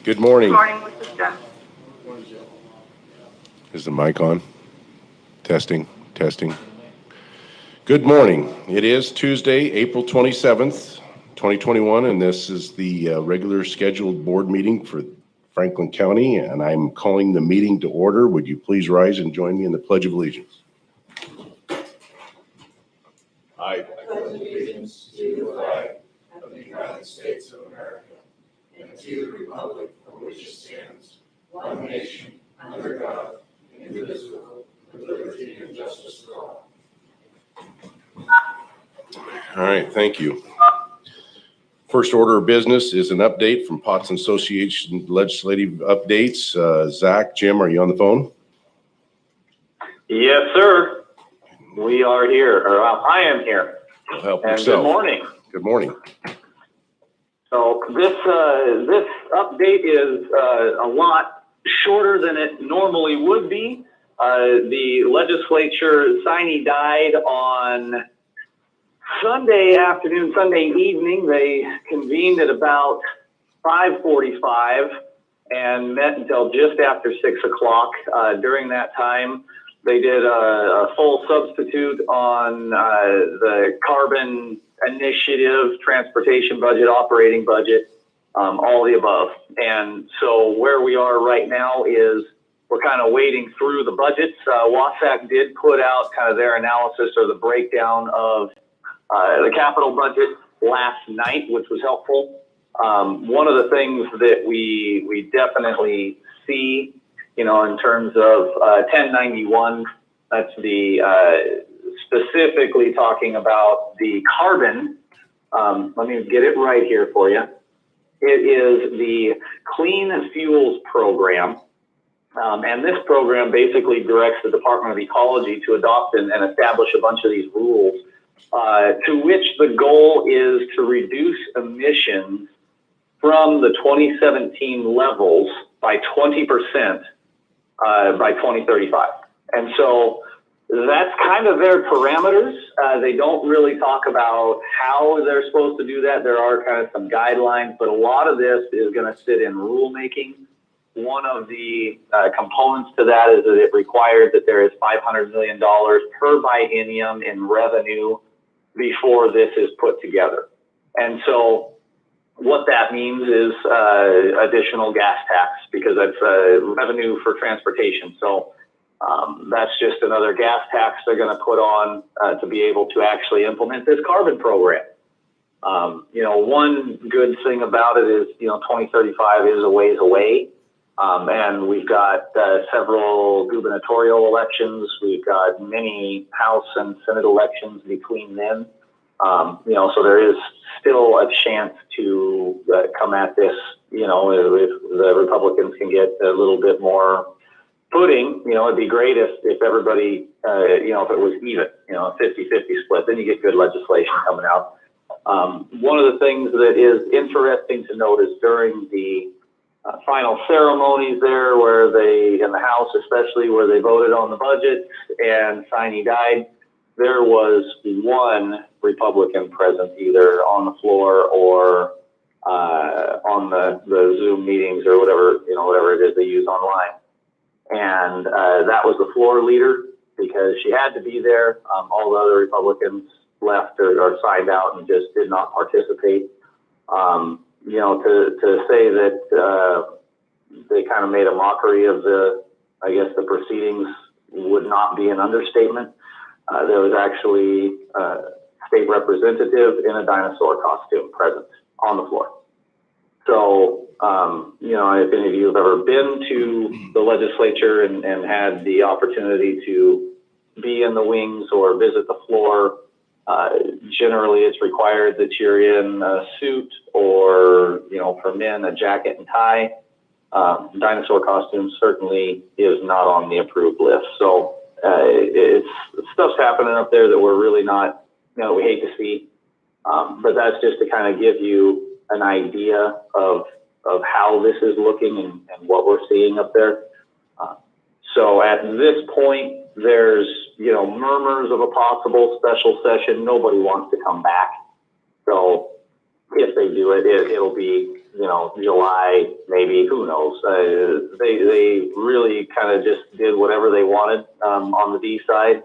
Good morning. Good morning, this is Jen. Is the mic on? Testing, testing. Good morning. It is Tuesday, April 27th, 2021, and this is the regular scheduled board meeting for Franklin County, and I'm calling the meeting to order. Would you please rise and join me in the Pledge of Allegiance? I pledge allegiance to the flag of the United States of America and to the republic for which it stands, one nation, under God, indivisible, with liberty and justice for all. All right, thank you. First order of business is an update from Potts Association legislative updates. Zach, Jim, are you on the phone? Yes, sir. We are here, or I am here. Well, help and yourself. Good morning. Good morning. So this update is a lot shorter than it normally would be. The legislature sine died on Sunday afternoon, Sunday evening. They convened at about 5:45 and met until just after 6 o'clock. During that time, they did a full substitute on the carbon initiative, transportation budget, operating budget, all the above. And so where we are right now is we're kind of wading through the budgets. WASAC did put out kind of their analysis or the breakdown of the capital budget last night, which was helpful. One of the things that we definitely see, in terms of 1091, that's the specifically talking about the carbon. Let me get it right here for you. It is the Clean Fuels Program. And this program basically directs the Department of Ecology to adopt and establish a bunch of these rules, to which the goal is to reduce emissions from the 2017 levels by 20% by 2035. And so that's kind of their parameters. They don't really talk about how they're supposed to do that. There are kind of some guidelines, but a lot of this is going to sit in rulemaking. One of the components to that is that it requires that there is $500 million per biennium in revenue before this is put together. And so what that means is additional gas tax, because that's revenue for transportation. So that's just another gas tax they're going to put on to be able to actually implement this carbon program. One good thing about it is, 2035 is a ways away. And we've got several gubernatorial elections. We've got many House and Senate elections between then. So there is still a chance to come at this, if the Republicans can get a little bit more footing. It'd be great if everybody, if it was even, 50-50 split, then you get good legislation coming out. One of the things that is interesting to note is during the final ceremonies there, where they, in the House especially, where they voted on the budget and sine died, there was one Republican present, either on the floor or on the Zoom meetings or whatever it is they use online. And that was the floor leader, because she had to be there. All the other Republicans left or signed out and just did not participate. To say that they kind of made a mockery of the proceedings would not be an understatement. There was actually a state representative in a dinosaur costume present on the floor. So, if any of you have ever been to the legislature and had the opportunity to be in the wings or visit the floor, generally it's required that you're in a suit or, for men, a jacket and tie. Dinosaur costume certainly is not on the approved list. So stuff's happening up there that we're really not, we hate to see. But that's just to kind of give you an idea of how this is looking and what we're seeing up there. So at this point, there's, murmurs of a possible special session. Nobody wants to come back. So if they do into it, it'll be, July, maybe, who knows. They really kind of just did whatever they wanted on the D side.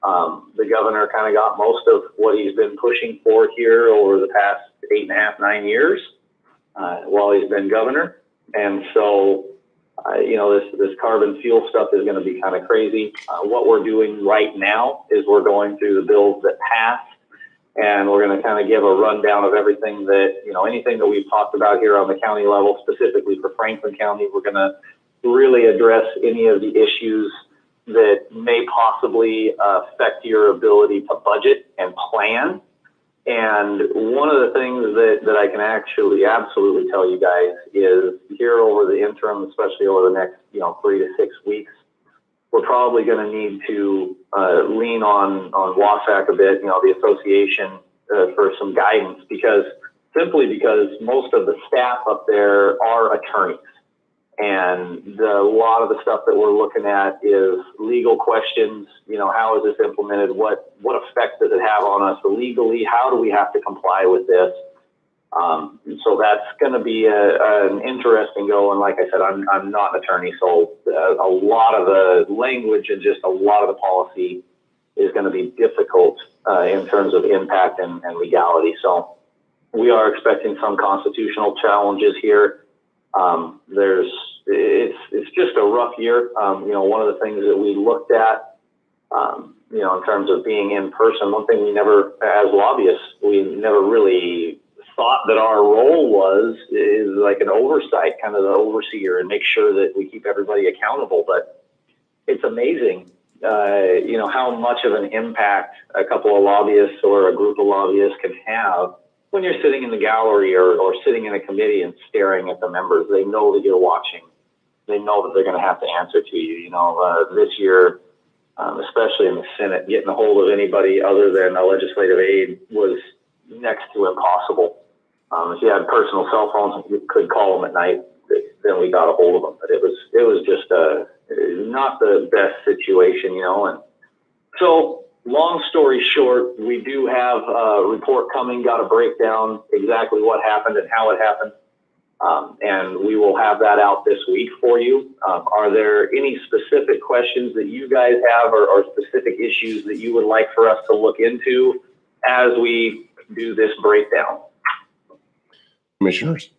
The governor kind of got most of what he's been pushing for here over the past 8.5, 9 years while he's been governor. And so, this carbon fuel stuff is going to be kind of crazy. What we're doing right now is we're going through the bills that passed, and we're going to kind of give a rundown of everything that, anything that we've talked about here on the county level, specifically for Franklin County. We're going to really address any of the issues that may possibly affect your ability to budget and plan. And one of the things that I can actually absolutely tell you guys is here over the interim, especially over the next, 3 to 6 weeks, we're probably going to need to lean on WASAC a bit, the association, for some guidance, simply because most of the staff up there are attorneys. And a lot of the stuff that we're looking at is legal questions. How is this implemented? What effect does it have on us legally? How do we have to comply with this? So that's going to be an interesting go. And like I said, I'm not an attorney, so a lot of the language and just a lot of the policy is going to be difficult in terms of impact and legality. So we are expecting some constitutional challenges here. It's just a rough year. One of the things that we looked at, in terms of being in person, one thing we never, as lobbyists, we never really thought that our role is like an oversight, kind of the overseer, and make sure that we keep everybody accountable. But it's amazing, how much of an impact a couple of lobbyists or a group of lobbyists can have when you're sitting in the gallery or sitting in a committee and staring at the members. They know that you're watching. They know that they're going to have to answer to you. This year, especially in the Senate, getting a hold of anybody other than a legislative aide was next to impossible. If you had personal cell phones, you could call them at night. Then we got a hold of them. But it was just not the best situation, And so, long story short, we do have a report coming, got to break down exactly what happened and how it happened. And we will have that out this week for you. Are there any specific questions that you guys have or specific issues that you would like for us to look into as we do this breakdown? Commissioners?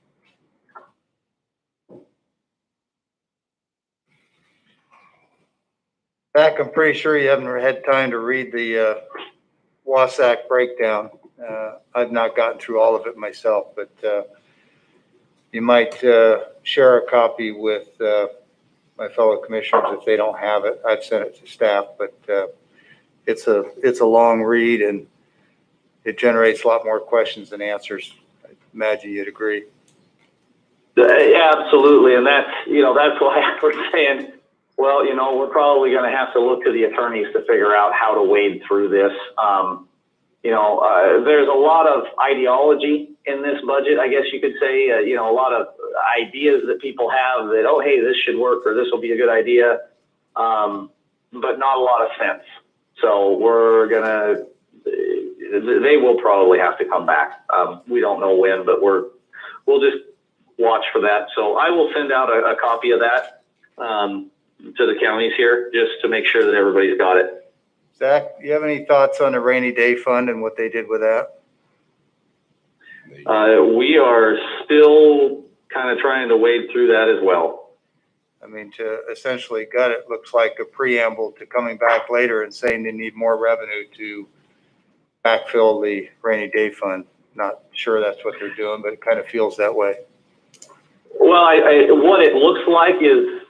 Zach, I'm pretty sure you haven't had time to read the WASAC breakdown. I've not gotten through all of it myself, but you might share a copy with my fellow commissioners if they don't have it. I've sent it to staff, but it's a long read and it generates a lot more questions than answers. I imagine you'd agree. Absolutely, and that's why we're saying, well, we're probably going to have to look to the attorneys to figure out how to wade through this. There's a lot of ideology in this budget, I guess you could say. A lot of ideas that people have that, oh, hey, this should work or this will be a good idea, but not a lot of sense. So they will probably have to come back. We don't know when, but we'll just watch for that. So I will send out a copy of that to the counties here just to make sure that everybody's got it. Zach, do you have any thoughts on the rainy day fund and what they did with that? We are still kind of trying to wade through that as well. I mean, to essentially gut it looks like a preamble to coming back later and saying they need more revenue to backfill the rainy day fund. Not sure that's what they're doing, but it kind of feels that way. Well, what it looks like is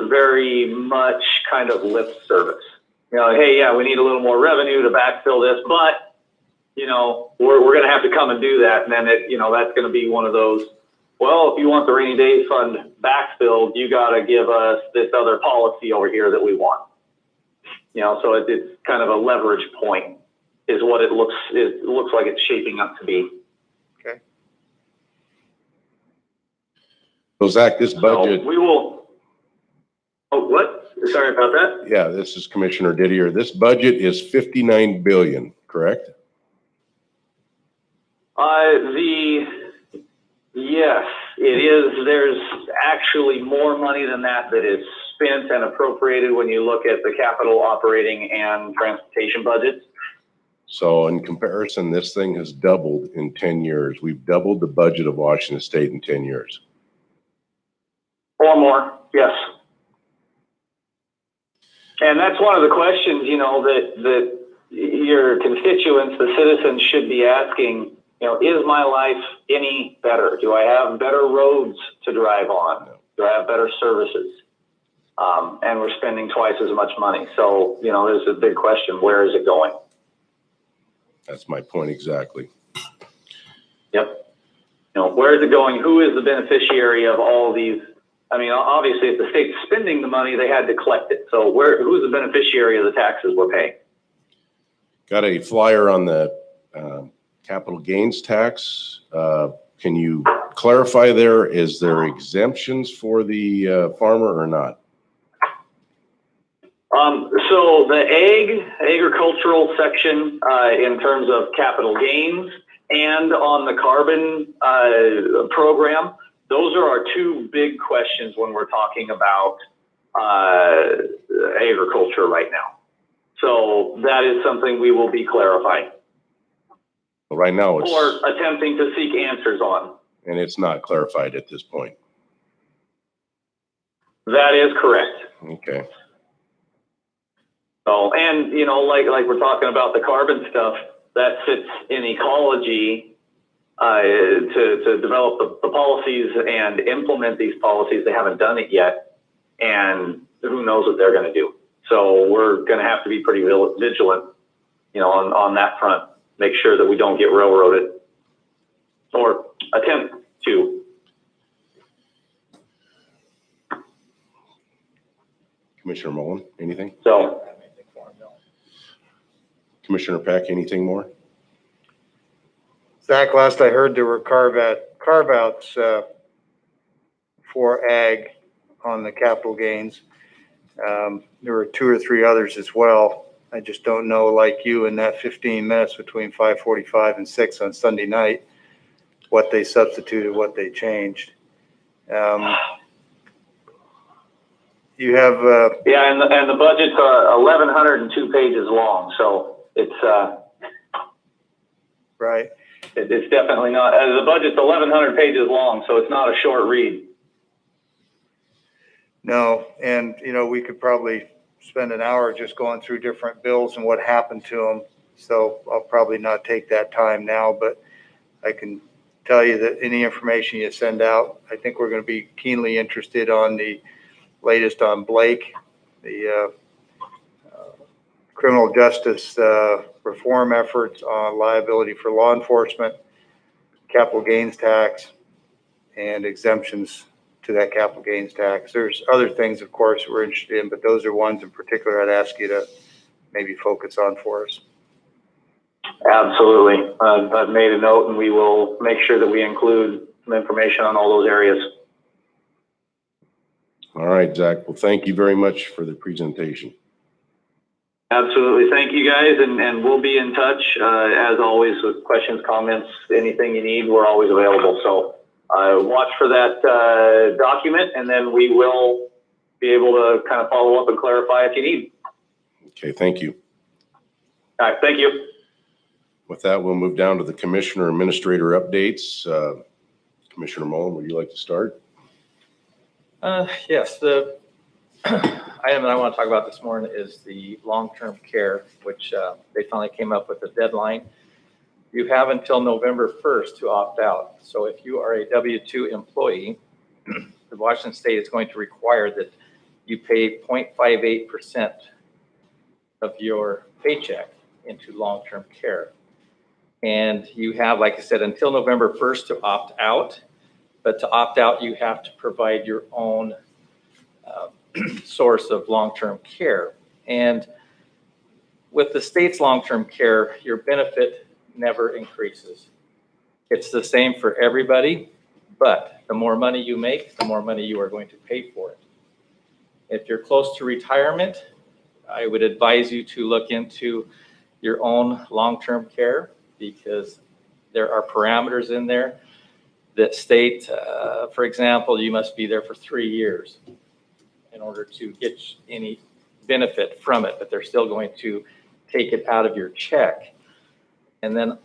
very much kind of lip service. Hey, yeah, we need a little more revenue to backfill this, but we're going to have to come and do that. And then that's going to be one of those, well, if you want the rainy day fund backfilled, you got to give us this other policy over here that we want. So it's kind of a leverage point is what it looks like it's shaping up to be. Okay. So Zach, this budget. So we will. Oh, what? Sorry about that. Yeah, this is Commissioner Didier. This budget is $59 billion, correct? there's actually more money than that is spent and appropriated when you look at the capital, operating, and transportation budgets. So in comparison, this thing has doubled in 10 years. We've doubled the budget of Washington State in 10 years. Or more, yes. And that's one of the questions, that your constituents, the citizens, should be asking, is my life any better? Do I have better roads to drive on? No. Do I have better services? And we're spending twice as much money. So, there's a big question. Where is it going? That's my point exactly. Yep. Where is it going? Who is the beneficiary of all these? I mean, obviously, if the state's spending the money, they had to collect it. So who's the beneficiary of the taxes we're paying? Got a flyer on the capital gains tax. Can you clarify there? Is there exemptions for the farmer or not? So the agricultural section in terms of capital gains and on the carbon program, those are our two big questions when we're talking about agriculture right now. So that is something we will be clarifying. Well, right now it's... Or attempting to seek answers on. And it's not clarified at this point. That is correct. Okay. So, and, like we're talking about the carbon stuff, that sits in ecology to develop the policies and implement these policies. They haven't done it yet, and who knows what they're going to do. So we're going to have to be pretty vigilant, on that front. Make sure that we don't get railroaded or attempt to. Commissioner Mullen, anything? So, Commissioner Peck, anything more? Zach, last I heard there were carve-outs for ag on the capital gains. There were 2 or 3 others as well. I just don't know, like you, in that 15 minutes between 5:45 and 6 on Sunday night, what they substituted, what they changed. You have and the budget's 1,102 pages long, so it's right. It's definitely not. The budget's 1,100 pages long, so it's not a short read. No, and we could probably spend an hour just going through different bills and what happened to them. So I'll probably not take that time now, but I can tell you that any information you send out, I think we're going to be keenly interested on the latest on Blake, the criminal justice reform efforts on liability for law enforcement, capital gains tax, and exemptions to that capital gains tax. There's other things, of course, we're interested in, but those are ones in particular I'd ask you to maybe focus on for us. Absolutely. I've made a note, and we will make sure that we include some information on all those areas. All right, Zach. Well, thank you very much for the presentation. Absolutely. Thank you, guys, and we'll be in touch, as always, with questions, comments, anything you need. We're always available. So watch for that document, and then we will be able to kind of follow up and clarify if you need. Okay, thank you. All right, thank you. With that, we'll move down to the Commissioner Administrator updates. Commissioner Mullen, would you like to start? Yes, the item that I want to talk about this morning is the long-term care, which they finally came up with a deadline. You have until November 1st to opt out. So if you are a W-2 employee, the Washington State is going to require that you pay 0.58% of your paycheck into long-term care. And you have, like I said, until November 1st to opt out. But to opt out, you have to provide your own source of long-term care. And with the state's long-term care, your benefit never increases. It's the same for everybody, but the more money you make, the more money you are going to pay for it. If you're close to retirement, I would advise you to look into your own long-term care, because there are parameters in there. that state, for example, you must be there for 3 years in order to get any benefit from it, but they're still going to take it out of your check. And then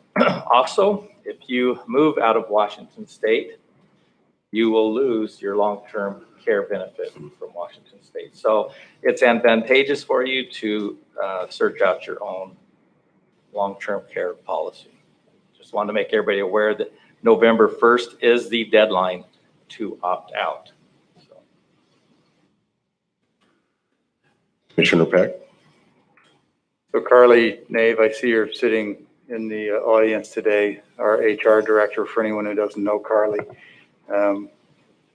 also, if you move out of Washington State, you will lose your long-term care benefit from Washington State. So it's advantageous for you to search out your own long-term care policy. Just wanted to make everybody aware that November 1st is the deadline to opt out. So. Commissioner Peck? So Carly Nave, I see you're sitting in the audience today, our HR director, for anyone who doesn't know Carly. I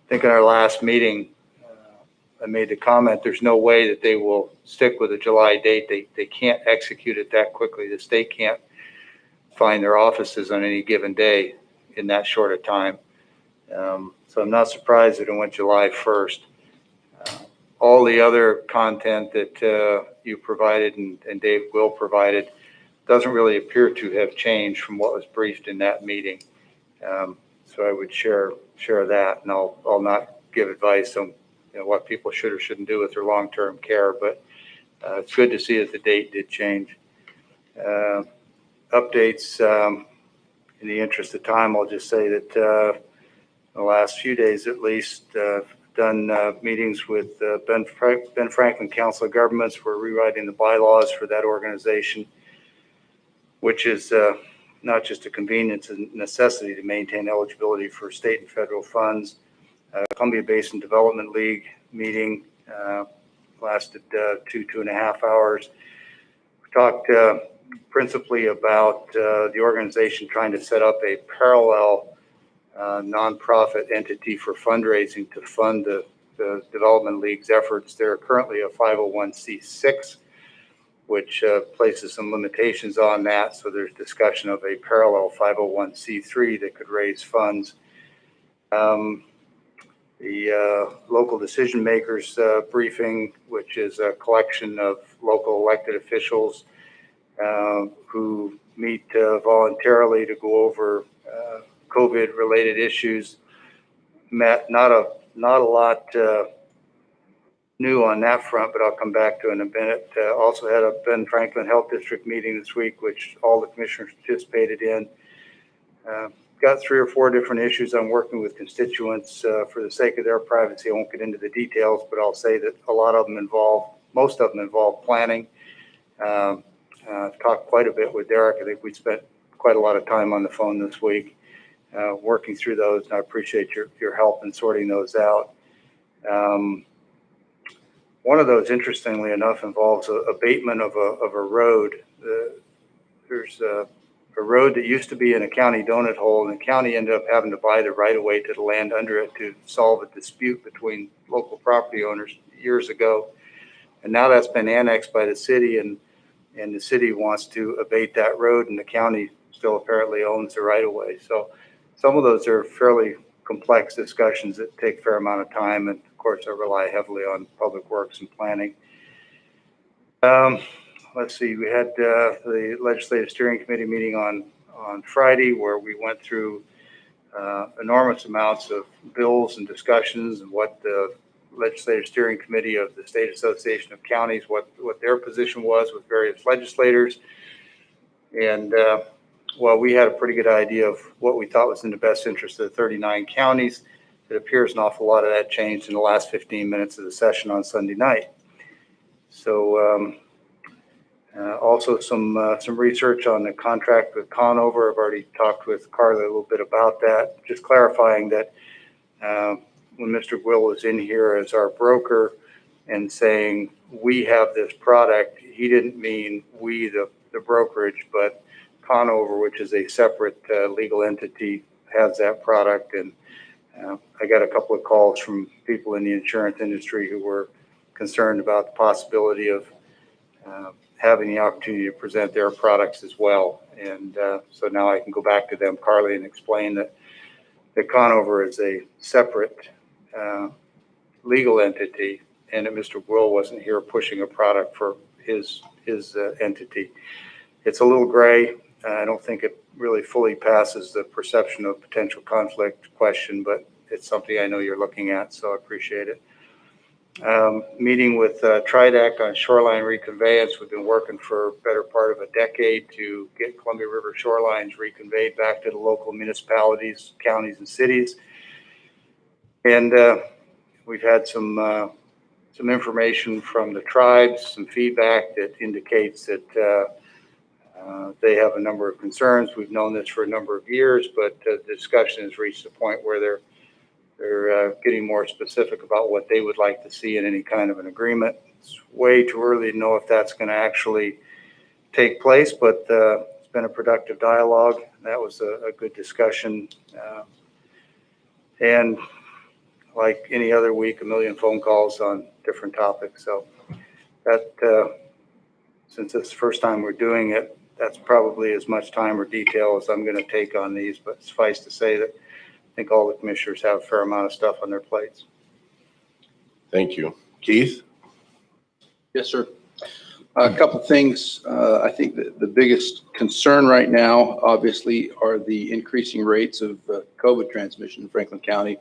think in our last meeting, I made the comment, there's no way that they will stick with a July date. They can't execute it that quickly. The state can't find their offices on any given day in that short a time. So I'm not surprised that it went July 1st. All the other content that you provided and Dave Will provided doesn't really appear to have changed from what was briefed in that meeting. So I would share that, and I'll not give advice on what people should or shouldn't do with their long-term care, but it's good to see that the date did change. Updates, in the interest of time, I'll just say that the last few days at least, done meetings with Ben Franklin Council of Governments. We're rewriting the bylaws for that organization, which is not just a convenience and necessity to maintain eligibility for state and federal funds. Columbia Basin Development League meeting lasted 2.5 hours. We talked principally about the organization trying to set up a parallel nonprofit entity for fundraising to fund the Development League's efforts. They're currently a 501c6, which places some limitations on that. So there's discussion of a parallel 501c3 that could raise funds. The local decision makers briefing, which is a collection of local elected officials who meet voluntarily to go over COVID related issues. Matt, not a lot new on that front, but I'll come back to in a minute. Also had a Ben Franklin Health District meeting this week, which all the commissioners participated in. Got 3 or 4 different issues I'm working with constituents for the sake of their privacy. I won't get into the details, but I'll say that most of them involve planning. I've talked quite a bit with Derek. I think we spent quite a lot of time on the phone this week working through those, and I appreciate your help in sorting those out. One of those, interestingly enough, involves abatement of a road. There's a road that used to be in a county donut hole, and the county ended up having to buy the right of way to the land under it to solve a dispute between local property owners years ago. And now that's been annexed by the city, and the city wants to abate that road, and the county still apparently owns the right of way. So some of those are fairly complex discussions that take a fair amount of time, and of course I rely heavily on public works and planning. Let's see, we had the Legislative Steering Committee meeting on Friday, where we went through enormous amounts of bills and discussions and what the Legislative Steering Committee of the State Association of Counties, what their position was with various legislators. And well, we had a pretty good idea of what we thought was in the best interest of the 39 counties. It appears an awful lot of that changed in the last 15 minutes of the session on Sunday night. So also some research on the contract with Conover. I've already talked with Carla a little bit about that. Just clarifying that when Mr. Will was in here as our broker and saying we have this product, he didn't mean we, the brokerage, but Conover, which is a separate legal entity, has that product. And I got a couple of calls from people in the insurance industry who were concerned about the possibility of having the opportunity to present their products as well. And so now I can go back to them, Carly, and explain that Conover is a separate legal entity, and that Mr. Will wasn't here pushing a product for his entity. It's a little gray. I don't think it really fully passes the perception of potential conflict question, but it's something I know you're looking at, so I appreciate it. Meeting with TRIDAC on shoreline reconveyance. We've been working for a better part of a decade to get Columbia River shorelines reconveyed back to the local municipalities, counties, and cities. And we've had some information from the tribes, some feedback that indicates that they have a number of concerns. We've known this for a number of years, but the discussion has reached a point where they're getting more specific about what they would like to see in any kind of an agreement. It's way too early to know if that's going to actually take place, but it's been a productive dialogue. That was a good discussion. And like any other week, a million phone calls on different topics. So that, since it's the first time we're doing it, that's probably as much time or detail as I'm going to take on these, but suffice to say that I think all the commissioners have a fair amount of stuff on their plates. Thank you. Keith? Yes, sir. A couple of things. I think that the biggest concern right now, obviously, are the increasing rates of COVID transmission in Franklin County.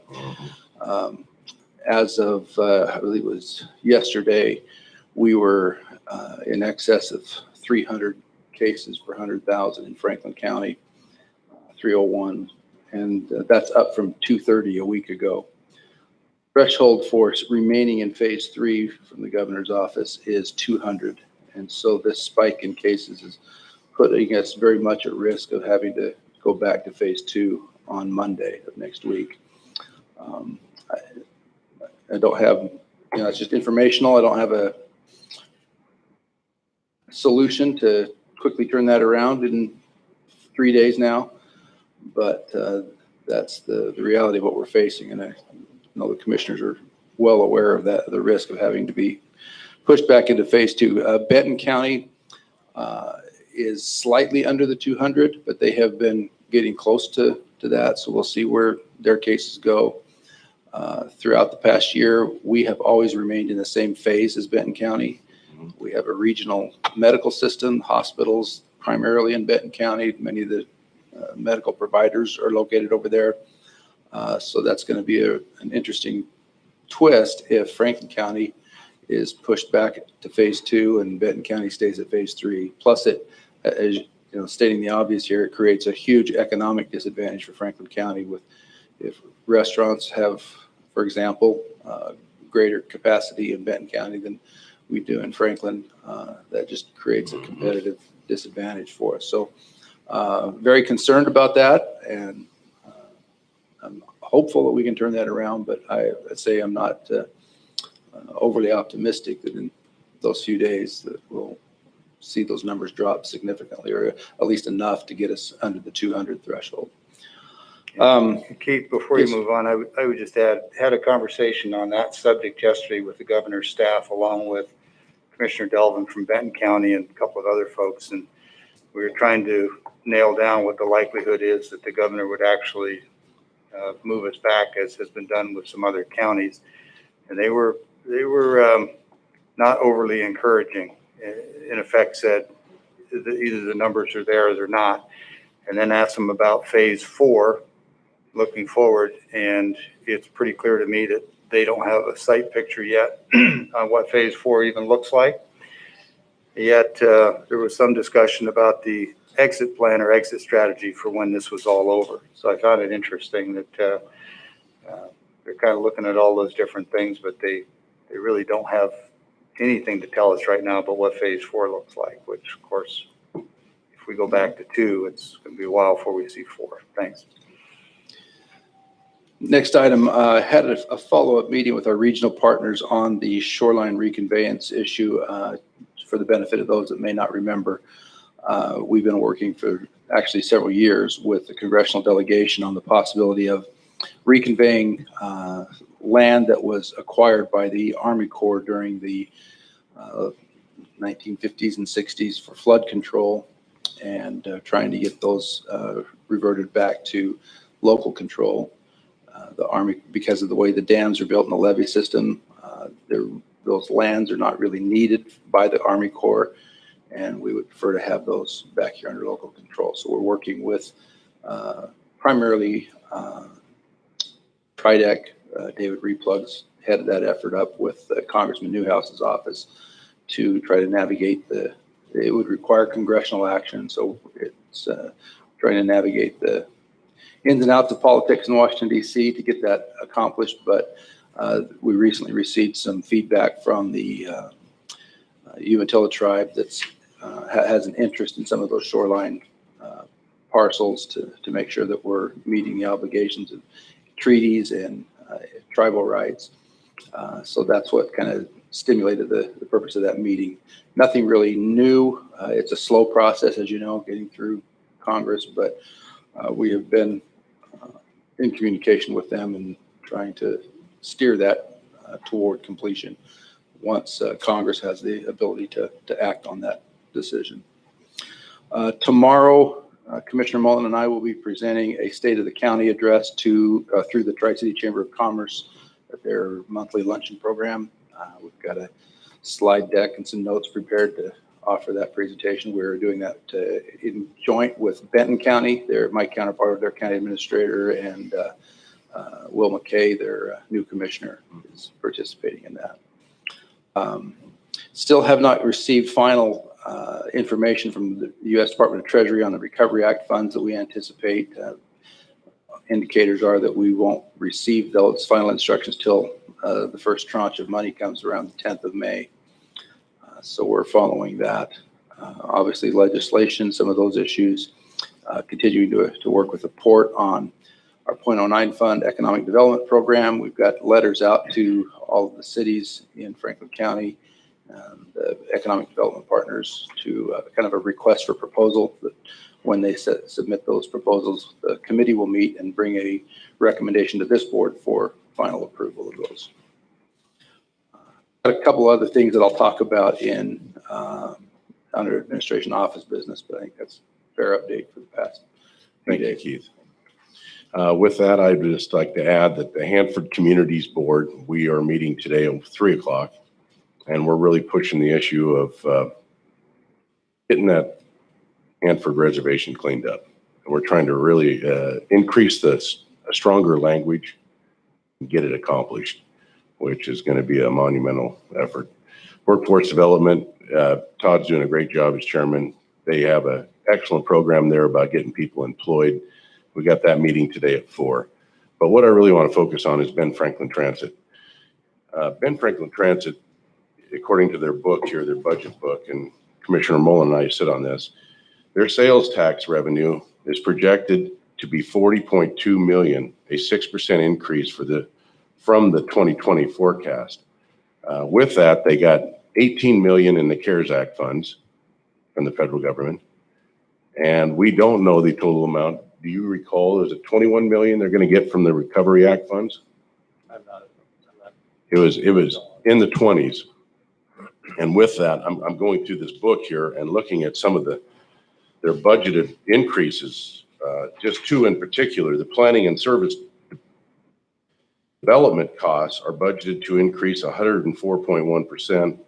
As of, I believe it was yesterday, we were in excess of 300 cases per 100,000 in Franklin County, 301. And that's up from 230 a week ago. Threshold for remaining in phase 3 from the governor's office is 200. And so this spike in cases is putting us very much at risk of having to go back to phase 2 on Monday of next week. I don't have, it's just informational. I don't have a solution to quickly turn that around in 3 days now. But that's the reality of what we're facing. And I know the commissioners are well aware of that, the risk of having to be pushed back into phase 2. Benton County is slightly under the 200, but they have been getting close to that. So we'll see where their cases go. Throughout the past year, we have always remained in the same phase as Benton County. We have a regional medical system, hospitals primarily in Benton County. Many of the medical providers are located over there. So that's going to be an interesting twist if Franklin County is pushed back to phase 2 and Benton County stays at phase 3. Plus it, as you know, stating the obvious here, it creates a huge economic disadvantage for Franklin County with if restaurants have, for example, greater capacity in Benton County than we do in Franklin, that just creates a competitive disadvantage for us. So very concerned about that, and I'm hopeful that we can turn that around, but I'd say I'm not overly optimistic that in those few days that we'll see those numbers drop significantly, or at least enough to get us under the 200 threshold. Keith, before you move on, I would just add, had a conversation on that subject yesterday with the governor's staff, along with Commissioner Delvin from Benton County and a couple of other folks, and we were trying to nail down what the likelihood is that the governor would actually move us back, as has been done with some other counties. And they were not overly encouraging. In effect, said that either the numbers are there or they're not. And then asked them about phase 4, looking forward, and it's pretty clear to me that they don't have a sight picture yet on what phase 4 even looks like. Yet there was some discussion about the exit plan or exit strategy for when this was all over. So I found it interesting that they're kind of looking at all those different things, but they really don't have anything to tell us right now about what phase 4 looks like, which of course, if we go back to 2, it's going to be a while before we see 4. Thanks. Next item, had a follow-up meeting with our regional partners on the shoreline reconveyance issue. For the benefit of those that may not remember, we've been working for actually several years with the congressional delegation on the possibility of reconveying land that was acquired by the Army Corps during the 1950s and 60s for flood control, and trying to get those reverted back to local control. The Army, because of the way the dams are built in the levee system, those lands are not really needed by the Army Corps, and we would prefer to have those back here under local control. So we're working with primarily TRIDEC. David Replugs headed that effort up with Congressman Newhouse's office to try to navigate it would require congressional action. So it's trying to navigate the ins and outs of politics in Washington, D.C. to get that accomplished. But we recently received some feedback from the Umatilla tribe that has an interest in some of those shoreline parcels to make sure that we're meeting the obligations of treaties and tribal rights. So that's what kind of stimulated the purpose of that meeting. Nothing really new. It's a slow process, as you know, getting through Congress, but we have been in communication with them and trying to steer that toward completion once Congress has the ability to act on that decision. Tomorrow, Commissioner Mullen and I will be presenting a State of the County address through the Tri-City Chamber of Commerce at their monthly luncheon program. We've got a slide deck and some notes prepared to offer that presentation. We're doing that in joint with Benton County. They're my counterpart, their county administrator, and Will McKay, their new commissioner, is participating in that. Still have not received final information from the U.S. Department of Treasury on the Recovery Act funds that we anticipate. Indicators are that we won't receive those final instructions till the first tranche of money comes around the 10th of May. So we're following that. Obviously, legislation, some of those issues, continuing to work with the port on our .09 fund economic development program. We've got letters out to all of the cities in Franklin County, the economic development partners, to kind of a request for proposal. That when they submit those proposals, the committee will meet and bring a recommendation to this board for final approval of those. Got a couple other things that I'll talk about in under administration office business, but I think that's a fair update for the past few Thank you, days. Keith. With that, I'd just like to add that the Hanford Communities Board, we are meeting today at 3 o'clock, and we're really pushing the issue of getting that Hanford reservation cleaned up. And we're trying to really increase a stronger language and get it accomplished, which is going to be a monumental effort. Workforce development, Todd's doing a great job as chairman. They have an excellent program there about getting people employed. We got that meeting today at 4. But what I really want to focus on is Ben Franklin Transit. Ben Franklin Transit, according to their book here, their budget book, and Commissioner Mullen and I sit on this, their sales tax revenue is projected to be $40.2 million, a 6% increase from the 2020 forecast. With that, they got $18 million in the CARES Act funds from the federal government. And we don't know the total amount. Do you recall, is it $21 million they're going to get from the Recovery Act funds? I'm not. It was in the 20s. And with that, I'm going through this book here and looking at some of their budgeted increases, just two in particular. The planning and service development costs are budgeted to increase 104.1%.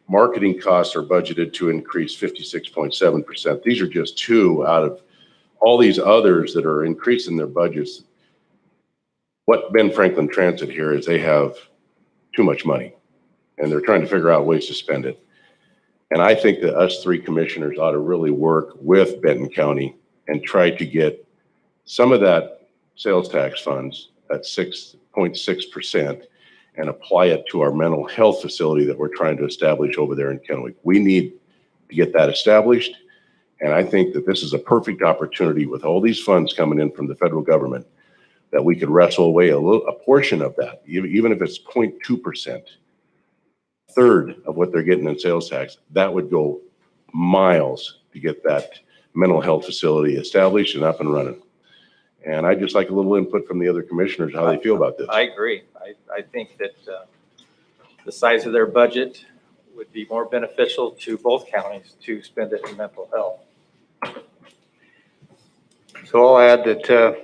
Marketing costs are budgeted to increase 56.7%. These are just two out of all these others that are increasing their budgets. What Ben Franklin Transit here is they have too much money, and they're trying to figure out ways to spend it. And I think that us three commissioners ought to really work with Benton County and try to get some of that sales tax funds at 6.6% and apply it to our mental health facility that we're trying to establish over there in Kennewick. We need to get that established. And I think that this is a perfect opportunity with all these funds coming in from the federal government that we could wrestle away a portion of that, even if it's 0.2%. Third of what they're getting in sales tax, that would go miles to get that mental health facility established and up and running. And I'd just like a little input from the other commissioners, how they feel about this. I agree. I think that the size of their budget would be more beneficial to both counties to spend it in mental health. So I'll add that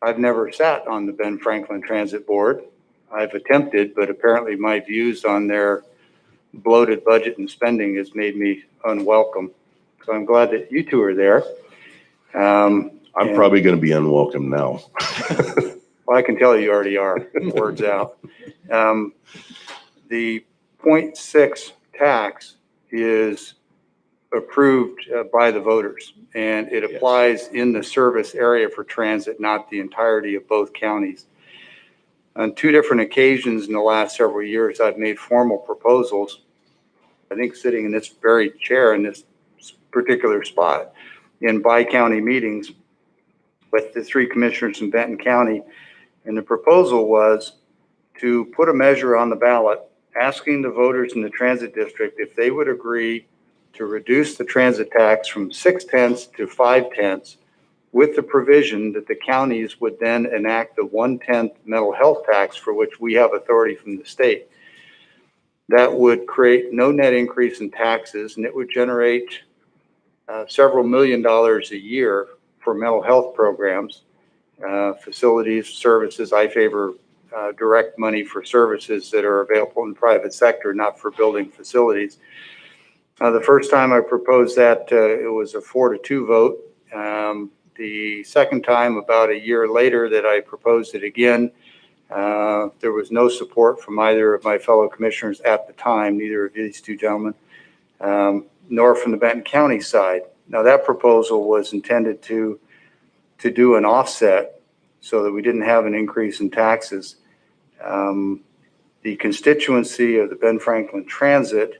I've never sat on the Ben Franklin Transit Board. I've attempted, but apparently my views on their bloated budget and spending has made me unwelcome. So I'm glad that you two are there. I'm And- probably going to be unwelcome now. Well, I can tell you already are, words out. The 0.6 tax is approved by the voters, and it Yes. applies in the service area for transit, not the entirety of both counties. On two different occasions in the last several years, I've made formal proposals, I think sitting in this very chair in this particular spot, in bi-county meetings with the three commissioners in Benton County. And the proposal was to put a measure on the ballot asking the voters in the transit district if they would agree to reduce the transit tax from 0.6 to 0.5, with the provision that the counties would then enact the 1/10 mental health tax, for which we have authority from the state. That would create no net increase in taxes, and it would generate several $1 million a year for mental health programs, facilities, services. I favor direct money for services that are available in the private sector, not for building facilities. The first time I proposed that, it was a 4-2 vote. The second time, about a year later, that I proposed it again, there was no support from either of my fellow commissioners at the time, neither of these two gentlemen, nor from the Benton County side. Now, that proposal was intended to do an offset so that we didn't have an increase in taxes. The constituency of the Ben Franklin Transit,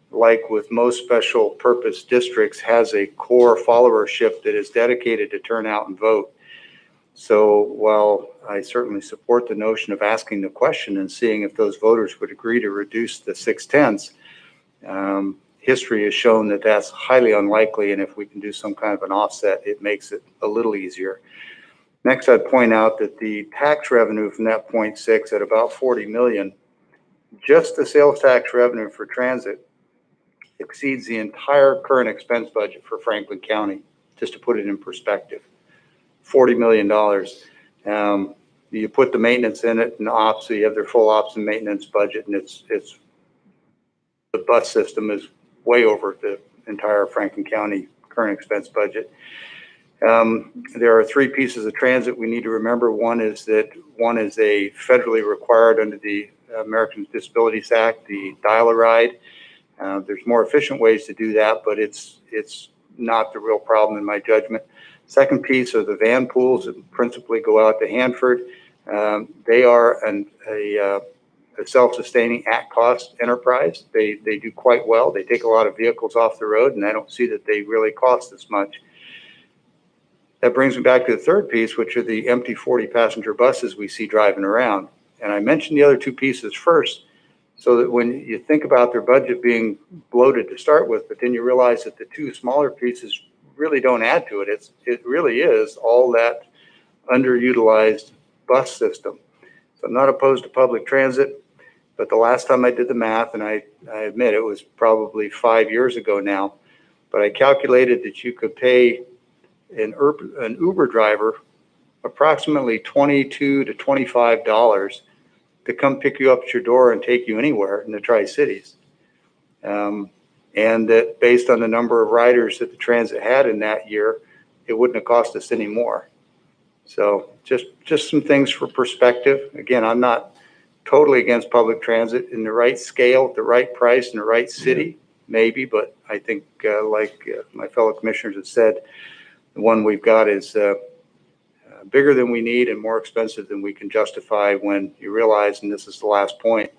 like with most special purpose districts, has a core followership that is dedicated to turn out and vote. So while I certainly support the notion of asking the question and seeing if those voters would agree to reduce the 0.6, history has shown that that's highly unlikely. And if we can do some kind of an offset, it makes it a little easier. Next, I'd point out that the tax revenue from that 0.6 at about $40 million, just the sales tax revenue for transit exceeds the entire current expense budget for Franklin County, just to put it in perspective. $40 million. You put the maintenance in it and ops, so you have their full ops and maintenance budget, and it's the bus system is way over the entire Franklin County current expense budget. There are three pieces of transit we need to remember. One is a federally required under the Americans with Disabilities Act, the dial-a-ride. There's more efficient ways to do that, but it's not the real problem in my judgment. Second piece are the van pools that principally go out to Hanford. They are a self-sustaining at-cost enterprise. They do quite well. They take a lot of vehicles off the road, and I don't see that they really cost as much. That brings me back to the third piece, which are the empty 40-passenger buses we see driving around. And I mentioned the other two pieces first, so that when you think about their budget being bloated to start with, but then you realize that the two smaller pieces really don't add to it. It really is all that underutilized bus system. So I'm not opposed to public transit, but the last time I did the math, and I admit it was probably 5 years ago now, but I calculated that you could pay an Uber driver approximately $22 to $25 to come pick you up at your door and take you anywhere in the Tri-Cities. And that based on the number of riders that the transit had in that year, it wouldn't have cost us any more. So just some things for perspective. Again, I'm not totally against public transit. In the right scale, at the right price, in the right city, maybe, but I think like my fellow commissioners have said, the one we've got is bigger than we need and more expensive than we can justify when you realize, and this is the last point,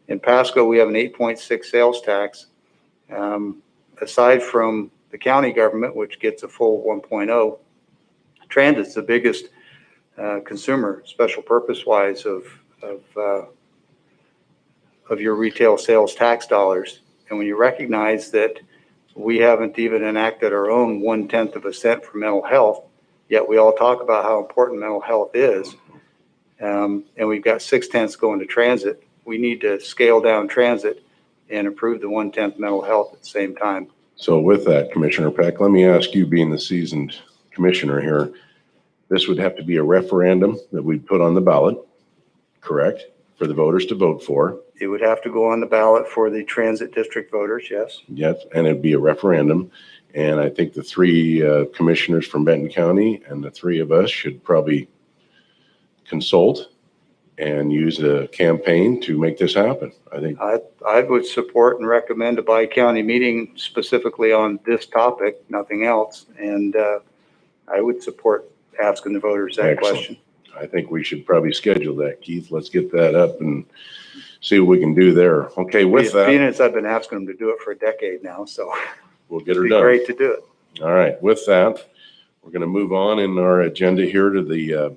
in Pasco, we have an 8.6 sales tax. Aside from the county government, which gets a full 1.0, transit's the biggest consumer, special purpose wise, of your retail sales tax dollars. And when you recognize that we haven't even enacted our own 0.1 cent for mental health, yet we all talk about how important mental health is, and we've got 0.6 going to transit, we need to scale down transit and improve the 0.1 mental health at the same time. So with that, Commissioner Peck, let me ask you, being the seasoned commissioner here, this would have to be a referendum that we'd put on the ballot, correct? for the voters to vote for. It would have to go on the ballot for the transit district voters, yes. Yes, and it'd be a referendum. And I think the three commissioners from Benton County and the three of us should probably consult and use a campaign to make this happen. I think I would support and recommend a bi-county meeting specifically on this topic, nothing else. And I would support asking the voters that Excellent. question. I think we should probably schedule that, Keith. Let's get that up and see what we can do there. Okay, with Being that, as I've been asking them to do it for a decade now, so we'll get it'd her be done. great to do it. All right, with that, we're going to move on in our agenda here to the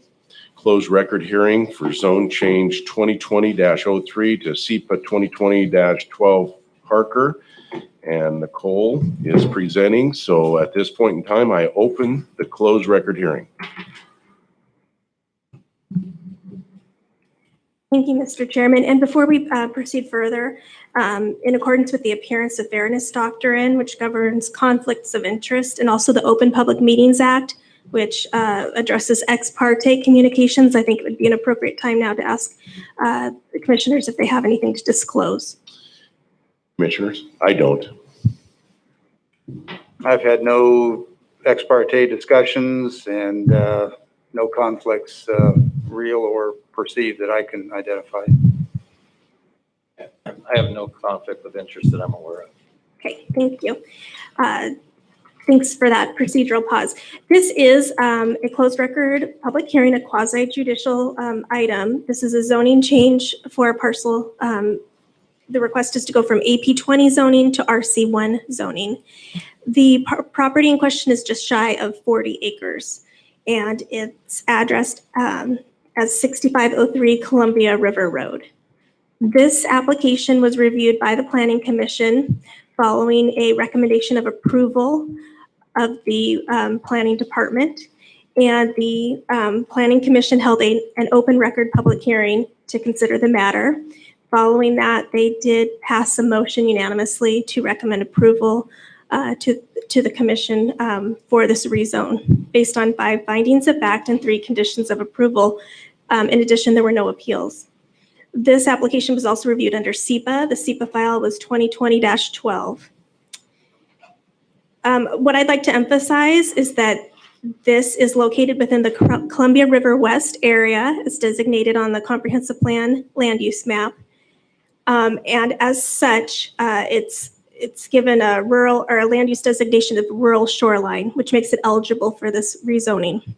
closed record hearing for zone change 2020-03 to SEPA 2020-12 Parker. And Nicole is presenting. So at this point in time, I open the closed record hearing. Thank you, Mr. Chairman. And before we proceed further, in accordance with the Appearance of Fairness Doctrine, which governs conflicts of interest, and also the Open Public Meetings Act, which addresses ex parte communications, I think it would be an appropriate time now to ask the commissioners if they have anything to disclose. Commissioners, I don't. I've had no ex parte discussions and no conflicts, real or perceived, that I can identify. I have no conflict of interest that I'm aware of. Okay, thank you. Thanks for that procedural pause. This is a closed record public hearing, a quasi judicial item. This is a zoning change for a parcel. The request is to go from AP 20 zoning to RC1 zoning. The property in question is just shy of 40 acres, and it's addressed as 6503 Columbia River Road. This application was reviewed by the Planning Commission following a recommendation of approval of the Planning Department, and the Planning Commission held an open record public hearing to consider the matter. Following that, they did pass a motion unanimously to recommend approval to the commission for this rezone based on 5 findings of fact and 3 conditions of approval. In addition, there were no appeals. This application was also reviewed under SEPA. The SEPA file was 2020-12. What I'd like to emphasize is that this is located within the Columbia River West area. It's designated on the comprehensive plan land use map. And as such, it's given a rural or a land use designation of rural shoreline, which makes it eligible for this rezoning.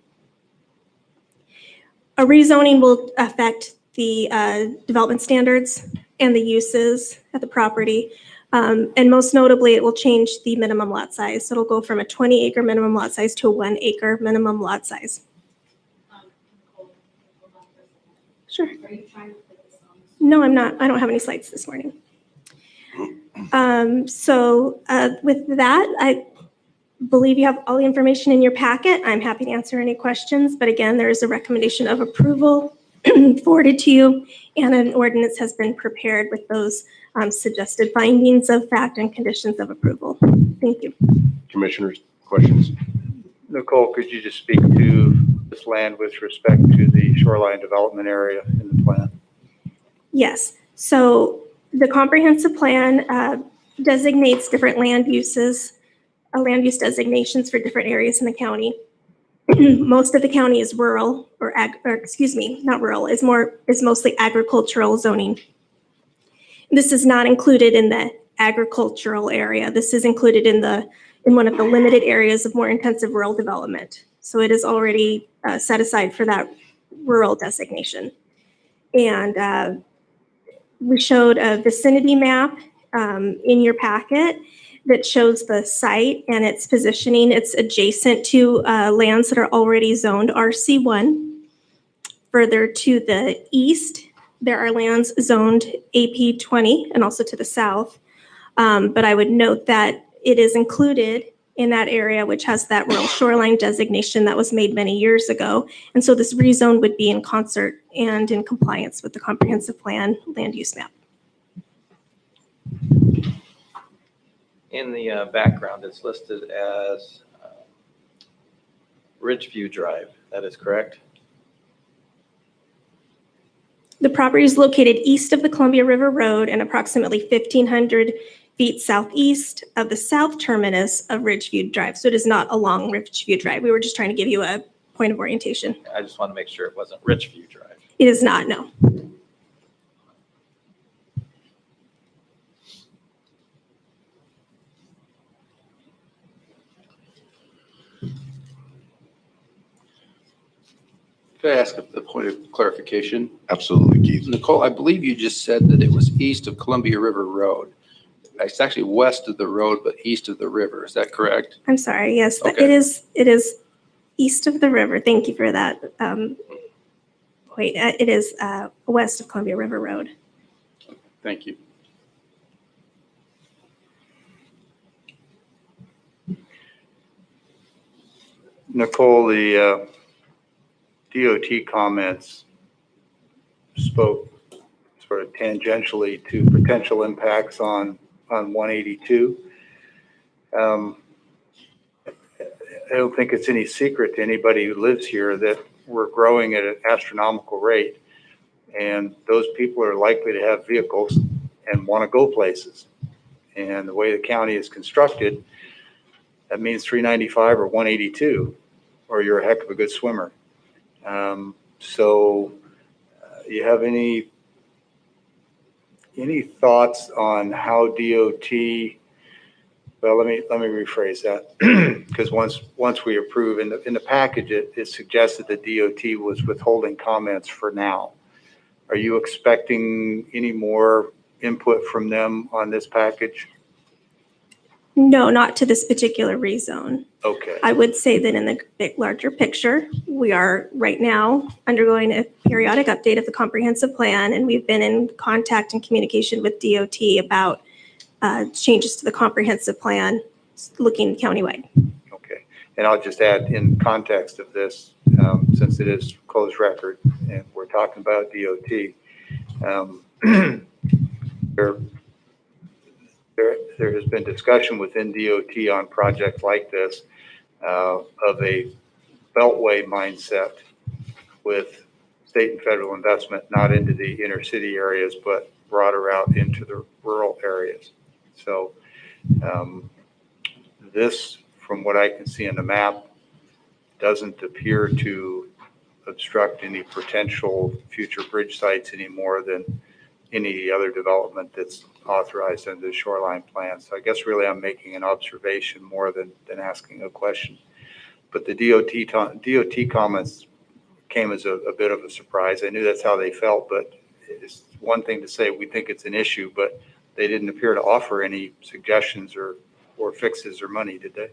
A rezoning will affect the development standards and the uses at the property. And most notably, it will change the minimum lot size. So it'll go from a 20-acre minimum lot size to a 1-acre minimum lot size. Sure. Are you trying to put this on? No, I'm not. I don't have any slides this morning. With that, I believe you have all the information in your packet. I'm happy to answer any questions. But again, there is a recommendation of approval forwarded to you, and an ordinance has been prepared with those suggested findings of fact and conditions of approval. Thank you. Commissioners, questions? Nicole, could you just speak to this land with respect to the shoreline development area in the plan? Yes. So the comprehensive plan designates different land uses, land use designations for different areas in the county. Most of the county is rural, not rural, is mostly agricultural zoning. This is not included in the agricultural area. This is included in one of the limited areas of more intensive rural development. So it is already set aside for that rural designation. And we showed a vicinity map in your packet that shows the site and its positioning. It's adjacent to lands that are already zoned RC1. Further to the east, there are lands zoned AP 20 and also to the south. But I would note that it is included in that area, which has that rural shoreline designation that was made many years ago. And so this rezone would be in concert and in compliance with the comprehensive plan land use map. In the background, it's listed as Ridgeview Drive. That is correct? The property is located east of the Columbia River Road and approximately 1,500 feet southeast of the south terminus of Ridgeview Drive. So it is not along Ridgeview Drive. We were just trying to give you a point of orientation. I just want to make sure it wasn't Richview Drive. It is not, no. Could I ask a point of clarification? Absolutely, Keith. Nicole, I believe you just said that it was east of Columbia River Road. It's actually west of the road, but east of the river. Is that correct? I'm sorry, yes, Okay. it is east of the river. Thank you for that. It is west of Columbia River Road. Thank you. Nicole, the DOT comments spoke sort of tangentially to potential impacts on 182. I don't think it's any secret to anybody who lives here that we're growing at an astronomical rate. And those people are likely to have vehicles and want to go places. And the way the county is constructed, that means 395 or 182, or you're a heck of a good swimmer. You have any thoughts on how DOT? Well, let me rephrase that, because once we approve in the package, it suggested that DOT was withholding comments for now. Are you expecting any more input from them on this package? No, not to this particular rezone. Okay. I would say that in the big larger picture, we are right now undergoing a periodic update of the comprehensive plan, and we've been in contact and communication with DOT about changes to the comprehensive plan looking countywide. Okay. And I'll just add in context of this, since it is closed record and we're talking about DOT, there has been discussion within DOT on projects like this of a beltway mindset with state and federal investment, not into the inner city areas, but broader out into the rural areas. So this, from what I can see in the map, doesn't appear to obstruct any potential future bridge sites any more than any other development that's authorized under the shoreline plan. So I guess really I'm making an observation more than asking a question. But the DOT comments came as a bit of a surprise. I knew that's how they felt, but it's one thing to say we think it's an issue, but they didn't appear to offer any suggestions or fixes or money, did they?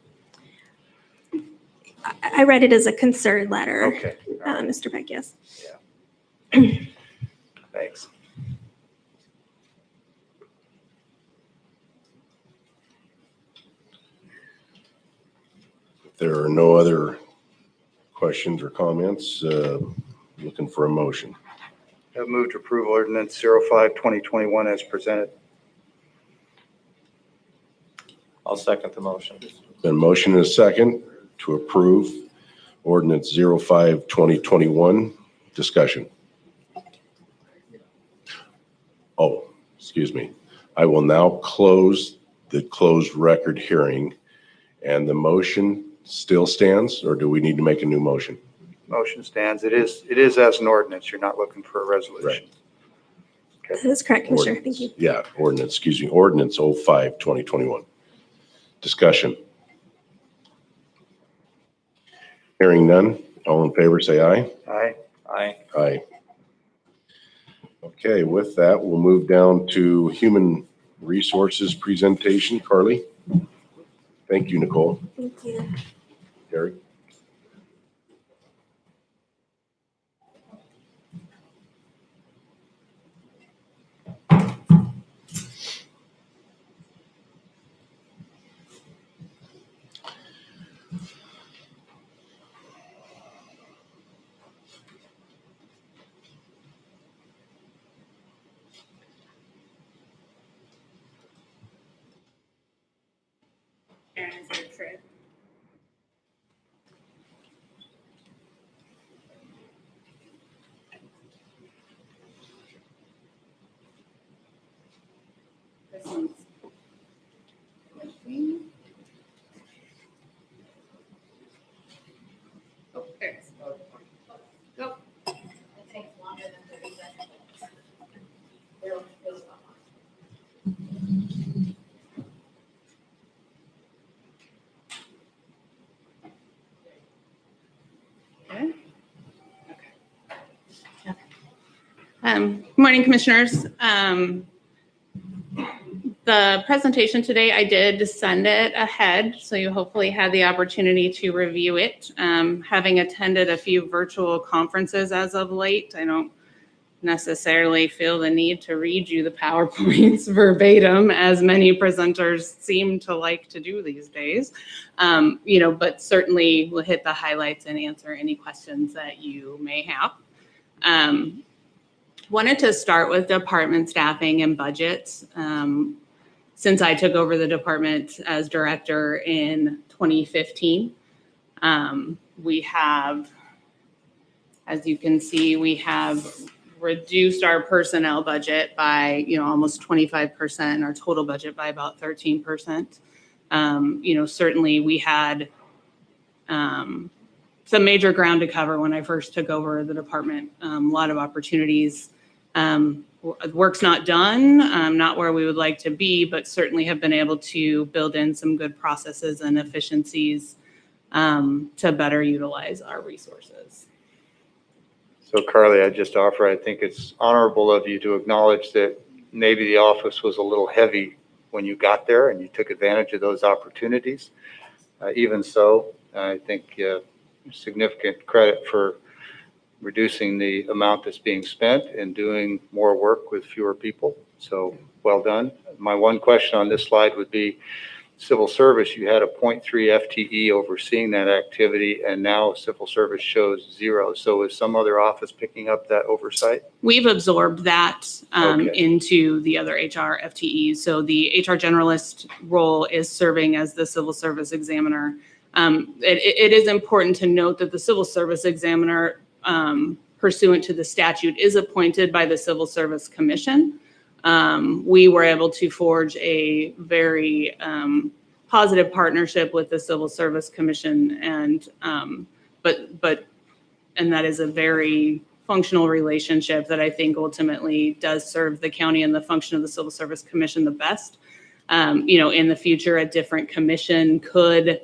I read it as a concern letter. Okay. Mr. Peck, yes. Thanks. If there are no other questions or comments, looking for a motion. I've moved to approve ordinance 05-2021 as presented. I'll second the motion. Been motion and a second to approve ordinance 05-2021. Discussion. Oh, excuse me. I will now close the closed record hearing, and the motion still stands, or do we need to make a new motion? Motion stands. It is as an ordinance. You're not looking for a resolution. That is correct, Commissioner. Thank you. Yeah, ordinance, excuse me, ordinance 05-2021. Discussion. Hearing none. All in favor, say aye. Aye. Aye. Aye. Okay, with that, we'll move down to human resources presentation. Carly? Thank you, Nicole. Thank you. Gary? This one's. Oh, there it is. Go. It takes longer than 30 seconds. It'll stop. Okay. Good morning, Commissioners. The presentation today, I did send it ahead, so you hopefully had the opportunity to review it. Having attended a few virtual conferences as of late, I don't necessarily feel the need to read you the PowerPoints verbatim, as many presenters seem to like to do these days. But certainly we'll hit the highlights and answer any questions that you may have. Wanted to start with department staffing and budgets. Since I took over the department as director in 2015, we have, as you can see, we have reduced our personnel budget by, almost 25%, and our total budget by about 13%. Certainly we had some major ground to cover when I first took over the department. A lot of opportunities. Work's not done, not where we would like to be, but certainly have been able to build in some good processes and efficiencies to better utilize our resources. So Carly, I just offer, I think it's honorable of you to acknowledge that maybe the office was a little heavy when you got there and you took advantage of those opportunities. Even so, I think significant credit for reducing the amount that's being spent and doing more work with fewer people. So well done. My one question on this slide would be civil service. You had a 0.3 FTE overseeing that activity, and now civil service shows 0. So is some other office picking up that oversight? We've absorbed that Okay. into the other HR FTEs. So the HR generalist role is serving as the civil service examiner. It is important to note that the civil service examiner, pursuant to the statute, is appointed by the Civil Service Commission. We were able to forge a very positive partnership with the Civil Service Commission, and that is a very functional relationship that I think ultimately does serve the county and the function of the Civil Service Commission the best. In the future, a different commission could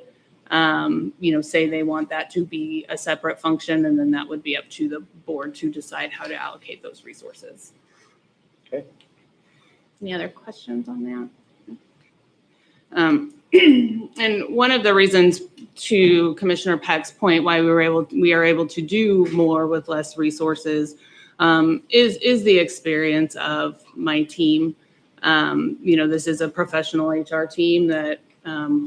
say they want that to be a separate function, and then that would be up to the board to decide how to allocate those resources. Okay. Any other questions on that? And one of the reasons, to Commissioner Peck's point, why we are able to do more with less resources is the experience of my team. This is a professional HR team that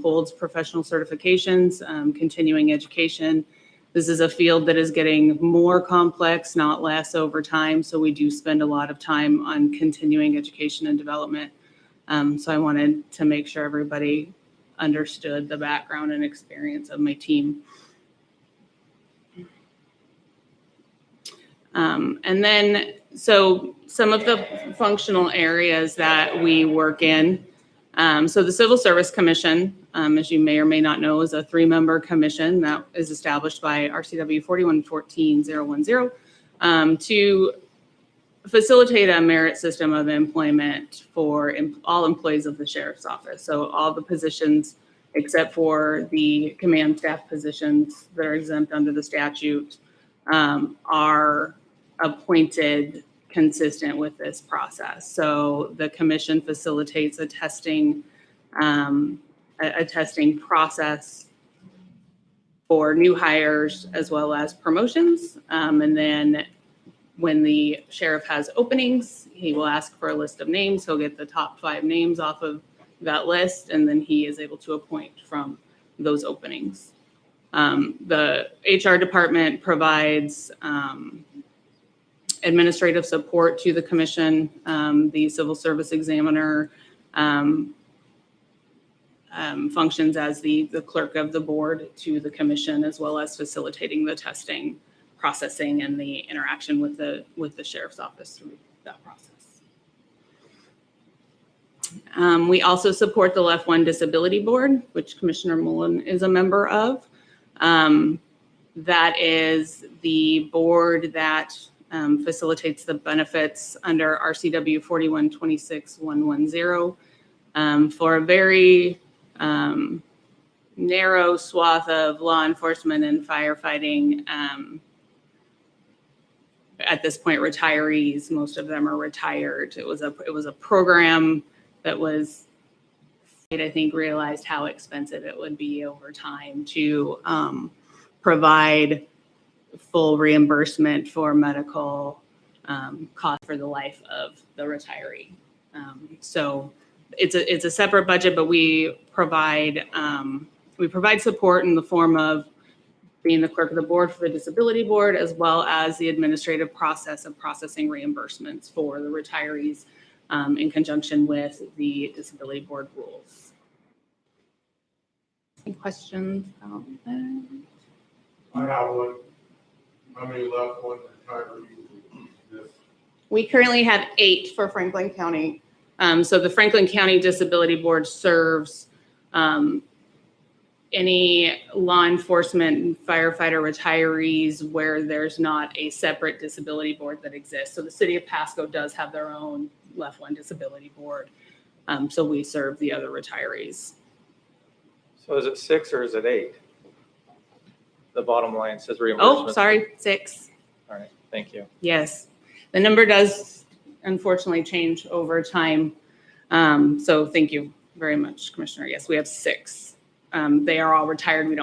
holds professional certifications, continuing education. This is a field that is getting more complex, not less, over time. So we do spend a lot of time on continuing education and development. So I wanted to make sure everybody understood the background and experience of my team. And then, so some of the functional areas that we work in. So the Civil Service Commission, as you may or may not know, is a 3-member commission that is established by RCW 4114-010 to facilitate a merit system of employment for all employees of the sheriff's office. So all the positions except for the command staff positions that are exempt under the statute are appointed consistent with this process. So the commission facilitates a testing process for new hires as well as promotions. And then when the sheriff has openings, he will ask for a list of names. He'll get the top 5 names off of that list, and then he is able to appoint from those openings. The HR department provides administrative support to the commission. The civil service examiner functions as the clerk of the board to the commission, as well as facilitating the testing, processing, and the interaction with the sheriff's office through that process. We also support the Left One Disability Board, which Commissioner Mullen is a member of. That is the board that facilitates the benefits under RCW 4126.110 for a very narrow swath of law enforcement and firefighting. At this point, retirees, most of them are retired. It was a program that was, I think, realized how expensive it would be over time to provide full reimbursement for medical costs for the life of the retiree. So it's a separate budget, but we provide support in the form of being the clerk of the board for the disability board, as well as the administrative process of processing reimbursements for the retirees in conjunction with the disability board rules. Any questions about that? I have one. How many left one retirees is this? We currently have 8 for Franklin County. So the Franklin County Disability Board serves any law enforcement and firefighter retirees where there's not a separate disability board that exists. So the city of Pasco does have their own Left One Disability Board. So we serve the other retirees. So is it 6 or is it 8? The bottom line says reimbursement. Oh, sorry, 6. All right, thank you. Yes. The number does unfortunately change over time. So thank you very much, Commissioner. Yes, we have 6. They are all retired.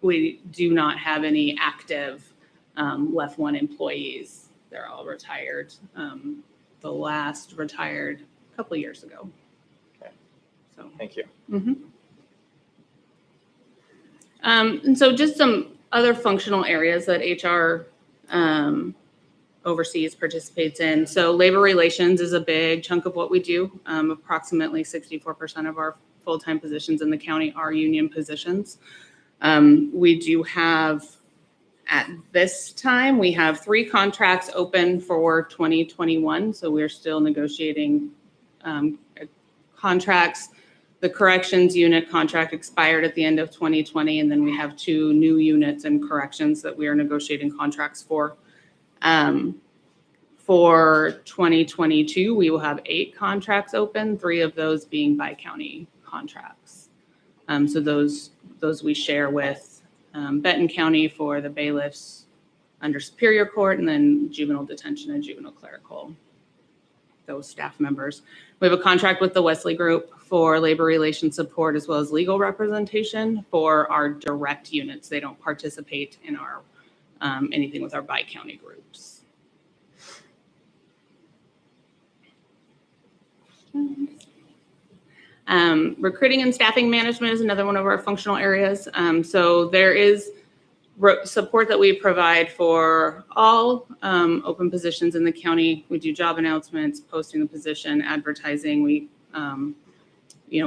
We do not have any active Left One employees. They're all retired. The last retired a couple of years ago. Okay. So Thank you. And so just some other functional areas that HR oversees, participates in. So labor relations is a big chunk of what we do. Approximately 64% of our full-time positions in the county are union positions. We do have, at this time, we have 3 contracts open for 2021. So we're still negotiating contracts. The corrections unit contract expired at the end of 2020, and then we have 2 new units and corrections that we are negotiating contracts for. For 2022, we will have 8 contracts open, 3 of those being bi-county contracts. So those we share with Benton County for the bailiffs under Superior Court, and then juvenile detention and juvenile clerical, those staff members. We have a contract with the Wesley Group for labor relations support as well as legal representation for our direct units. They don't participate in our anything with our bi-county groups. Recruiting and staffing management is another one of our functional areas. So there is support that we provide for all open positions in the county. We do job announcements, posting the position, advertising. We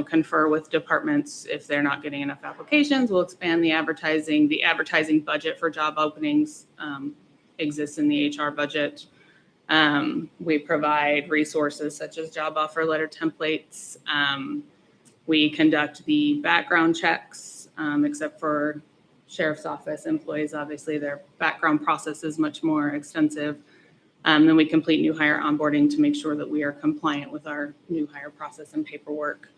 confer with departments if they're not getting enough applications. We'll expand the advertising. The advertising budget for job openings exists in the HR budget. We provide resources such as job offer letter templates. We conduct the background checks, except for sheriff's office employees. Obviously, their background process is much more extensive. Then we complete new hire onboarding to make sure that we are compliant with our new hire process and paperwork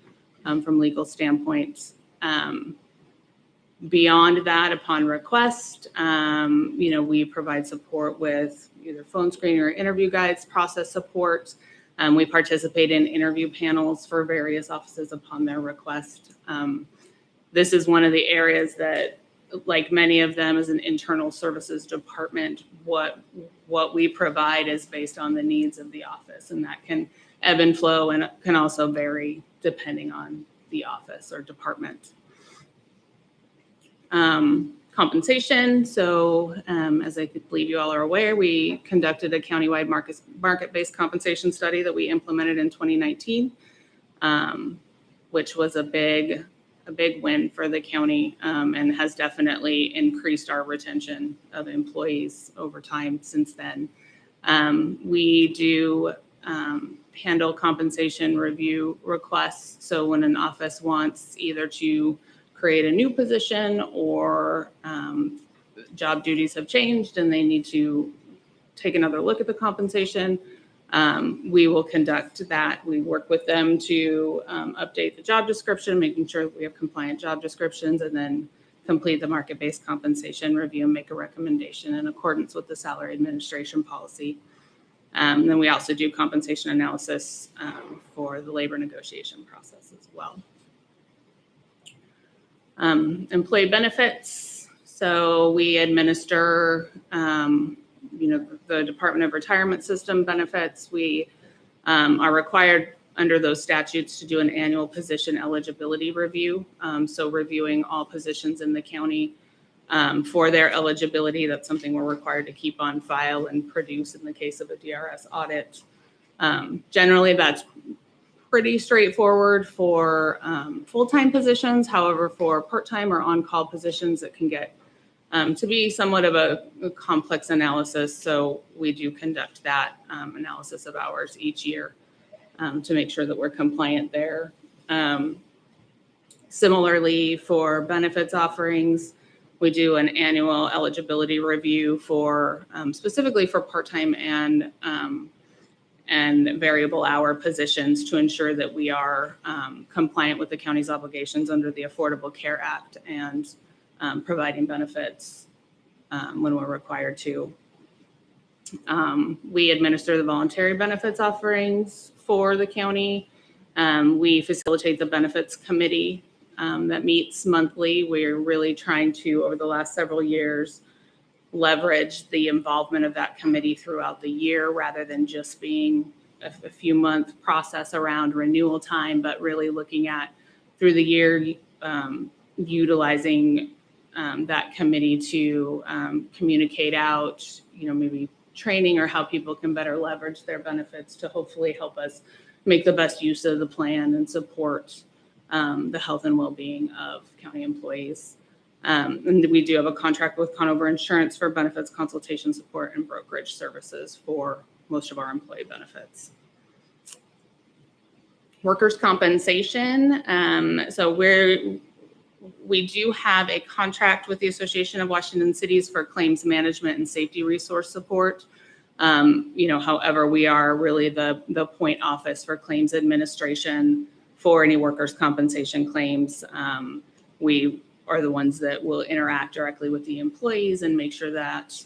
from legal standpoints. Beyond that, upon request, we provide support with either phone screening or interview guides, process support. We participate in interview panels for various offices upon their request. This is one of the areas that, like many of them, as an internal services department, what we provide is based on the needs of the office, and that can ebb and flow and can also vary depending on the office or department. Compensation. So as I believe you all are aware, we conducted a countywide market-based compensation study that we implemented in 2019, which was a big win for the county and has definitely increased our retention of employees over time since then. We do handle compensation review requests. So when an office wants either to create a new position or job duties have changed and they need to take another look at the compensation, we will conduct that. We work with them to update the job description, making sure that we have compliant job descriptions, and then complete the market-based compensation review and make a recommendation in accordance with the salary administration policy. Then we also do compensation analysis for the labor negotiation process as well. Employee benefits. So we administer, the Department of Retirement System benefits. We are required under those statutes to do an annual position eligibility review. So reviewing all positions in the county for their eligibility. That's something we're required to keep on file and produce in the case of a DRS audit. Generally, that's pretty straightforward for full-time positions. However, for part-time or on-call positions, it can get to be somewhat of a complex analysis. So we do conduct that analysis of hours each year to make sure that we're compliant there. Similarly, for benefits offerings, we do an annual eligibility review for specifically for part-time and variable hour positions to ensure that we are compliant with the county's obligations under the Affordable Care Act and providing benefits when we're required to. We administer the voluntary benefits offerings for the county. We facilitate the benefits committee that meets monthly. We're really trying to, over the last several years, leverage the involvement of that committee throughout the year rather than just being a few month process around renewal time, but really looking at through the year, utilizing that committee to communicate out, maybe training or how people can better leverage their benefits to hopefully help us make the best use of the plan and support the health and well-being of county employees. And we do have a contract with Conover Insurance for benefits consultation support and brokerage services for most of our employee benefits. Workers' compensation. So we do have a contract with the Association of Washington Cities for claims management and safety resource support. However, we are really the point office for claims administration for any workers' compensation claims. We are the ones that will interact directly with the employees and make sure that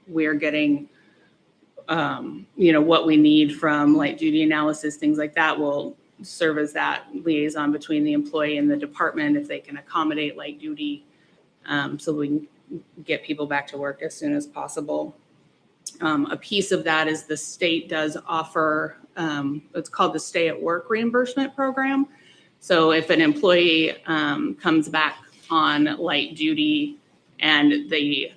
we're getting what we need from light duty analysis, things like that will serve as that liaison between the employee and the department if they can accommodate light duty, so we can get people back to work as soon as possible. A piece of that is the state does offer, it's called the Stay at Work reimbursement program. So if an employee comes back on light duty and the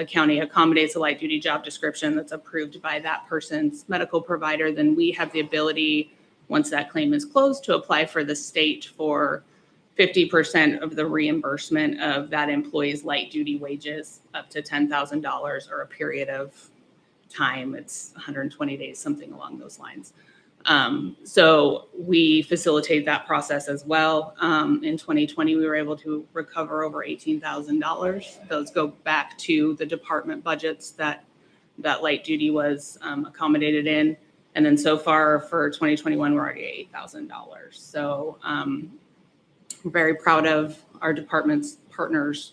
county accommodates a light duty job description that's approved by that person's medical provider, then we have the ability, once that claim is closed, to apply for the state for 50% of the reimbursement of that employee's light duty wages up to $10,000 or a period of time. It's 120 days, something along those lines. So we facilitate that process as well. In 2020, we were able to recover over $18,000. Those go back to the department budgets that light duty was accommodated in. And then so far for 2021, we're already at $8,000. So we're very proud of our department's partners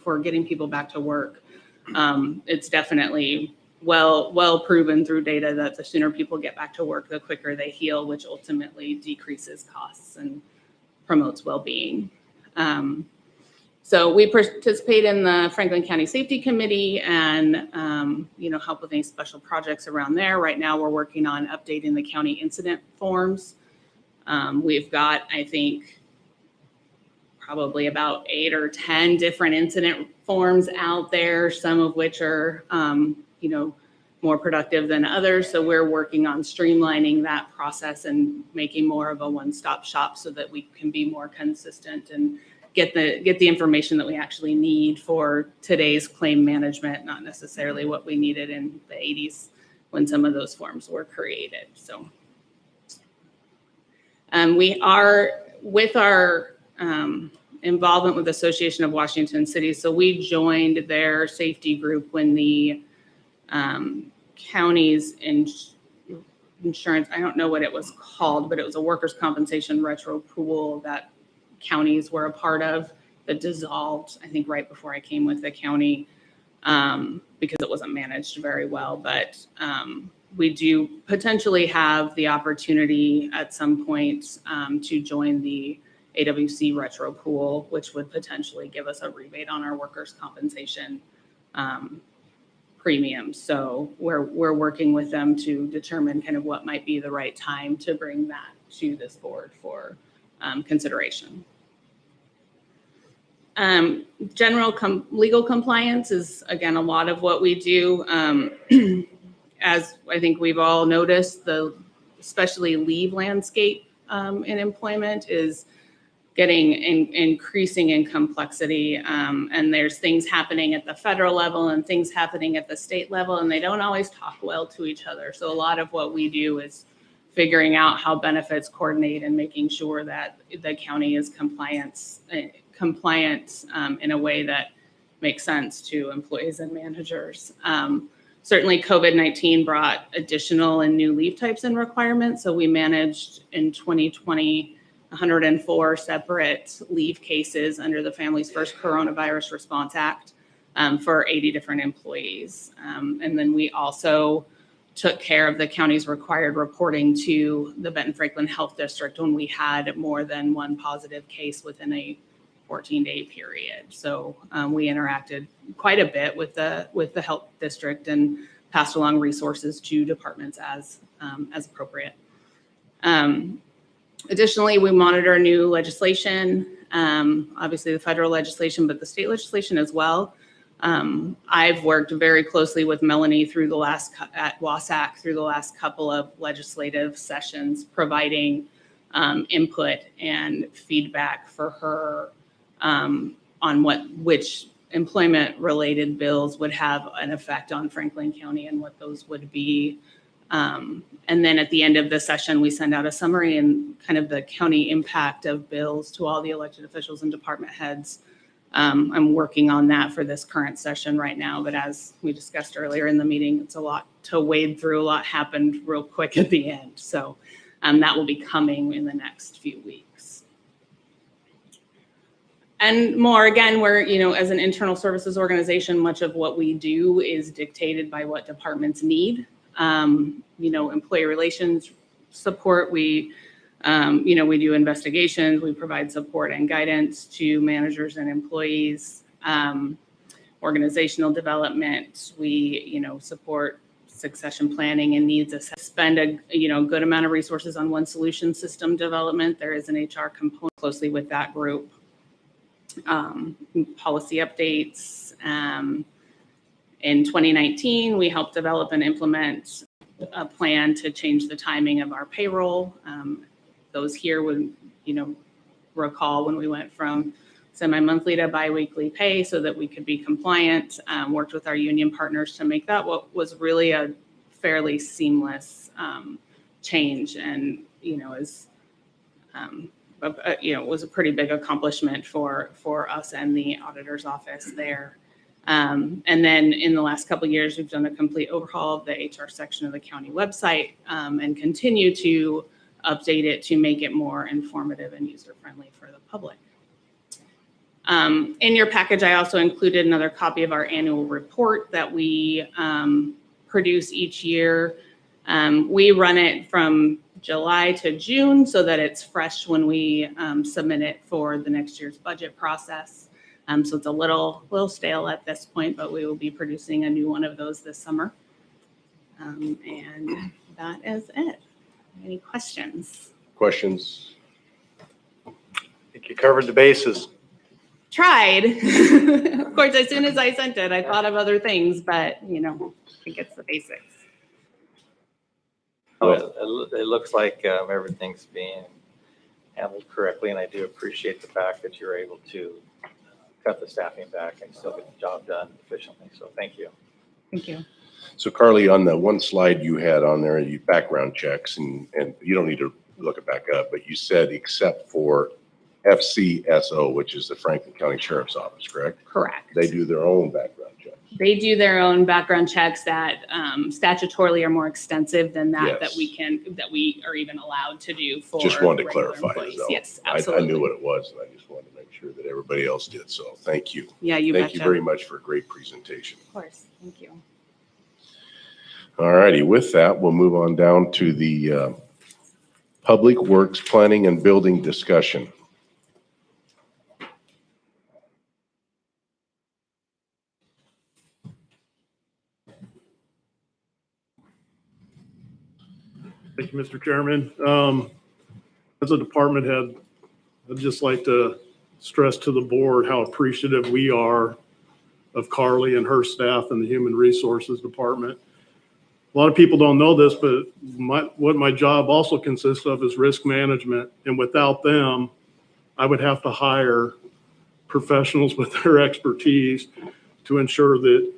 for getting people back to work. It's definitely well proven through data that the sooner people get back to work, the quicker they heal, which ultimately decreases costs and promotes well-being. So we participate in the Franklin County Safety Committee and help with any special projects around there. Right now, we're working on updating the county incident forms. We've got, I think, probably about 8 or 10 different incident forms out there, some of which are more productive than others. So we're working on streamlining that process and making more of a one-stop shop so that we can be more consistent and get the information that we actually need for today's claim management, not necessarily what we needed in the 80s when some of those forms were created. So we are, with our involvement with the Association of Washington Cities, so we joined their safety group when the county's insurance, I don't know what it was called, but it was a workers' compensation retro pool that counties were a part of that dissolved, I think, right before I came with the county, because it wasn't managed very well. But we do potentially have the opportunity at some point to join the AWC retro pool, which would potentially give us a rebate on our workers' compensation premiums. So we're working with them to determine kind of what might be the right time to bring that to this board for consideration. General legal compliance is, again, a lot of what we do. As I think we've all noticed, the especially leave landscape in employment is getting increasing in complexity. And there's things happening at the federal level and things happening at the state level, and they don't always talk well to each other. So a lot of what we do is figuring out how benefits coordinate and making sure that the county is compliant in a way that makes sense to employees and managers. Certainly COVID-19 brought additional and new leave types and requirements. So we managed in 2020 104 separate leave cases under the Families First Coronavirus Response Act for 80 different employees. And then we also took care of the county's required reporting to the Benton Franklin Health District when we had more than one positive case within a 14-day period. So we interacted quite a bit with the health district and passed along resources to departments as appropriate. Additionally, we monitor new legislation, obviously the federal legislation, but the state legislation as well. I've worked very closely with Melanie at WASAC through the last couple of legislative sessions, providing input and feedback for her on which employment-related bills would have an effect on Franklin County and what those would be. And then at the end of the session, we send out a summary and kind of the county impact of bills to all the elected officials and department heads. I'm working on that for this current session right now, but as we discussed earlier in the meeting, it's a lot to wade through. A lot happened real quick at the end. So that will be coming in the next few weeks. And more, again, we're, as an internal services organization, much of what we do is dictated by what departments need. Employee relations support, we do investigations, we provide support and guidance to managers and employees. Organizational development, we, support succession planning and needs assessment. Spend a good amount of resources on one solution system development. There is an HR component closely with that group. Policy updates. In 2019, we helped develop and implement a plan to change the timing of our payroll. Those here would, recall when we went from semi-monthly to biweekly pay so that we could be compliant. Worked with our union partners to make that what was really a fairly seamless change, and it was a pretty big accomplishment for us and the auditor's office there. And then in the last couple of years, we've done a complete overhaul of the HR section of the county website and continue to update it to make it more informative and user-friendly for the public. In your package, I also included another copy of our annual report that we produce each year. We run it from July to June so that it's fresh when we submit it for the next year's budget process. So it's a little stale at this point, but we will be producing a new one of those this summer. And that is it. Any questions? Questions? I think you covered the bases. Tried. Of course, as soon as I sent it, I thought of other things, but I think it's the basics. It looks like everything's being handled correctly, and I do appreciate the fact that you're able to cut the staffing back and still get the job done efficiently. So thank you. Thank you. So Carly, on the one slide you had on there, you background checks, and you don't need to look it back up, but you said except for FCSO, which is the Franklin County Sheriff's Office, correct? Correct. They do their own background checks. They do their own background checks that statutorily are more extensive than that, Yes. that we are even allowed to do for Just wanted to regular clarify it, employees. though. Yes, I absolutely. knew what it was, and I just wanted to make sure that everybody else did, so thank you. Yeah, you Thank you betcha. very much for a great presentation. Of course, thank you. All righty, with that, we'll move on down to the Public Works Planning and Building discussion. Thank you, Mr. Chairman. As a department head, I'd just like to stress to the board how appreciative we are of Carly and her staff in the Human Resources Department. A lot of people don't know this, but what my job also consists of is risk management. And without them, I would have to hire professionals with their expertise to ensure that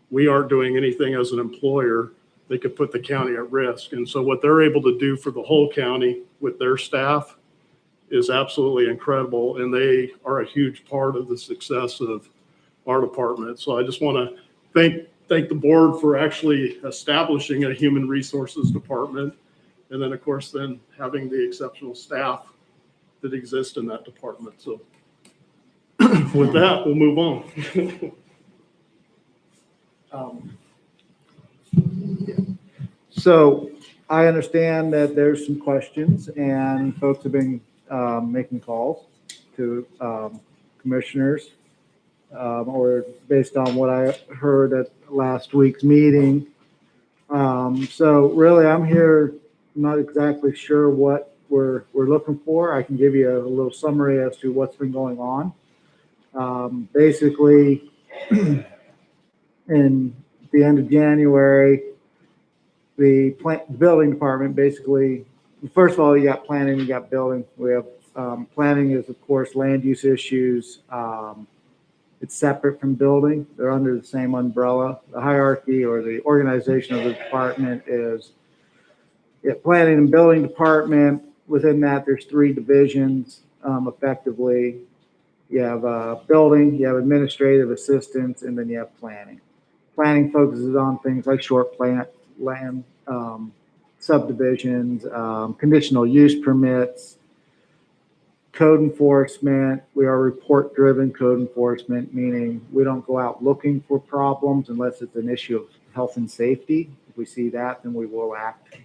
we aren't doing anything as an employer that could put the county at risk. And so what they're able to do for the whole county with their staff is absolutely incredible. And they are a huge part of the success of our department. So I just want to thank the board for actually establishing a human resources department. And then, of course, then having the exceptional staff that exist in that department. So with that, we'll move on. So I understand that there's some questions and folks have been making calls to commissioners or based on what I heard at last week's meeting. So really, I'm here, not exactly sure what we're looking for. I can give you a little summary as to what's been going on. Basically, in the end of January, the building department basically, first of all, you got planning, you got building. We have planning is, of course, land use issues. It's separate from building. They're under the same umbrella. The hierarchy or the organization of the department is planning and building department. Within that, there's 3 divisions effectively. You have building, you have administrative assistants, and then you have planning. Planning focuses on things like short land subdivisions, conditional use permits, code enforcement. We are report-driven code enforcement, meaning we don't go out looking for problems unless it's an issue of health and safety. If we see that, then we will act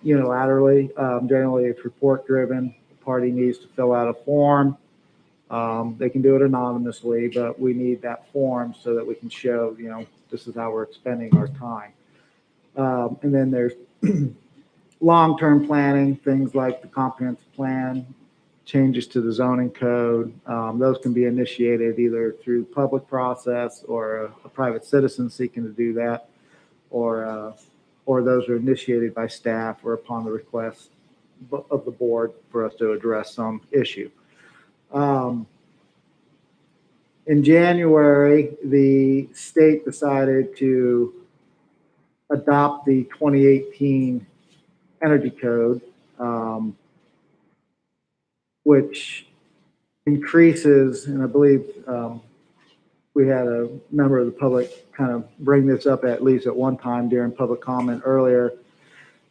unilaterally. Generally, it's report-driven. The party needs to fill out a form. They can do it anonymously, but we need that form so that we can show, this is how we're spending our time. And then there's long-term planning, things like the comprehensive plan, changes to the zoning code. Those can be initiated either through public process or a private citizen seeking to do that, or those are initiated by staff or upon the request of the board for us to address some issue. In January, the state decided to adopt the 2018 Energy Code, which increases, and I believe we had a member of the public kind of bring this up at least at one time during public comment earlier.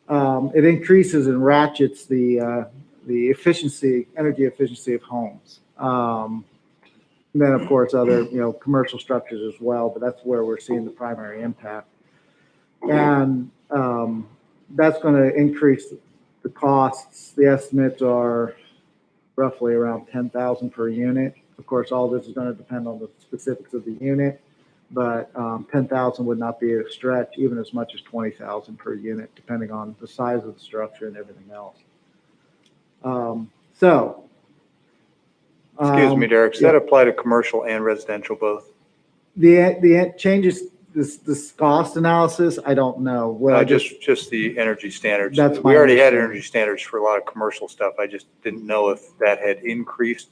It increases and ratchets the efficiency, energy efficiency of homes. And then, of course, other commercial structures as well, but that's where we're seeing the primary impact. And that's going to increase the costs. The estimates are roughly around $10,000 per unit. Of course, all this is going to depend on the specifics of the unit, but $10,000 would not be a stretch, even as much as $20,000 per unit, depending on the size of the structure and everything else. Excuse me, Derek, does that apply to commercial and residential both? The changes, this cost analysis, I don't know. Well, just the energy standards. That's my We already had understanding. energy standards for a lot of commercial stuff. I just didn't know if that had increased.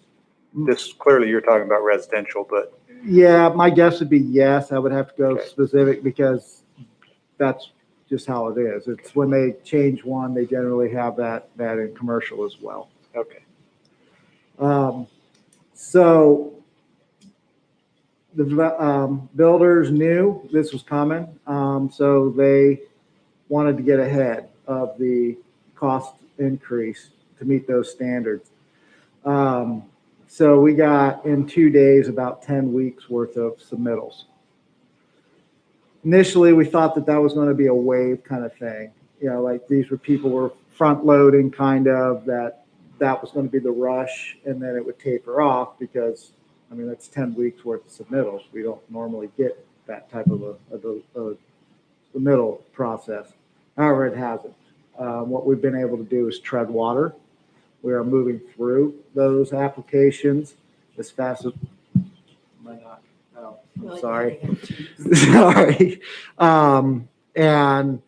This, clearly you're talking about residential, but Yeah, my guess would be yes. I would have to go Okay. specific because that's just how it is. It's when they change one, they generally have that in commercial as well. Okay. So the builders knew this was coming, so they wanted to get ahead of the cost increase to meet those standards. So we got in 2 days about 10 weeks worth of submittals. Initially, we thought that was going to be a wave kind of thing. Like these were people were front loading kind of that was going to be the rush, and then it would taper off because, I mean, that's 10 weeks worth of submittals. We don't normally get that type of a submittal process. However, it hasn't. What we've been able to do is tread water. We are moving through those applications as fast as, am I not? Oh, I'm sorry. Sorry. And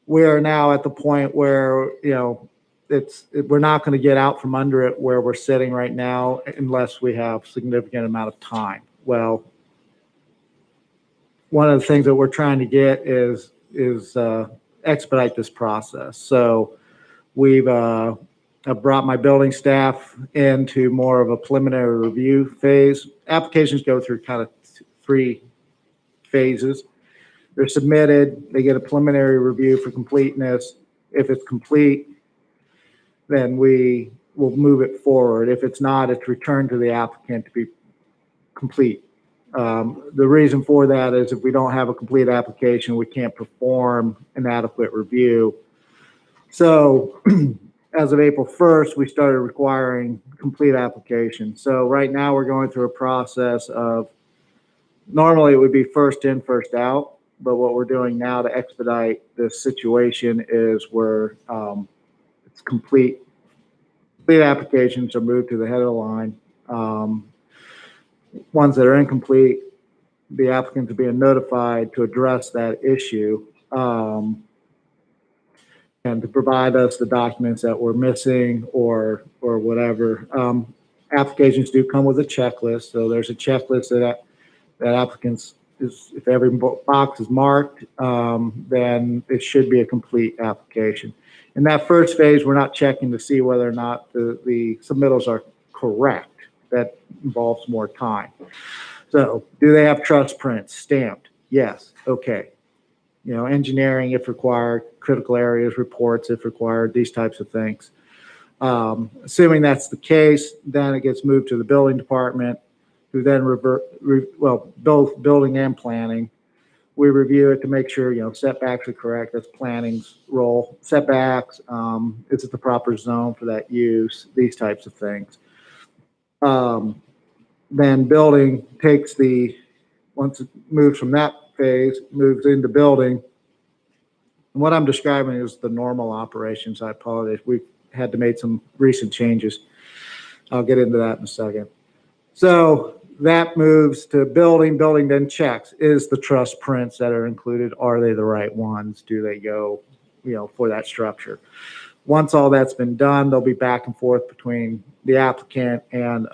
we are now at the point where, we're not going to get out from under it where we're sitting right now unless we have significant amount of time. Well, one of the things that we're trying to get is expedite this process. So we've I brought my building staff into more of a preliminary review phase. Applications go through kind of 3 phases. They're submitted, they get a preliminary review for completeness. If it's complete, then we will move it forward. If it's not, it's returned to the applicant to be complete. The reason for that is if we don't have a complete application, we can't perform an adequate review. So as of April 1st, we started requiring complete applications. So right now we're going through a process of, normally it would be first in, first out. But what we're doing now to expedite this situation is it's complete applications are moved to the head of the line. Ones that are incomplete, the applicants are being notified to address that issue. And to provide us the documents that we're missing or whatever. Applications do come with a checklist. So there's a checklist that applicants if every box is marked, then it should be a complete application. In that first phase, we're not checking to see whether or not the submittals are correct. That involves more time. So do they have trust prints stamped? Yes. Okay. Engineering if required, critical areas reports if required, these types of things. Assuming that's the case, then it gets moved to the building department, who then both building and planning. We review it to make sure, setbacks are correct. That's planning's role. Setbacks, is it the proper zone for that use? These types of things. Then building takes once it moves from that phase, moves into building. And what I'm describing is the normal operations. I apologize. We've had to make some recent changes. I'll get into that in a second. So that moves to building. Building then checks, is the trust prints that are included, are they the right ones? Do they go, for that structure? Once all that's been done, they'll be back and forth between the applicant and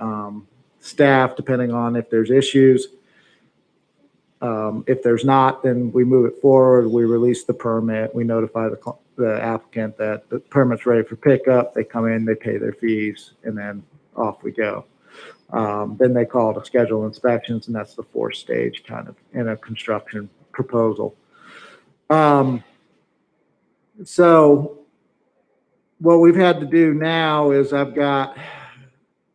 staff, depending on if there's issues. If there's not, then we move it forward. We release the permit. We notify the applicant that the permit's ready for pickup. They come in, they pay their fees, and then off we go. Then they call to schedule inspections, and that's the 4th stage kind of in a construction proposal. So what we've had to do now is I've got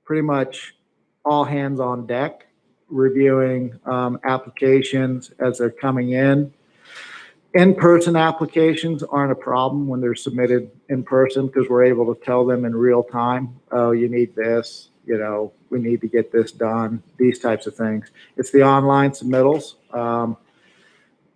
pretty much all hands on deck reviewing applications as they're coming in. In-person applications aren't a problem when they're submitted in person because we're able to tell them in real time, oh, you need this, we need to get this done, these types of things. It's the online submittals.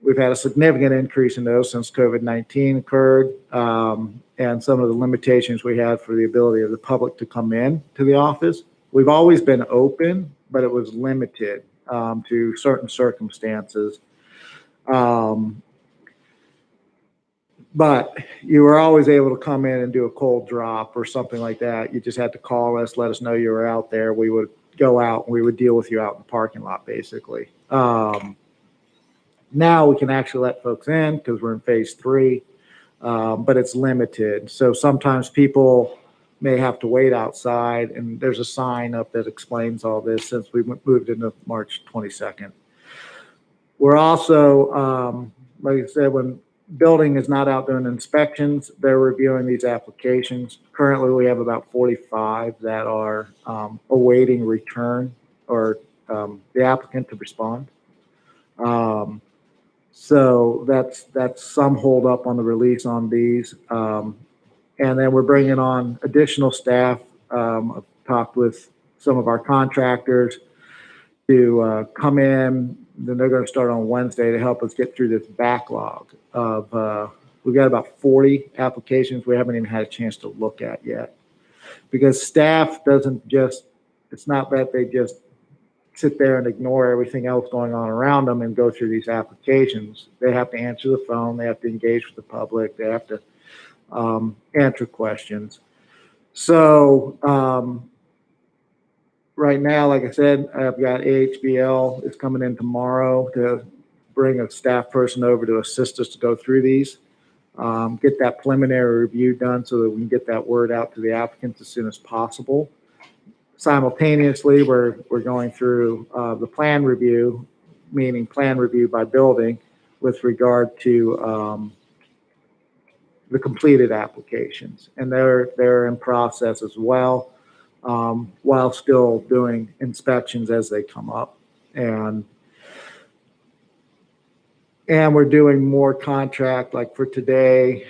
We've had a significant increase in those since COVID-19 occurred, and some of the limitations we had for the ability of the public to come in to the office. We've always been open, but it was limited to certain circumstances. But you were always able to come in and do a cold drop or something like that. You just had to call us, let us know you were out there. We would go out and we would deal with you out in the parking lot, basically. Now we can actually let folks in because we're in phase 3, but it's limited. So sometimes people may have to wait outside, and there's a sign up that explains all this since we moved into March 22nd. We're also, like I said, when building is not out doing inspections, they're reviewing these applications. Currently, we have about 45 that are awaiting return or the applicant to respond. So that's some hold up on the release on these. And then we're bringing on additional staff. I've talked with some of our contractors to come in. Then they're going to start on Wednesday to help us get through this backlog of, we've got about 40 applications we haven't even had a chance to look at yet. Because staff doesn't just, it's not that they just sit there and ignore everything else going on around them and go through these applications. They have to answer the phone. They have to engage with the public. They have to answer questions. So right now, like I said, I've got AHBL is coming in tomorrow to bring a staff person over to assist us to go through these, get that preliminary review done so that we can get that word out to the applicants as soon as possible. Simultaneously, we're going through the plan review, meaning plan review by building with regard to the completed applications. And they're in process as well, while still doing inspections as they come up. And we're doing more contract, like for today,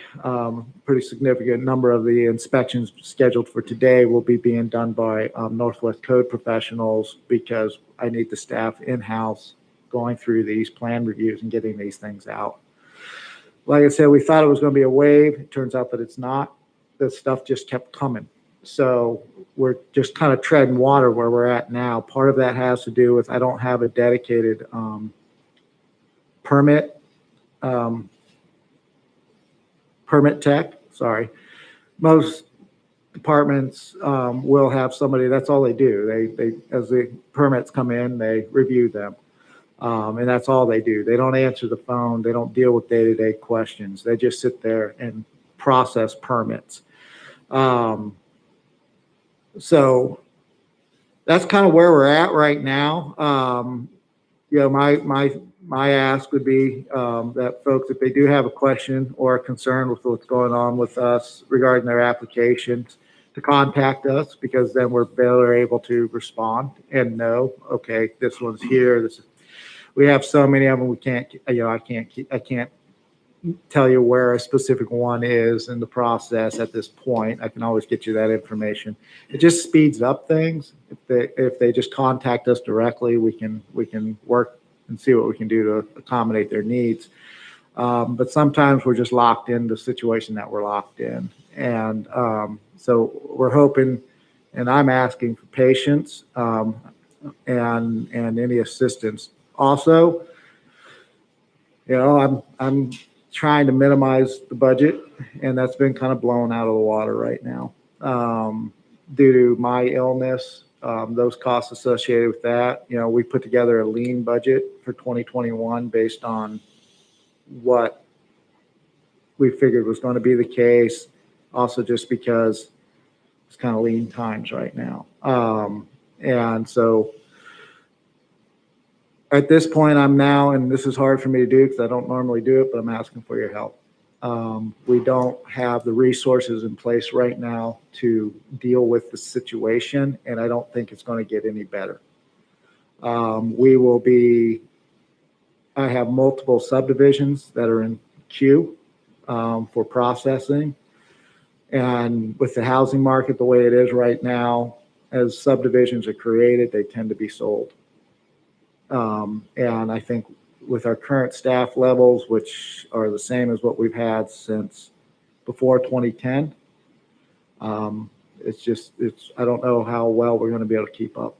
pretty significant number of the inspections scheduled for today will be being done by Northwest Code professionals because I need the staff in-house going through these plan reviews and getting these things out. Like I said, we thought it was going to be a wave. It turns out that it's not. The stuff just kept coming. So we're just kind of treading water where we're at now. Part of that has to do with I don't have a dedicated permit tech. Sorry. Most departments will have somebody, that's all they do. They as the permits come in, they review them. And that's all they do. They don't answer the phone. They don't deal with day-to-day questions. They just sit there and process permits. So that's kind of where we're at right now. You know, my ask would be that folks, if they do have a question or a concern with what's going on with us regarding their applications, to contact us because then we're better able to respond and know, okay, this one's here. This is, we have so many of them. We can't, you know, I can't tell you where a specific one is in the process at this point. I can always get you that information. It just speeds up things. If they just contact us directly, we can work and see what we can do to accommodate their needs. But sometimes we're just locked in the situation that we're locked in. And so we're hoping, and I'm asking for patience and any assistance. Also, you know, I'm trying to minimize the budget, and that's been kind of blown out of the water right now due to my illness, those costs associated with that. You know, we put together a lean budget for 2021 based on what we figured was going to be the case. Also, just because it's kind of lean times right now, and so. At this point, I'm now, and this is hard for me to do because I don't normally do it, but I'm asking for your help. We don't have the resources in place right now to deal with the situation, and I don't think it's going to get any better. We will be, I have multiple subdivisions that are in queue for processing. And with the housing market the way it is right now, as subdivisions are created, they tend to be sold. And I think with our current staff levels, which are the same as what we've had since before 2010, I don't know how well we're going to be able to keep up.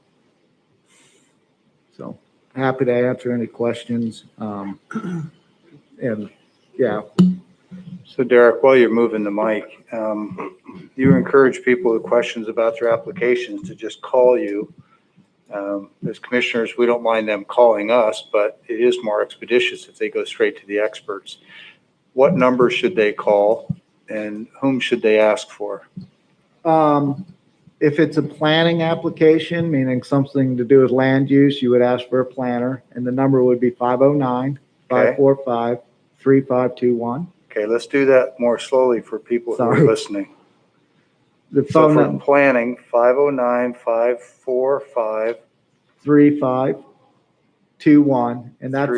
So happy to answer any questions. And yeah. So Derek, while you're moving the mic, you encourage people with questions about their applications to just call you As commissioners, we don't mind them calling us, but it is more expeditious if they go straight to the experts. What number should they call and whom should they ask for? If it's a planning application, meaning something to do with land use, you would ask for a planner, and the number would be 509-545-3521. Okay, let's do that more slowly for people who are Sorry. listening. The So phone for number, planning, 509-545-3521, 3521, and that's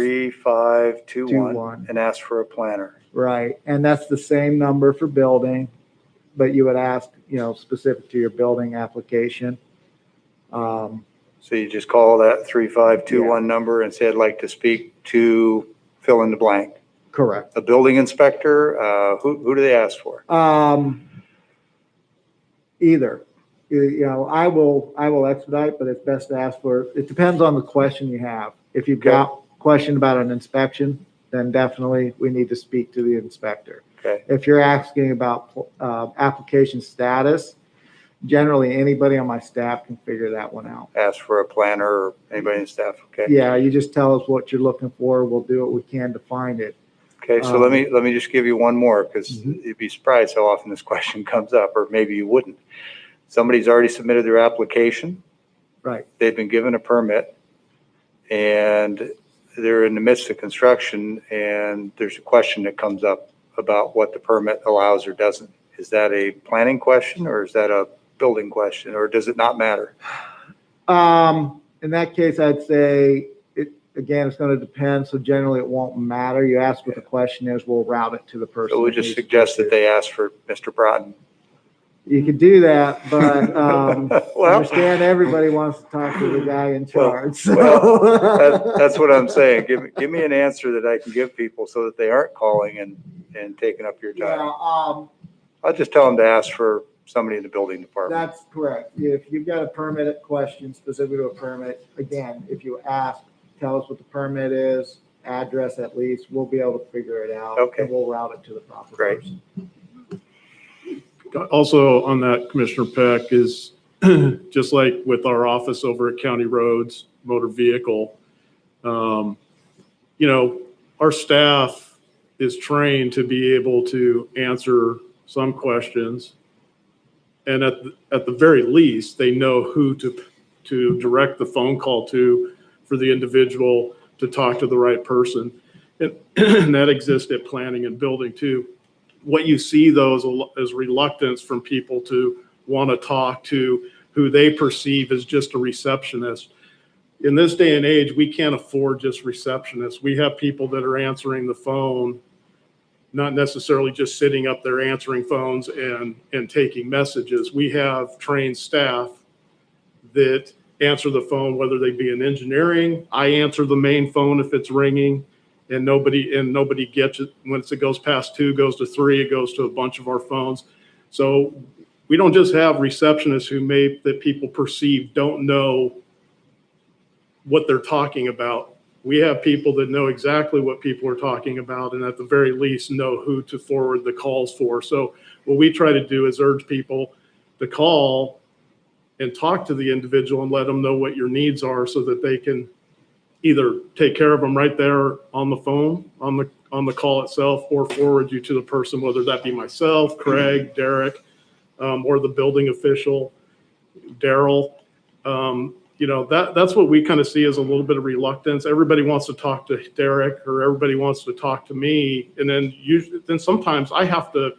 and ask for a planner. right. And that's the same number for building, but you would ask, specific to your building application. So you just call that 3521 number and say, I'd like to speak to fill in the blank. Correct. A building inspector, who do they ask for? Either, I will expedite, but it's best to ask for, it depends on the question you have. If you've got a question about an inspection, then definitely we need to speak to the inspector. Okay. If you're asking about application status, generally anybody on my staff can figure that one out. Ask for a planner or anybody in staff, okay? Yeah, you just tell us what you're looking for. We'll do what we can to find it. Okay, so let me just give you one more, because you'd be surprised how often this question comes up, or maybe you wouldn't. Somebody's already submitted their application. Right. They've been given a permit, and they're in the midst of construction, and there's a question that comes up about what the permit allows or doesn't. Is that a planning question, or is that a building question, or does it not matter? In that case, I'd say, again, it's going to depend. So generally it won't matter. You ask what the question is, we'll route it to the person. So we just suggest that they ask for Mr. Broughton. You could do that, but Well, understand everybody wants to talk to the guy in charge. So. that's what I'm saying. Give me an answer that I can give people so that they aren't calling and taking up your time. Yeah, I'll just tell them to ask for somebody in the building department. that's correct. If you've got a permit question specific to a permit, again, if you ask, tell us what the permit is, address at least, we'll be able to figure it out. Okay. And we'll route it to the proper Great. person. Also on that, Commissioner Peck, is just like with our office over at County Roads Motor Vehicle, our staff is trained to be able to answer some questions. And at the very least, they know who to direct the phone call to for the individual to talk to the right person. And that exists at planning and building too. What you see though is reluctance from people to want to talk to who they perceive as just a receptionist. In this day and age, we can't afford just receptionists. We have people that are answering the phone, not necessarily just sitting up there answering phones and taking messages. We have trained staff that answer the phone, whether they be in engineering. I answer the main phone if it's ringing, and nobody gets it. Once it goes past 2, goes to 3, it goes to a bunch of our phones. So we don't just have receptionists that people perceive don't know what they're talking about. We have people that know exactly what people are talking about, and at the very least know who to forward the calls for. So what we try to do is urge people to call and talk to the individual and let them know what your needs are so that they can either take care of them right there on the phone, on the call itself, or forward you to the person, whether that be myself, Craig, Derek, or the building official, Daryl. That's what we kind of see as a little bit of reluctance. Everybody wants to talk to Derek, or everybody wants to talk to me. And then sometimes I have to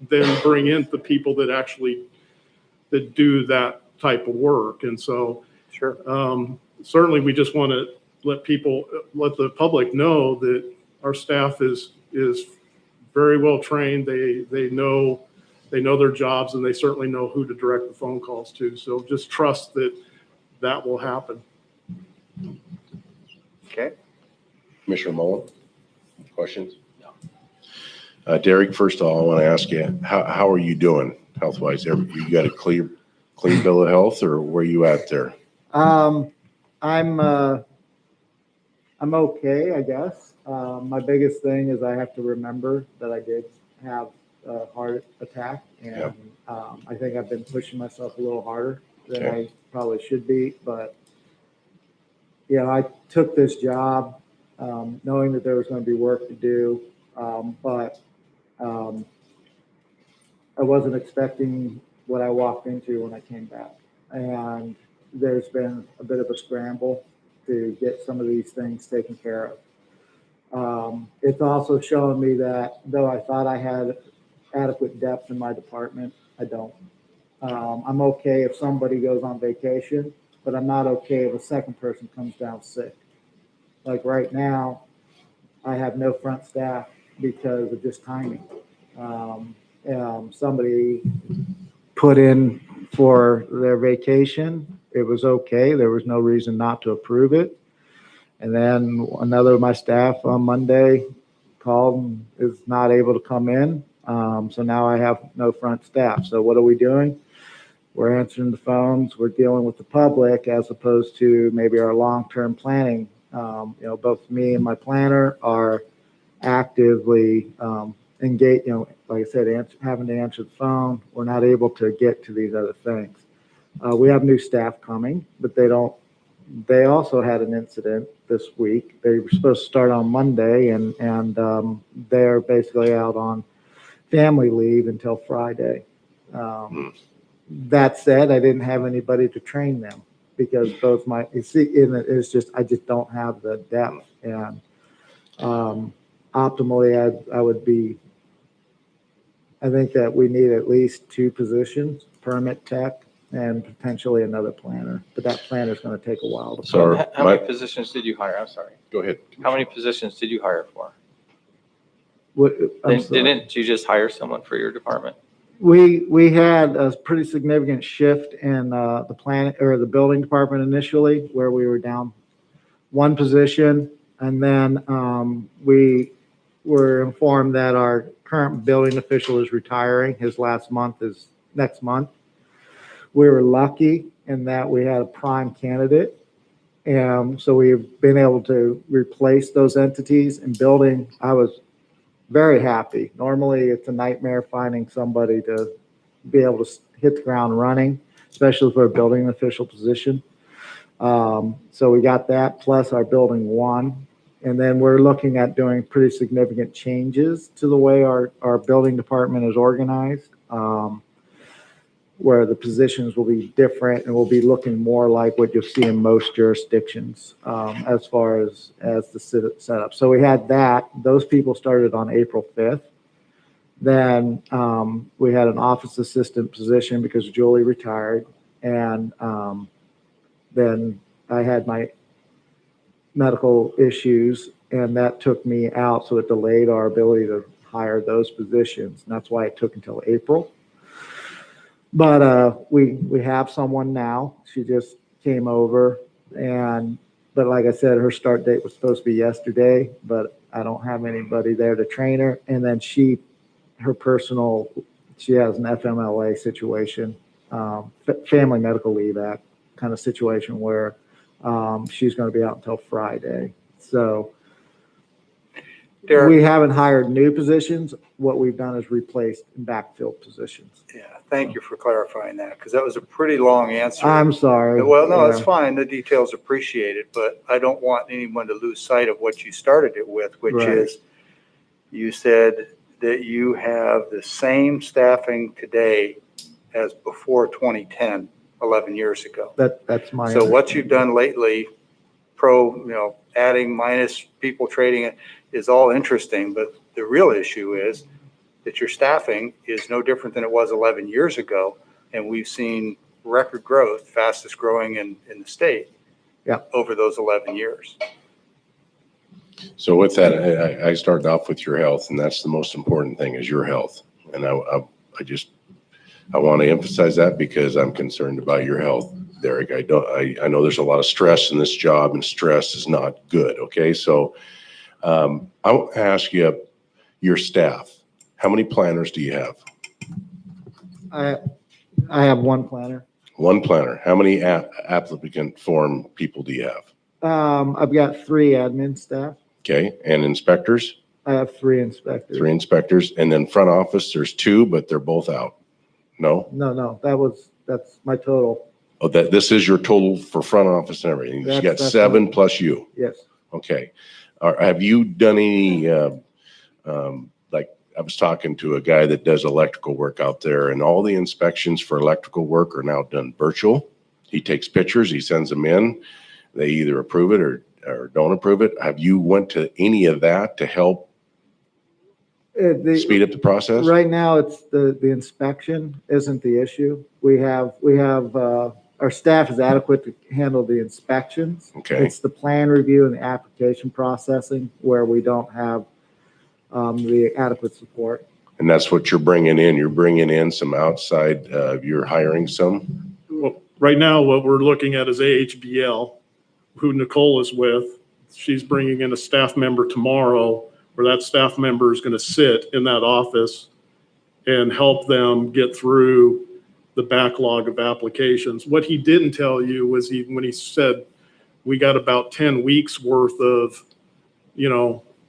then bring in the people that do that type of work. And so Sure. Certainly we just want to let the public know that our staff is very well trained. They know their jobs, and they certainly know who to direct the phone calls to. So just trust that will happen. Okay. Commissioner Mullen, questions? No. Derek, first of all, I want to ask you, how are you doing health-wise? You got a clean bill of health, or where are you at there? I'm okay, I guess. My biggest thing is I have to remember that I did have a heart attack, and I think I've been pushing myself a little harder than I probably should be, but I took this job, knowing that there was going to be work to do, but I wasn't expecting what I walked into when I came back. And there's been a bit of a scramble to get some of these things taken care of. It's also shown me that though I thought I had adequate depth in my department, I don't. I'm okay if somebody goes on vacation, but I'm not okay if a second person comes down sick. Like right now, I have no front staff because of just timing. Somebody put in for their vacation. It was okay. There was no reason not to approve it. And then another of my staff on Monday called and is not able to come in. So now I have no front staff. So what are we doing? We're answering the phones. We're dealing with the public as opposed to maybe our long-term planning. Both me and my planner are actively engaged, like I said, having to answer the phone. We're not able to get to these other things. We have new staff coming, but they also had an incident this week. They were supposed to start on Monday and they're basically out on family leave until Friday. That said, I didn't have anybody to train them because I just don't have the depth. And optimally, I think that we need at least 2 positions, permit tech and potentially another planner, but that planner is going to take a while to. So How many positions did you hire? I'm sorry. go ahead. How many positions did you hire for? I'm sorry. Didn't you just hire someone for your department? We had a pretty significant shift in the plan or the building department initially, where we were down 1 position, and then we were informed that our current building official is retiring. His last month is next month. We were lucky in that we had a prime candidate, and so we've been able to replace those entities. In building, I was very happy. Normally, it's a nightmare finding somebody to be able to hit the ground running, especially for a building official position. So we got that, plus our building 1. And then we're looking at doing pretty significant changes to the way our building department is organized, where the positions will be different and will be looking more like what you'll see in most jurisdictions as far as the setup. So we had that. Those people started on April 5th. Then we had an office assistant position because Julie retired. And then I had my medical issues, and that took me out. So it delayed our ability to hire those positions. And that's why it took until April. But we have someone now. She just came over, but like I said, her start date was supposed to be yesterday, but I don't have anybody there to train her. And then she has an FMLA situation, Family Medical Leave Act kind of situation where she's going to be out until Friday. So Derek? We haven't hired new positions. What we've done is replaced and backfilled positions. Yeah, thank you for clarifying that, because that was a pretty long answer. I'm sorry. Well, no, that's Yeah. fine. The details appreciated, but I don't want anyone to lose sight of what you started it with, which Right. is you said that you have the same staffing today as before 2010, 11 years ago. That's my. So what you've done lately, adding, minus, people trading it, is all interesting, but the real issue is that your staffing is no different than it was 11 years ago, and we've seen record growth, fastest growing in the state. Yeah. Over those 11 years. So with that, I started off with your health, and that's the most important thing is your health. And I want to emphasize that because I'm concerned about your health, Derek. I know there's a lot of stress in this job, and stress is not good. Okay. So I want to ask you, your staff, how many planners do you have? I have 1 planner. 1 planner. How many applicant form people do you have? I've got 3 admin staff. Okay. And inspectors? I have 3 inspectors. 3 inspectors. And then front office, there's 2, but they're both out. No? No, that's my total. Oh, this is your total for front office and everything. You got That's 7 plus you. Yes. Okay. Have you done any, like, I was talking to a guy that does electrical work out there, and all the inspections for electrical work are now done virtual. He takes pictures, he sends them in. They either approve it or don't approve it. Have you went to any of that to help speed up the process? Right now, it's the inspection isn't the issue. We have, our staff is adequate to handle the inspections. Okay. It's the plan review and the application processing where we don't have the adequate support. And that's what you're bringing in. You're bringing in some outside, you're hiring some? Well, right now, what we're looking at is AHBL, who Nicole is with. She's bringing in a staff member tomorrow, where that staff member is going to sit in that office and help them get through the backlog of applications. What he didn't tell you was when he said we got about 10 weeks worth of,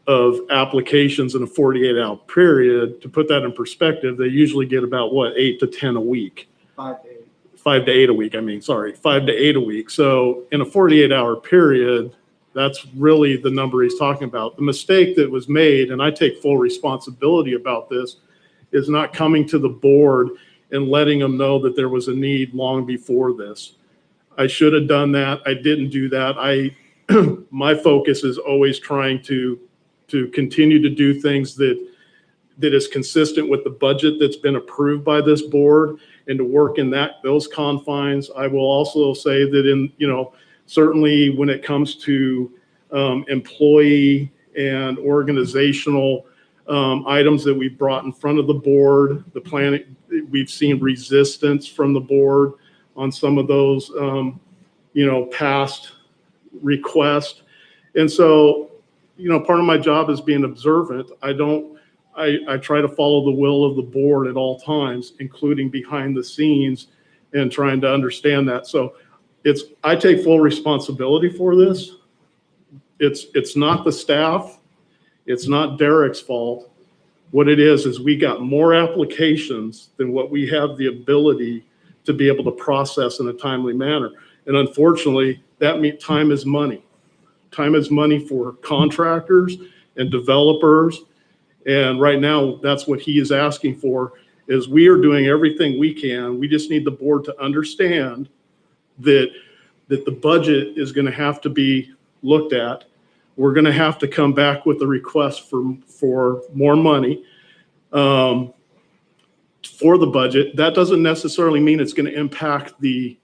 of applications in a 48-hour period. To put that in perspective, they usually get about 8 to 10 a week. 5 to 8. 5 to 8 a week. 5 to 8 a week. So in a 48-hour period, that's really the number he's talking about. The mistake that was made, and I take full responsibility about this, is not coming to the board and letting them know that there was a need long before this. I should have done that. I didn't do that. My focus is always trying to continue to do things that is consistent with the budget that's been approved by this board, and to work in those confines. I will also say that certainly when it comes to employee and organizational items that we've brought in front of the board, the planning, we've seen resistance from the board on some of those, past requests. And so, part of my job is being observant. I try to follow the will of the board at all times, including behind the scenes, and trying to understand that. So I take full responsibility for this. It's not the staff. It's not Derek's fault. What it is we got more applications than what we have the ability to be able to process in a timely manner. And unfortunately, that means time is money. Time is money for contractors and developers. And right now, that's what he is asking for, is we are doing everything we can. We just need the board to understand that the budget is going to have to be looked at. We're going to have to come back with a request for more money for the budget. That doesn't necessarily mean it's going to impact there's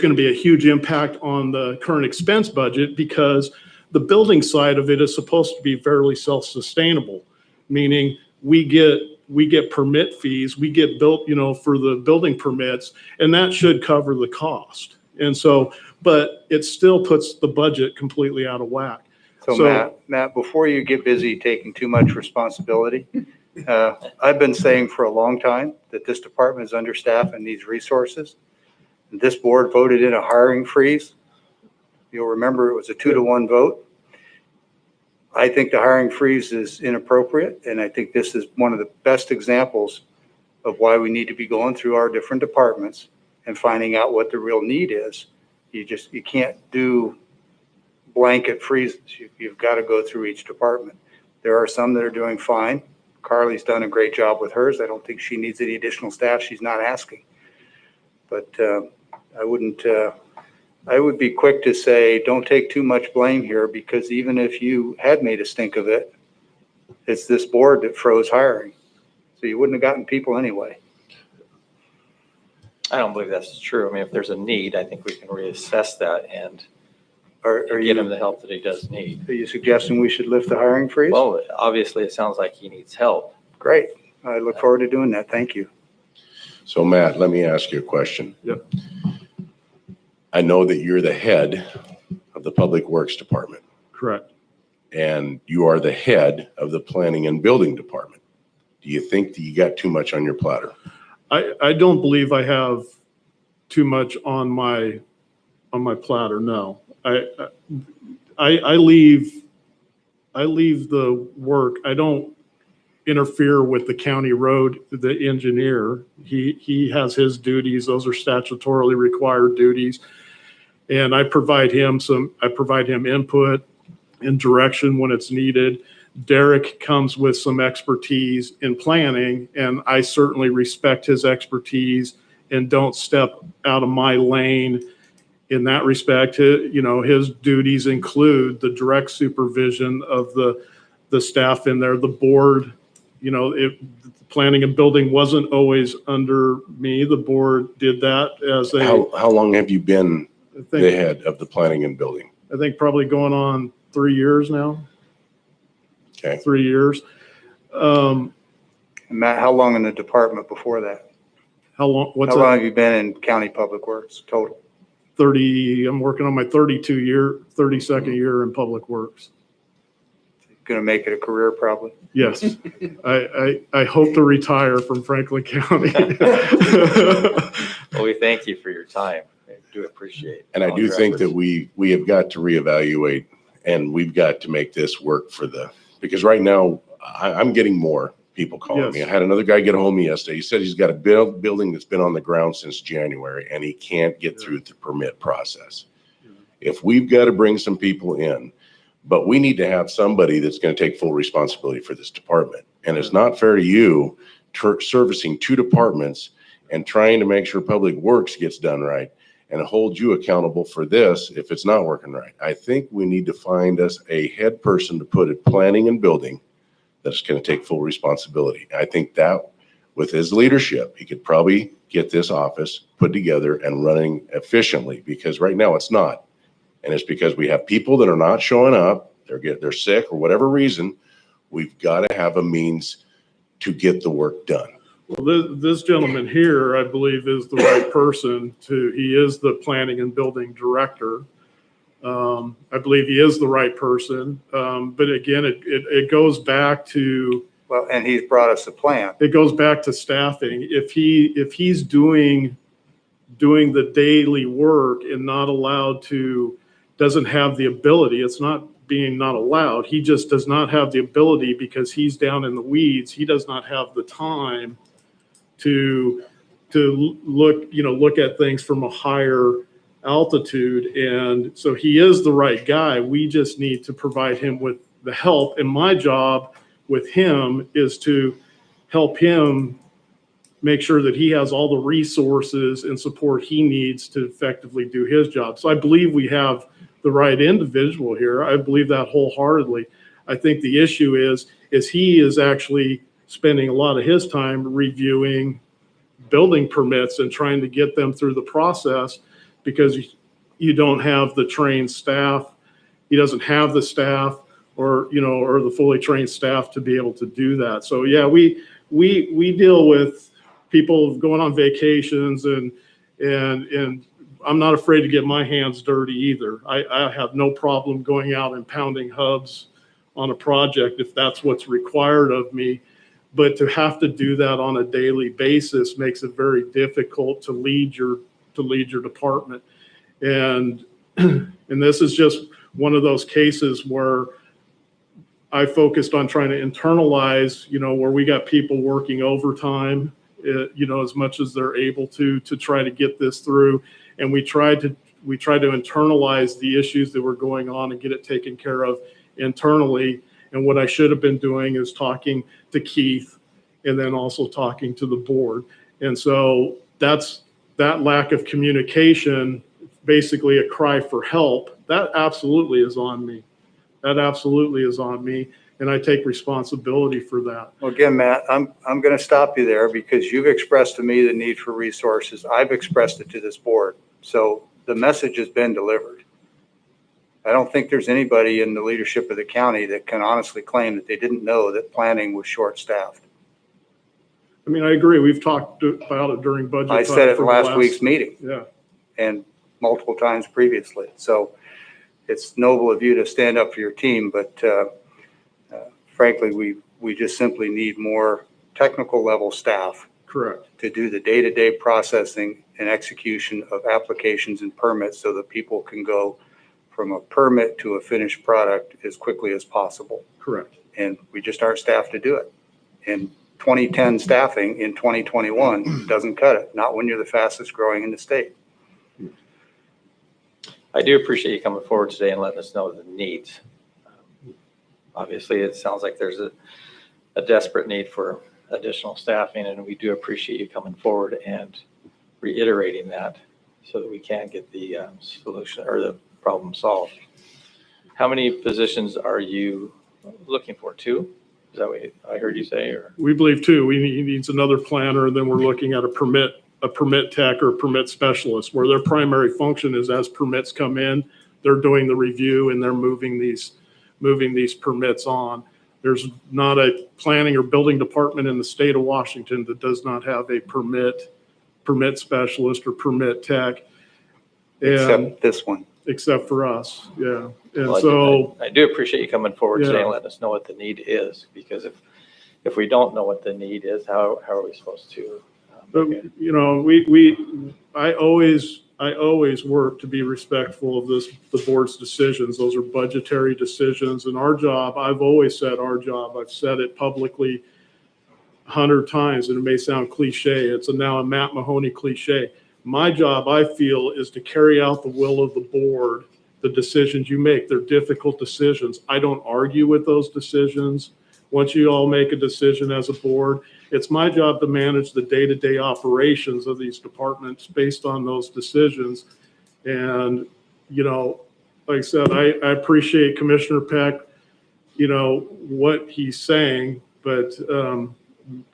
going to be a huge impact on the current expense budget, because the building side of it is supposed to be fairly self-sustainable, meaning we get permit fees, we get built, for the building permits, and that should cover the cost. And so, but it still puts the budget completely out of whack. So Matt, before you get busy taking too much responsibility, I've been saying for a long time that this department is understaffed and needs resources. This board voted in a hiring freeze. You'll remember it was a 2-to-1 vote. I think the hiring freeze is inappropriate, and I think this is one of the best examples of why we need to be going through our different departments and finding out what the real need is. You can't do blanket freezes. You've got to go through each department. There are some that are doing fine. Carly's done a great job with hers. I don't think she needs any additional staff. She's not asking. But I would be quick to say, don't take too much blame here, because even if you had made a stink of it, it's this board that froze hiring. So you wouldn't have gotten people anyway. I don't believe that's true. If there's a need, I think we can reassess that and Are get him you, the help that he does need. are you suggesting we should lift the hiring freeze? Well, obviously, it sounds like he needs help. Great. I look forward to doing that. Thank you. So Matt, let me ask you a question. Yep. I know that you're the head of the Public Works Department, Correct. and you are the head of the Planning and Building Department. Do you think that you got too much on your platter? I don't believe I have too much on my platter. No, I leave the work. I don't interfere with the county road, the engineer. He has his duties. Those are statutorily required duties. And I provide him input and direction when it's needed. Derek comes with some expertise in planning, and I certainly respect his expertise and don't step out of my lane in that respect. His duties include the direct supervision of the staff in there, the board. Planning and building wasn't always under me. The board did that as How long have you been I the think, head of the planning and building? I think probably going on 3 years now. Okay. 3 years. Matt, how long in the department before that? How long? What's How long that? have you been in county public works total? 30. I'm working on my 32nd year in public works. Going to make it a career probably. Yes. I hope to retire from Franklin County. Well, we thank you for your time. I do appreciate. And I all do your think that efforts. we have got to reevaluate, and we've got to make this work because right now I'm getting more people calling me. Yes. I had another guy get a hold of me yesterday. He said he's got a building that's been on the ground since January and he can't get through the permit process. If we've got to bring some people in, but we need to have somebody that's going to take full responsibility for this department. And it's not fair to you servicing two departments and trying to make sure public works gets done right and hold you accountable for this if it's not working right. I think we need to find us a head person to put at planning and building that's going to take full responsibility. I think that with his leadership, he could probably get this office put together and running efficiently, because right now it's not. And it's because we have people that are not showing up, they're sick or whatever reason. We've got to have a means to get the work done. Well, this gentleman here, I believe, is the right person he is the planning and building director. I believe he is the right person. But again, it goes back to. Well, and he's brought us a plan. It goes back to staffing. If he's doing the daily work and not allowed to, doesn't have the ability, it's not being not allowed. He just does not have the ability because he's down in the weeds. He does not have the time to look at things from a higher altitude. And so he is the right guy. We just need to provide him with the help. And my job with him is to help him make sure that he has all the resources and support he needs to effectively do his job. So I believe we have the right individual here. I believe that wholeheartedly. I think the issue is he is actually spending a lot of his time reviewing building permits and trying to get them through the process, because you don't have the trained staff. He doesn't have the staff or the fully trained staff to be able to do that. So yeah, we deal with people going on vacations and I'm not afraid to get my hands dirty either. I have no problem going out and pounding hubs on a project if that's what's required of me. But to have to do that on a daily basis makes it very difficult to lead your department. And this is just one of those cases where I focused on trying to internalize, where we got people working overtime, as much as they're able to try to get this through. And we tried to internalize the issues that were going on and get it taken care of internally. And what I should have been doing is talking to Keith and then also talking to the board. And so that lack of communication, basically a cry for help, that absolutely is on me. That absolutely is on me. And I take responsibility for that. Well, again, Matt, I'm going to stop you there because you've expressed to me the need for resources. I've expressed it to this board. So the message has been delivered. I don't think there's anybody in the leadership of the county that can honestly claim that they didn't know that planning was short-staffed. I mean, I agree. We've talked about it during budget. I said it in last week's meeting. Yeah. And multiple times previously. So it's noble of you to stand up for your team, but frankly, we just simply need more technical level staff. Correct. To do the day-to-day processing and execution of applications and permits so that people can go from a permit to a finished product as quickly as possible. Correct. And we just aren't staffed to do it. And 2010 staffing in 2021 doesn't cut it, not when you're the fastest growing in the state. I do appreciate you coming forward today and letting us know the needs. Obviously, it sounds like there's a desperate need for additional staffing, and we do appreciate you coming forward and reiterating that so that we can get the solution or the problem solved. How many positions are you looking for? 2? Is that what I heard you say? Or We believe too, he needs another planner, and then we're looking at a permit tech or a permit specialist, where their primary function is as permits come in, they're doing the review and they're moving these permits on. There's not a planning or building department in the state of Washington that does not have a permit specialist or permit tech. Except this one. Except for us, yeah. And well, so I do appreciate you coming forward today Yeah. and letting us know what the need is, because if we don't know what the need is, how are we supposed to? But, you know, I always work to be respectful of the board's decisions. Those are budgetary decisions, and our job, I've always said I've said it publicly 100 times, and it may sound cliche. It's now a Matt Mahoney cliche. My job, I feel, is to carry out the will of the board, the decisions you make. They're difficult decisions. I don't argue with those decisions. Once you all make a decision as a board, it's my job to manage the day-to-day operations of these departments based on those decisions. And, you know, like I said, I appreciate Commissioner Peck, you know, what he's saying, but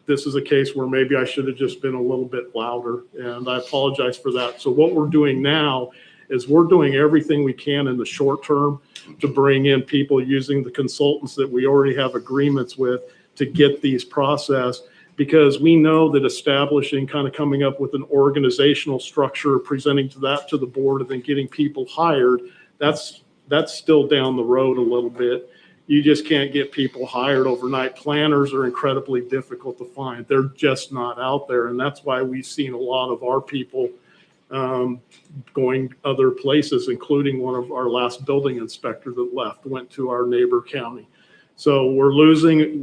this is a case where maybe I should have just been a little bit louder, and I apologize for that. So what we're doing now is we're doing everything we can in the short term to bring in people using the consultants that we already have agreements with to get these processed, because we know that establishing, kind of coming up with an organizational structure, presenting to the board, and then getting people hired, that's still down the road a little bit. You just can't get people hired overnight. Planners are incredibly difficult to find. They're just not out there. And that's why we've seen a lot of our people going other places, including one of our last building inspector that left, went to our neighbor county. So we're losing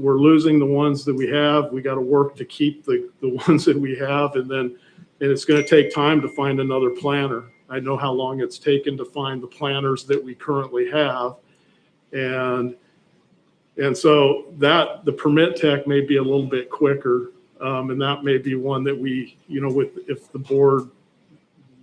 the ones that we have. We got to work to keep the ones that we have. And it's going to take time to find another planner. I know how long it's taken to find the planners that we currently have. And so that the permit tech may be a little bit quicker. And that may be one that we, you know, if the board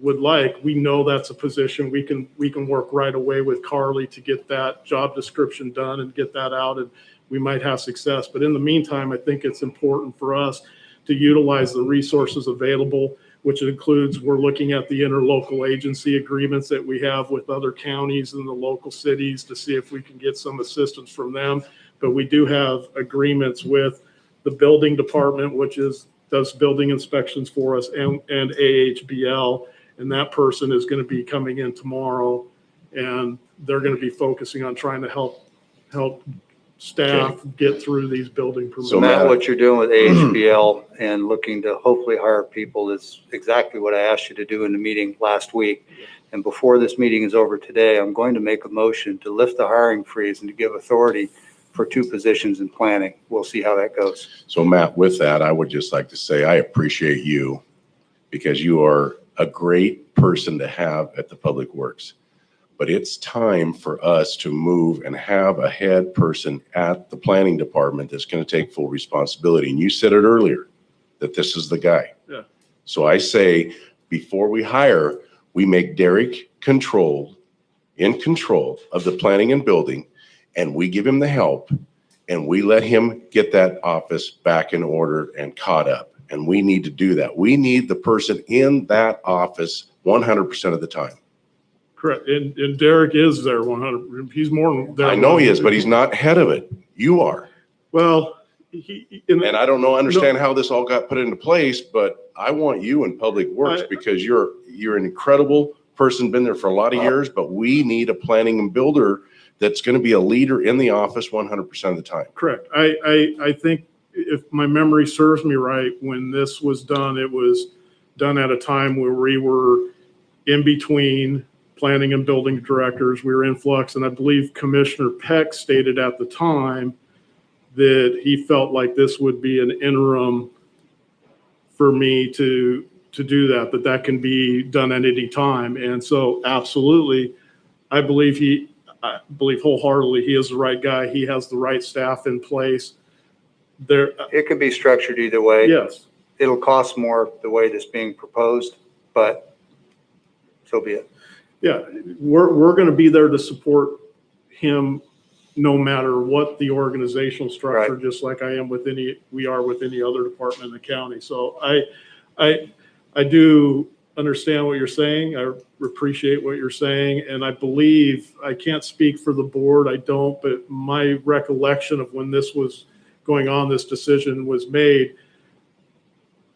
would like, we know that's a position we can work right away with Carly to get that job description done and get that out, and we might have success. But in the meantime, I think it's important for us to utilize the resources available, which includes, we're looking at the interlocal agency agreements that we have with other counties and the local cities to see if we can get some assistance from them. But we do have agreements with the building department, which does building inspections for us, and AHBL. And that person is going to be coming in tomorrow, and they're going to be focusing on trying to help staff get through these building permits. So Matt, what you're doing with AHBL and looking to hopefully hire people is exactly what I asked you to do in the meeting last week. And before this meeting is over today, I'm going to make a motion to lift the hiring freeze and to give authority for 2 positions in planning. We'll see how that goes. So Matt, with that, I would just like to say I appreciate you, because you are a great person to have at the Public Works. But it's time for us to move and have a head person at the planning department that's going to take full responsibility. And you said it earlier, that this is the guy. Yeah. So I say, before we hire, we make Derek in control of the planning and building, and we give him the help, and we let him get that office back in order and caught up. And we need to do that. We need the person in that office 100% of the time. Correct. And Derek is there 100. He's more there. I know he is, but he's not head of it. You are. Well, And I don't understand how this all got put into place, but I want you in Public Works because you're an incredible person, been there for a lot of years, but we need a planning and builder that's going to be a leader in the office 100% of the time. Correct. I think, if my memory serves me right, when this was done, it was done at a time where we were in between planning and building directors. We were in flux, and I believe Commissioner Peck stated at the time that he felt like this would be an interim for me to do that can be done at any time. And so absolutely, I believe wholeheartedly he is the right guy. He has the right staff in place. It could be structured either way. Yes. It'll cost more the way that's being proposed, but so be it. Yeah, we're going to be there to support him no matter what the organizational structure, Right. just like we are with any other department in the county. So I do understand what you're saying. I appreciate what you're saying. And I believe, I can't speak for the board, I don't, but my recollection of when this was going on, this decision was made,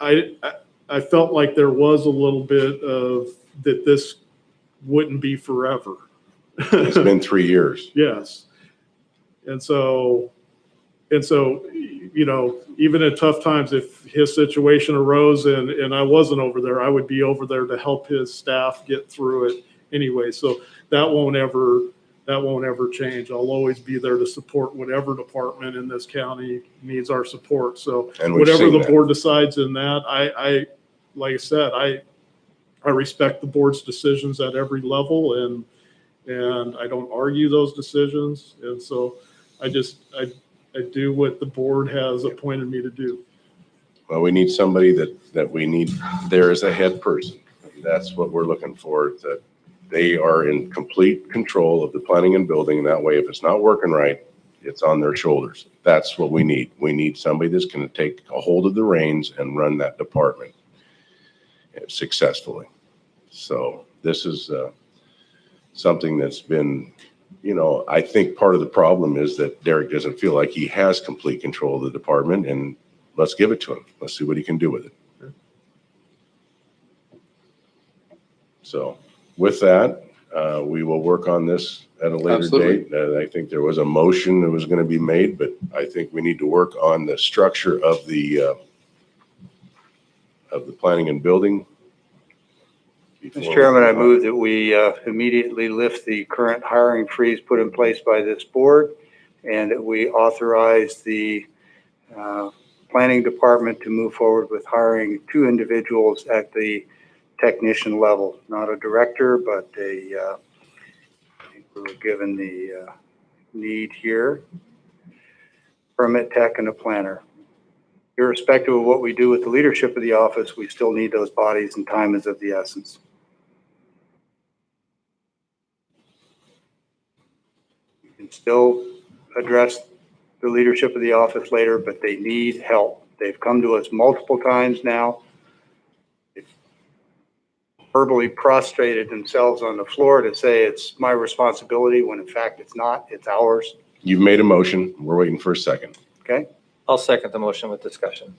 I felt like there was a little bit of that this wouldn't be forever. It's been 3 years. Yes. And so, you know, even at tough times, if his situation arose and I wasn't over there, I would be over there to help his staff get through it anyway. So that won't ever change. I'll always be there to support whatever department in this county needs our support. So And we've whatever seen the that. board decides in that, I like I said, I respect the board's decisions at every level, and I don't argue those decisions. And so I do what the board has appointed me to do. Well, we need somebody that we need there as a head person. That's what we're looking for, that they are in complete control of the planning and building. And that way, if it's not working right, it's on their shoulders. That's what we need. We need somebody that's going to take a hold of the reins and run that department successfully. So this is something that's been, you know, I think part of the problem is that Derek doesn't feel like he has complete control of the department, and let's give it to him. Let's see what he can do with it. So with that, we will work on this at a later Absolutely. date. I think there was a motion that was going to be made, but I think we need to work on the structure of the planning and building. Mr. Chairman, I move that we immediately lift the current hiring freeze put in place by this board, and that we authorize the planning department to move forward with hiring 2 individuals at the technician level, not a director, but I think we were given the need here, permit tech and a planner. Irrespective of what we do with the leadership of the office, we still need those bodies, and time is of the essence. You can still address the leadership of the office later, but they need help. They've come to us multiple times now. They've verbally prostrated themselves on the floor to say it's my responsibility, when in fact it's not, it's ours. You've made a motion. We're waiting for a second. Okay? I'll second the motion with discussion.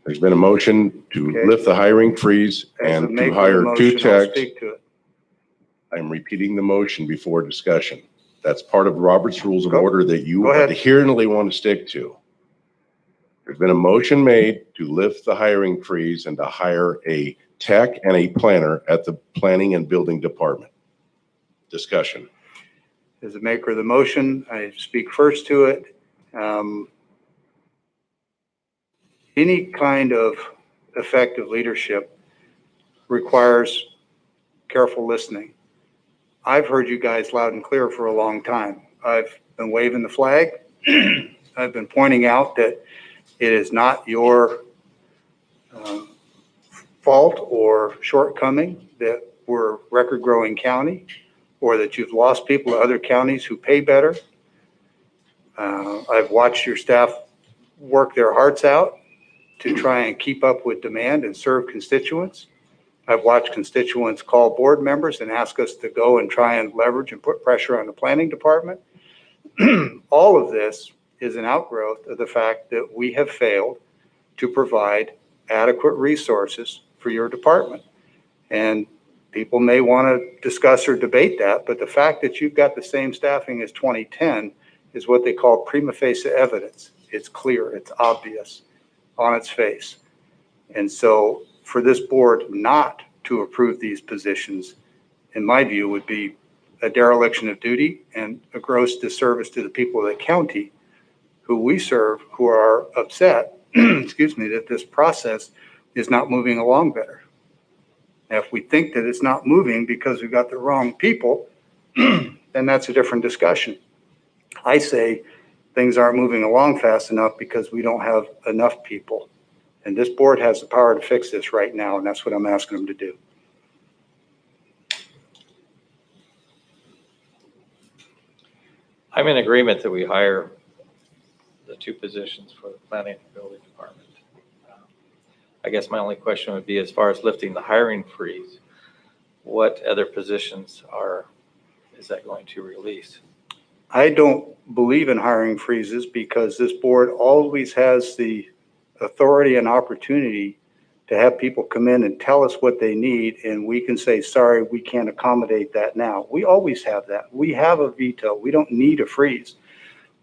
There's been a motion to Okay. lift the hiring freeze As the and maker to of the hire 2 motion, I'll techs. speak to it. I'm repeating the motion before discussion. That's part of Robert's Rules of Go- Order that you go ahead. adherently want to stick to. There's been a motion made to lift the hiring freeze and to hire a tech and a planner at the planning and building department. Discussion. As the maker of the motion, I speak first to it. Any kind of effective leadership requires careful listening. I've heard you guys loud and clear for a long time. I've been waving the flag. I've been pointing out that it is not your fault or shortcoming that we're a record-growing county, or that you've lost people to other counties who pay better. I've watched your staff work their hearts out to try and keep up with demand and serve constituents. I've watched constituents call board members and ask us to go and try and leverage and put pressure on the planning department. All of this is an outgrowth of the fact that we have failed to provide adequate resources for your department. And people may want to discuss or debate that, but the fact that you've got the same staffing as 2010 is what they call prima facie evidence. It's clear, it's obvious on its face. And so for this board not to approve these positions, in my view, would be a dereliction of duty and a gross disservice to the people of the county who we serve who are upset, excuse me, that this process is not moving along better. Now, if we think that it's not moving because we've got the wrong people, then that's a different discussion. I say things aren't moving along fast enough because we don't have enough people. And this board has the power to fix this right now, and that's what I'm asking them to do. I'm in agreement that we hire the 2 positions for the planning and building department. I guess my only question would be, as far as lifting the hiring freeze, what other positions is that going to release? I don't believe in hiring freezes because this board always has the authority and opportunity to have people come in and tell us what they need, and we can say, sorry, we can't accommodate that now. We always have that. We have a veto. We don't need a freeze.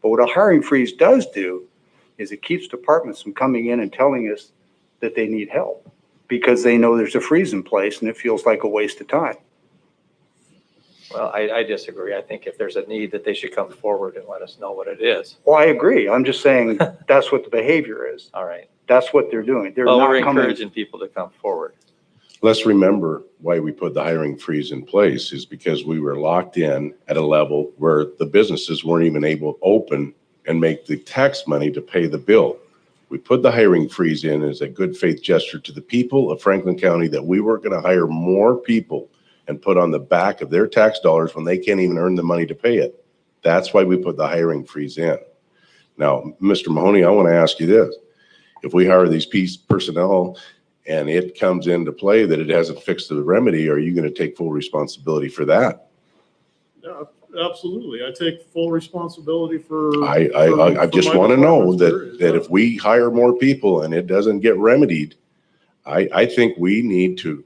But what a hiring freeze does do is it keeps departments from coming in and telling us that they need help because they know there's a freeze in place and it feels like a waste of time. Well, I disagree. I think if there's a need, that they should come forward and let us know what it is. Well, I agree. I'm just saying that's what the behavior is. All right. That's what they're doing. They're Well, not we're coming. encouraging people to come forward. Let's remember why we put the hiring freeze in place is because we were locked in at a level where the businesses weren't even able to open and make the tax money to pay the bill. We put the hiring freeze in as a good faith gesture to the people of Franklin County that we weren't going to hire more people and put on the back of their tax dollars when they can't even earn the money to pay it. That's why we put the hiring freeze in. Now, Mr. Mahoney, I want to ask you this. If we hire these personnel and it comes into play that it hasn't fixed the remedy, are you going to take full responsibility for that? Yeah, absolutely. I take full responsibility for. I just my want to know department's that period. if we hire more people and it doesn't get remedied, I think we need to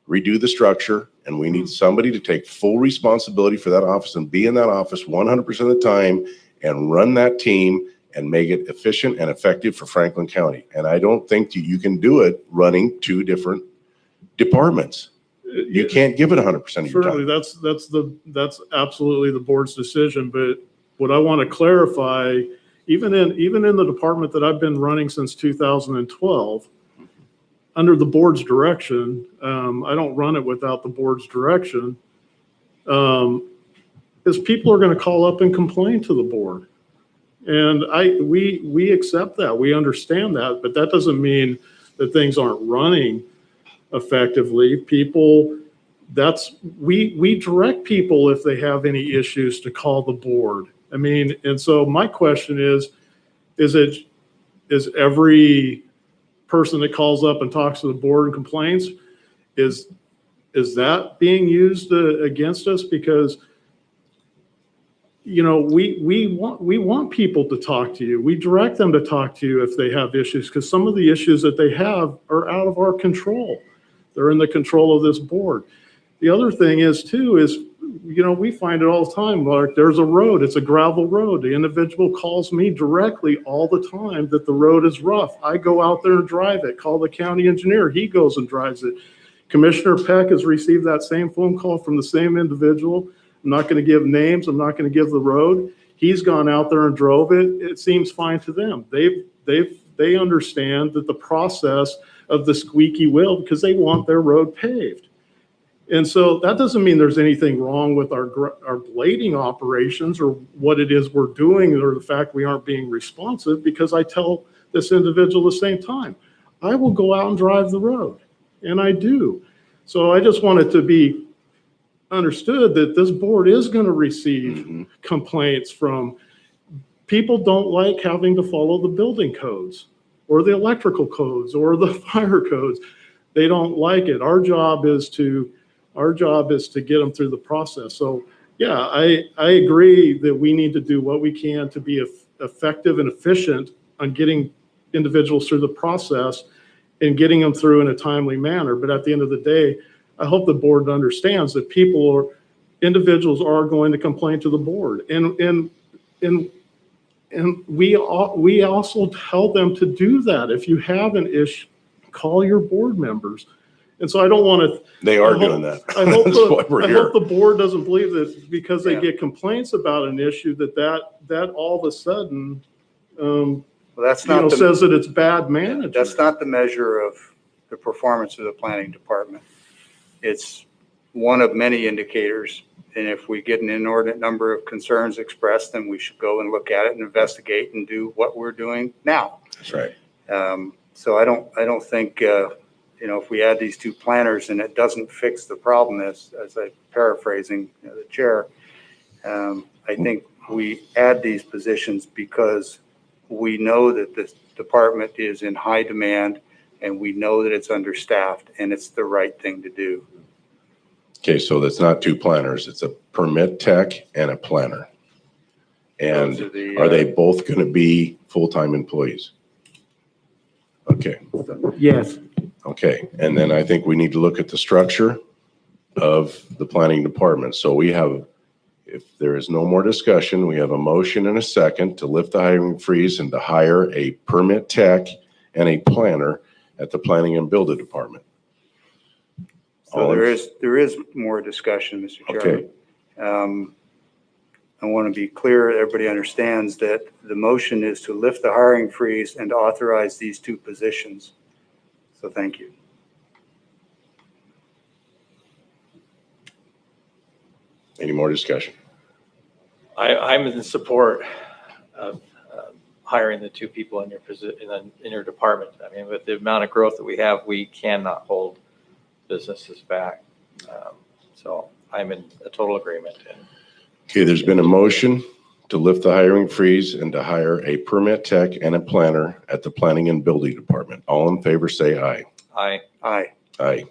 redo the structure and we need somebody to take full responsibility for that office and be in that office 100% of the time and run that team and make it efficient and effective for Franklin County. And I don't think you can do it running 2 different departments. You can't give it 100% of your Certainly, time. that's absolutely the board's decision. But what I want to clarify, even in the department that I've been running since 2012, under the board's direction, I don't run it without the board's direction, is people are going to call up and complain to the board. And we accept that, we understand that, but that doesn't mean that things aren't running effectively. We direct people if they have any issues to call the board. I mean, and so my question is every person that calls up and talks to the board and complains, is that being used against us? Because we want people to talk to you. We direct them to talk to you if they have issues, because some of the issues that they have are out of our control. They're in the control of this board. The other thing is we find it all the time. Like, there's a road, it's a gravel road. The individual calls me directly all the time that the road is rough. I go out there and drive it, call the county engineer. He goes and drives it. Commissioner Peck has received that same phone call from the same individual. I'm not going to give names. I'm not going to give the road. He's gone out there and drove it. It seems fine to them. They understand that the process of the squeaky wheel, because they want their road paved. And so that doesn't mean there's anything wrong with our blading operations or what it is we're doing or the fact we aren't being responsive, because I tell this individual the same time, I will go out and drive the road, and I do. So I just want it to be understood that this board is going to receive complaints from people. Don't like having to follow the building codes or the electrical codes or the fire codes. They don't like it. Our job is to get them through the process. So yeah, I agree that we need to do what we can to be effective and efficient on getting individuals through the process and getting them through in a timely manner. But at the end of the day, I hope the board understands that individuals are going to complain to the board. And we also tell them to do that. If you have an issue, call your board members. And so I don't want to. They are doing that. I hope That's hope the board doesn't believe that because they get complaints about an issue that all of a sudden you Well, that's know, not the, says that it's bad management. that's not the measure of the performance of the planning department. It's one of many indicators. And if we get an inordinate number of concerns expressed, then we should go and look at it and investigate and do what we're doing now. That's right. So I don't think, you know, if we add these two planners and it doesn't fix the problem, as I'm paraphrasing the chair, I think we add these positions because we know that this department is in high demand and we know that it's understaffed and it's the right thing to do. Okay, so that's not two planners. It's a permit tech and a planner. And Those are the, are they both going to be full-time employees? Okay, Yes. okay. And then I think we need to look at the structure of the planning department. So we have, if there is no more discussion, we have a motion and a second to lift the hiring freeze and to hire a permit tech and a planner at the planning and building department. So there is more discussion, Mr. Chairman. Okay. I want to be clear, everybody understands that the motion is to lift the hiring freeze and to authorize these two positions. So thank you. Any more discussion? I'm in support of hiring the two people in your in your department. I mean, with the amount of growth that we have, we cannot hold businesses back. So I'm in a total agreement. Okay, there's been a motion to lift the hiring freeze and to hire a permit tech and a planner at the planning and building department. All in favor, say aye. Aye. Aye. Aye.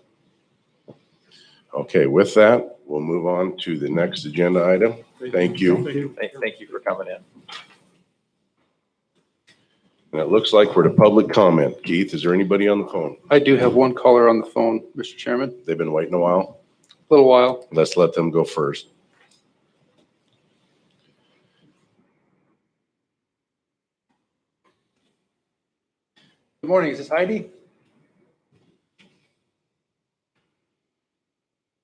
Okay, with that, we'll move on to the next agenda item. Thank you. Thank you for coming in. And it looks like we're to public comment. Keith, is there anybody on the phone? I do have one caller on the phone, Mr. Chairman. They've been waiting a while. A little while. Let's let them go first. Good morning. Is this Heidi?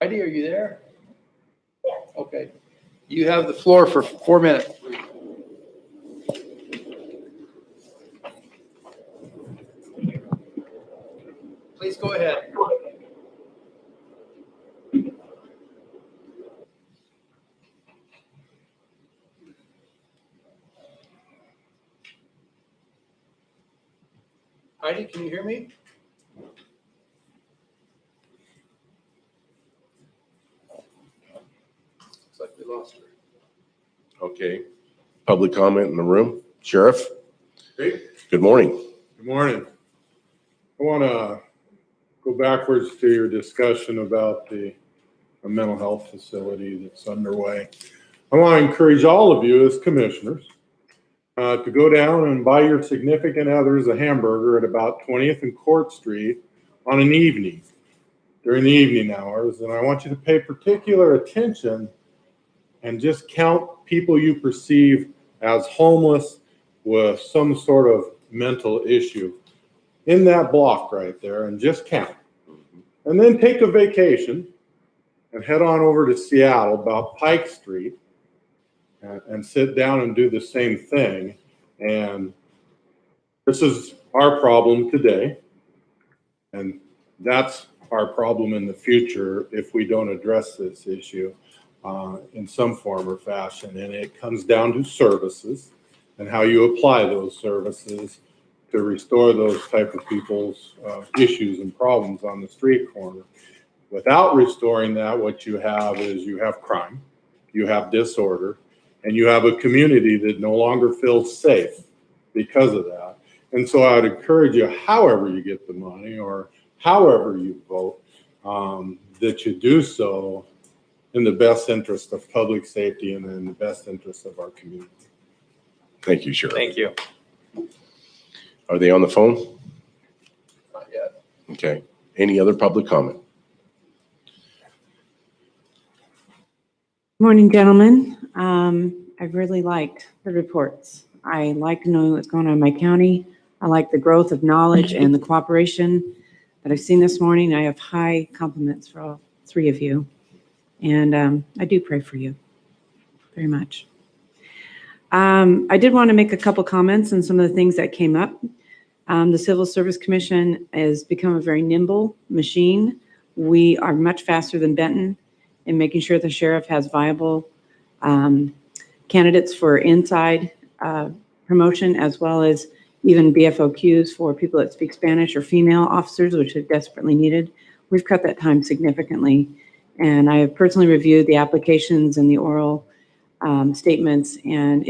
Heidi, are you there? Yes. Okay. You have the floor for 4 minutes. Please go ahead. Heidi, can you hear me? Looks like we lost her. Okay. Public comment in the room. Sheriff? Hey, Good morning. good morning. I want to go backwards to your discussion about the mental health facility that's underway. I want to encourage all of you as commissioners to go down and buy your significant others a hamburger at about 20th and Court Street on an evening, during the evening hours. And I want you to pay particular attention and just count people you perceive as homeless with some sort of mental issue in that block right there, and just count. And then take a vacation and head on over to Seattle, about Pike Street, and sit down and do the same thing. And this is our problem today, and that's our problem in the future if we don't address this issue in some form or fashion. And it comes down to services and how you apply those services to restore those type of people's issues and problems on the street corner. Without restoring that, what you have is you have crime, you have disorder, and you have a community that no longer feels safe because of that. And so I would encourage you, however you get the money or however you vote, that you do so in the best interest of public safety and in the best interest of our community. Thank you, Sheriff. Thank you. Are they on the phone? Not yet. Okay. Any other public comment? Morning, gentlemen. I really liked the reports. I like knowing what's going on in my county. I like the growth of knowledge and the cooperation that I've seen this morning. I have high compliments for all three of you. And I do pray for you very much. I did want to make a couple comments on some of the things that came up. The Civil Service Commission has become a very nimble machine. We are much faster than Benton in making sure the sheriff has viable candidates for inside promotion, as well as even BFOQs for people that speak Spanish or female officers, which are desperately needed. We've cut that time significantly. And I have personally reviewed the applications and the oral statements, and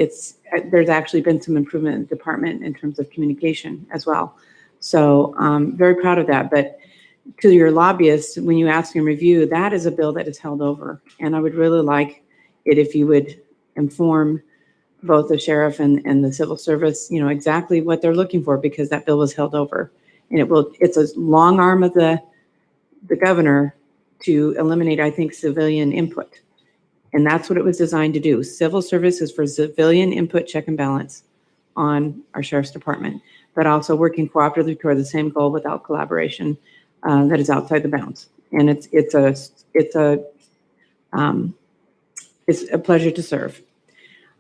there's actually been some improvement in the department in terms of communication as well. So I'm very proud of that. But to your lobbyists, when you ask and review, that is a bill that is held over. And I would really like it if you would inform both the sheriff and the civil service, exactly what they're looking for, because that bill was held over. And it's a long arm of the governor to eliminate, I think, civilian input. And that's what it was designed to do. Civil service is for civilian input, check and balance on our sheriff's department, but also working cooperatively toward the same goal without collaboration that is outside the bounds. And it's a pleasure to serve.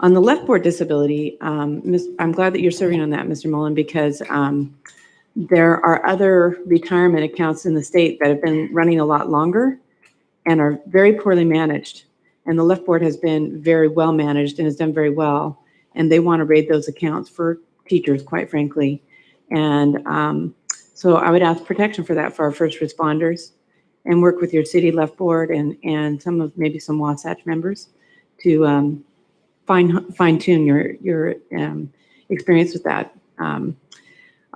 On the left board disability, I'm glad that you're serving on that, Mr. Mullen, because there are other retirement accounts in the state that have been running a lot longer and are very poorly managed. And the left board has been very well managed and has done very well. And they want to raid those accounts for teachers, quite frankly. And so I would ask protection for that for our first responders, and work with your city left board and maybe some Wasatch members to fine tune your experience with that.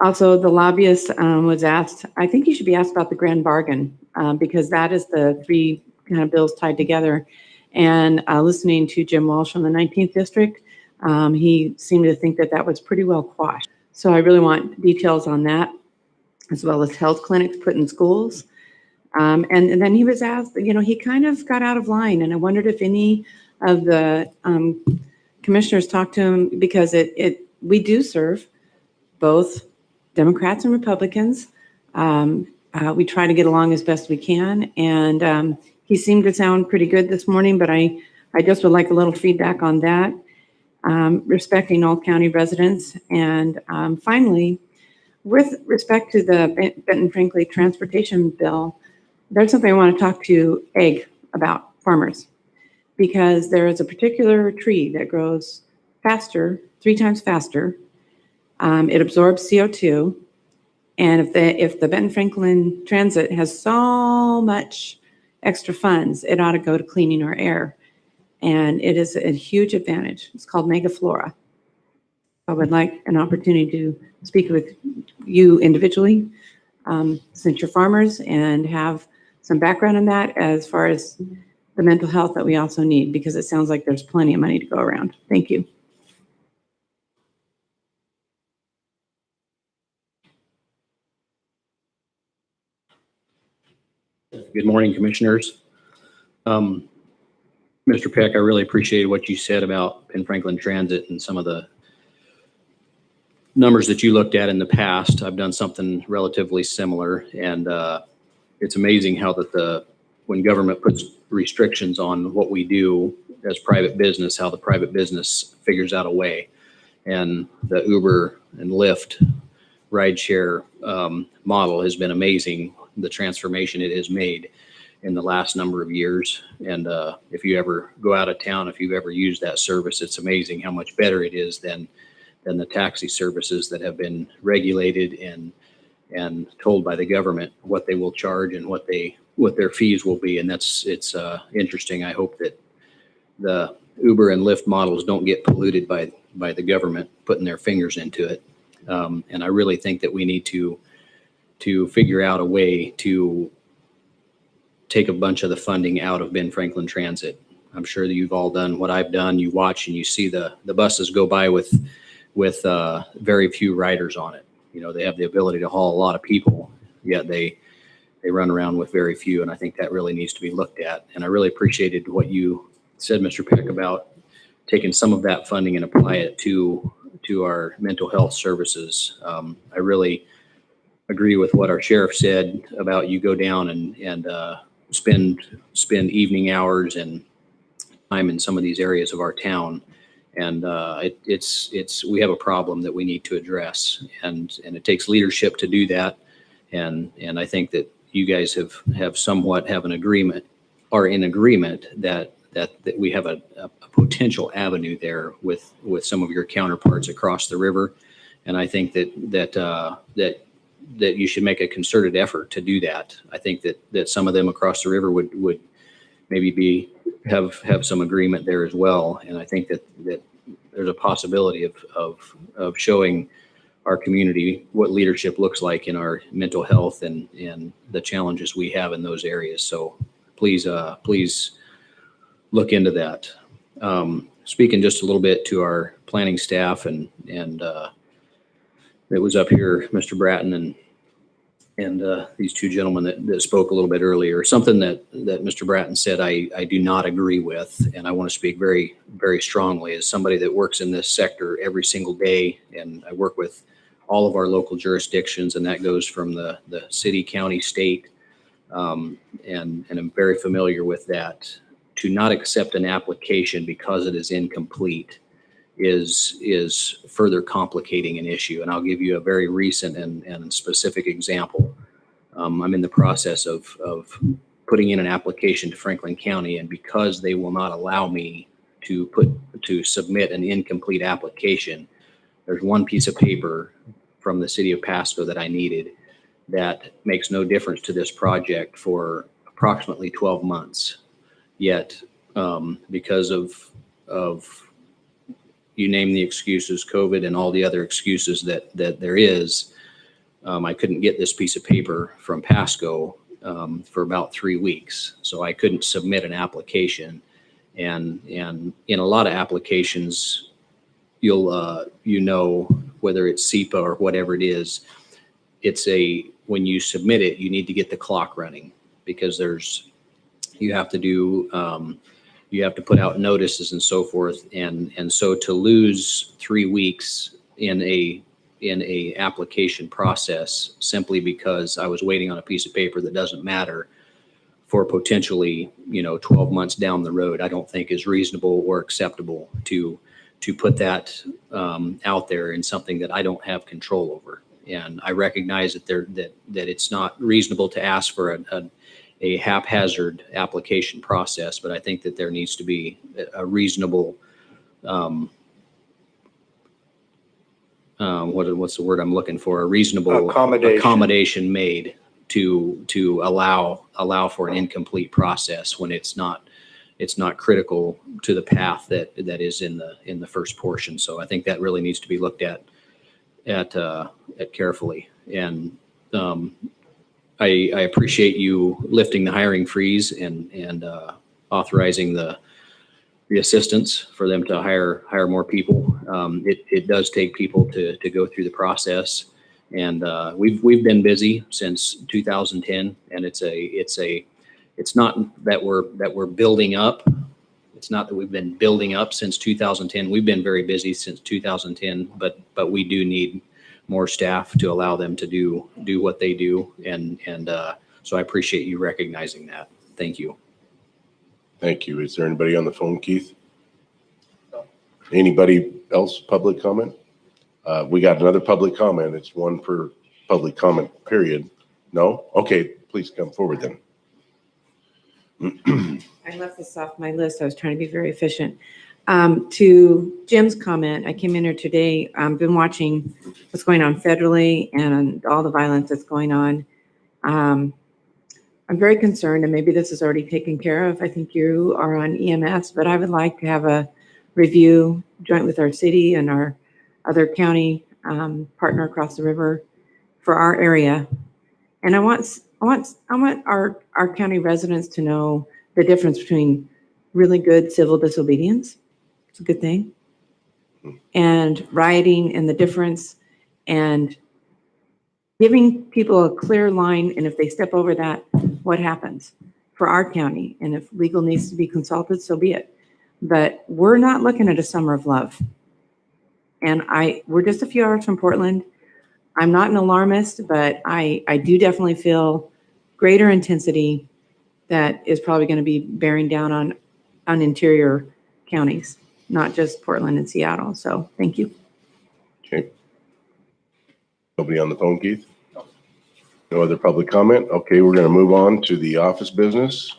Also, the lobbyist was asked, I think you should be asked about the grand bargain, because that is the three kind of bills tied together. And listening to Jim Walsh from the 19th district, he seemed to think that was pretty well quashed. So I really want details on that, as well as health clinics put in schools. And then he was asked, he kind of got out of line, and I wondered if any of the commissioners talked to him, because we do serve both Democrats and Republicans. We try to get along as best we can, and he seemed to sound pretty good this morning, but I just would like a little feedback on that, respecting all county residents. And finally, with respect to the Benton-Franklin transportation bill, there's something I want to talk to Egg about, farmers, because there is a particular tree that grows faster, 3 times faster. It absorbs CO2. And if the Benton-Franklin Transit has so much extra funds, it ought to go to cleaning our air. And it is a huge advantage. It's called Megaflora. I would like an opportunity to speak with you individually, since you're farmers, and have some background on that as far as the mental health that we also need, because it sounds like there's plenty of money to go around. Thank you. Good morning, commissioners. Mr. Peck, I really appreciated what you said about Penn Franklin Transit and some of the numbers that you looked at in the past. I've done something relatively similar, and it's amazing how when government puts restrictions on what we do as private business, how the private business figures out a way. And the Uber and Lyft rideshare model has been amazing, the transformation it has made in the last number of years. And if you ever go out of town, if you've ever used that service, it's amazing how much better it is than the taxi services that have been regulated and told by the government what they will charge and what their fees will be. And it's interesting. I hope that the Uber and Lyft models don't get polluted by the government putting their fingers into it. And I really think that we need to figure out a way to take a bunch of the funding out of Ben Franklin Transit. I'm sure that you've all done what I've done. You watch and you see the buses go by with very few riders on it. They have the ability to haul a lot of people, yet they run around with very few. And I think that really needs to be looked at. And I really appreciated what you said, Mr. Peck, about taking some of that funding and apply it to our mental health services. I really agree with what our sheriff said about you go down and spend evening hours and time in some of these areas of our town And we have a problem that we need to address, and it takes leadership to do that. And I think that you guys have somewhat have an agreement, are in agreement that we have a potential avenue there with some of your counterparts across the river. And I think that you should make a concerted effort to do that. I think that some of them across the river would maybe have some agreement there as well. And I think that there's a possibility of showing our community what leadership looks like in our mental health and the challenges we have in those areas. So please look into that. Speaking just a little bit to our planning staff and it was up here, Mr. Bratton and these two gentlemen that spoke a little bit earlier. Something that Mr. Bratton said I do not agree with, and I want to speak very, very strongly as somebody that works in this sector every single day, and I work with all of our local jurisdictions, and that goes from the city, county, state, and I'm very familiar with that. To not accept an application because it is incomplete is further complicating an issue. And I'll give you a very recent and specific example. I'm in the process of putting in an application to Franklin County, and because they will not allow me to submit an incomplete application, there's one piece of paper from the city of Pasco that I needed that makes no difference to this project for approximately 12 months. Yet, because of you name the excuses, COVID and all the other excuses that there is, I couldn't get this piece of paper from Pasco for about 3 weeks. So I couldn't submit an application. And in a lot of applications, you'll whether it's SEPA or whatever it is, when you submit it, you need to get the clock running, because you have to put out notices and so forth. And so to lose 3 weeks in a application process simply because I was waiting on a piece of paper that doesn't matter for potentially, 12 months down the road, I don't think is reasonable or acceptable to put that out there in something that I don't have control over. And I recognize that it's not reasonable to ask for a haphazard application process, but I think that there needs to be a reasonable, what's the word I'm looking for? A reasonable accommodation made to allow for an incomplete process when it's not critical to the path that is in the first portion. So I think that really needs to be looked at carefully. And I appreciate you lifting the hiring freeze and authorizing the assistants for them to hire more people. It does take people to go through the process, and we've been busy since 2010, and it's not that we're building up. It's not that we've been building up since 2010. We've been very busy since 2010, but we do need more staff to allow them to do what they do. And so I appreciate you recognizing that. Thank you. Thank you. Is there anybody on the phone, Keith? Anybody else, public comment? We got another public comment. It's one per public comment period. No? Okay, please come forward then. I left this off my list. I was trying to be very efficient. To Jim's comment, I came in here today. I've been watching what's going on federally and all the violence that's going on. I'm very concerned, and maybe this is already taken care of. I think you are on EMS, but I would like to have a review joint with our city and our other county partner across the river for our area. And I want our county residents to know the difference between really good civil disobedience. It's a good thing. And rioting, and the difference, and giving people a clear line. And if they step over that, what happens for our county? And if legal needs to be consulted, so be it. But we're not looking at a summer of love. And we're just a few hours from Portland. I'm not an alarmist, but I do definitely feel greater intensity that is probably going to be bearing down on interior counties. not just Portland and Seattle. So thank you. Okay. Nobody on the phone, Keith? No other public comment? Okay, we're gonna move on to the office business.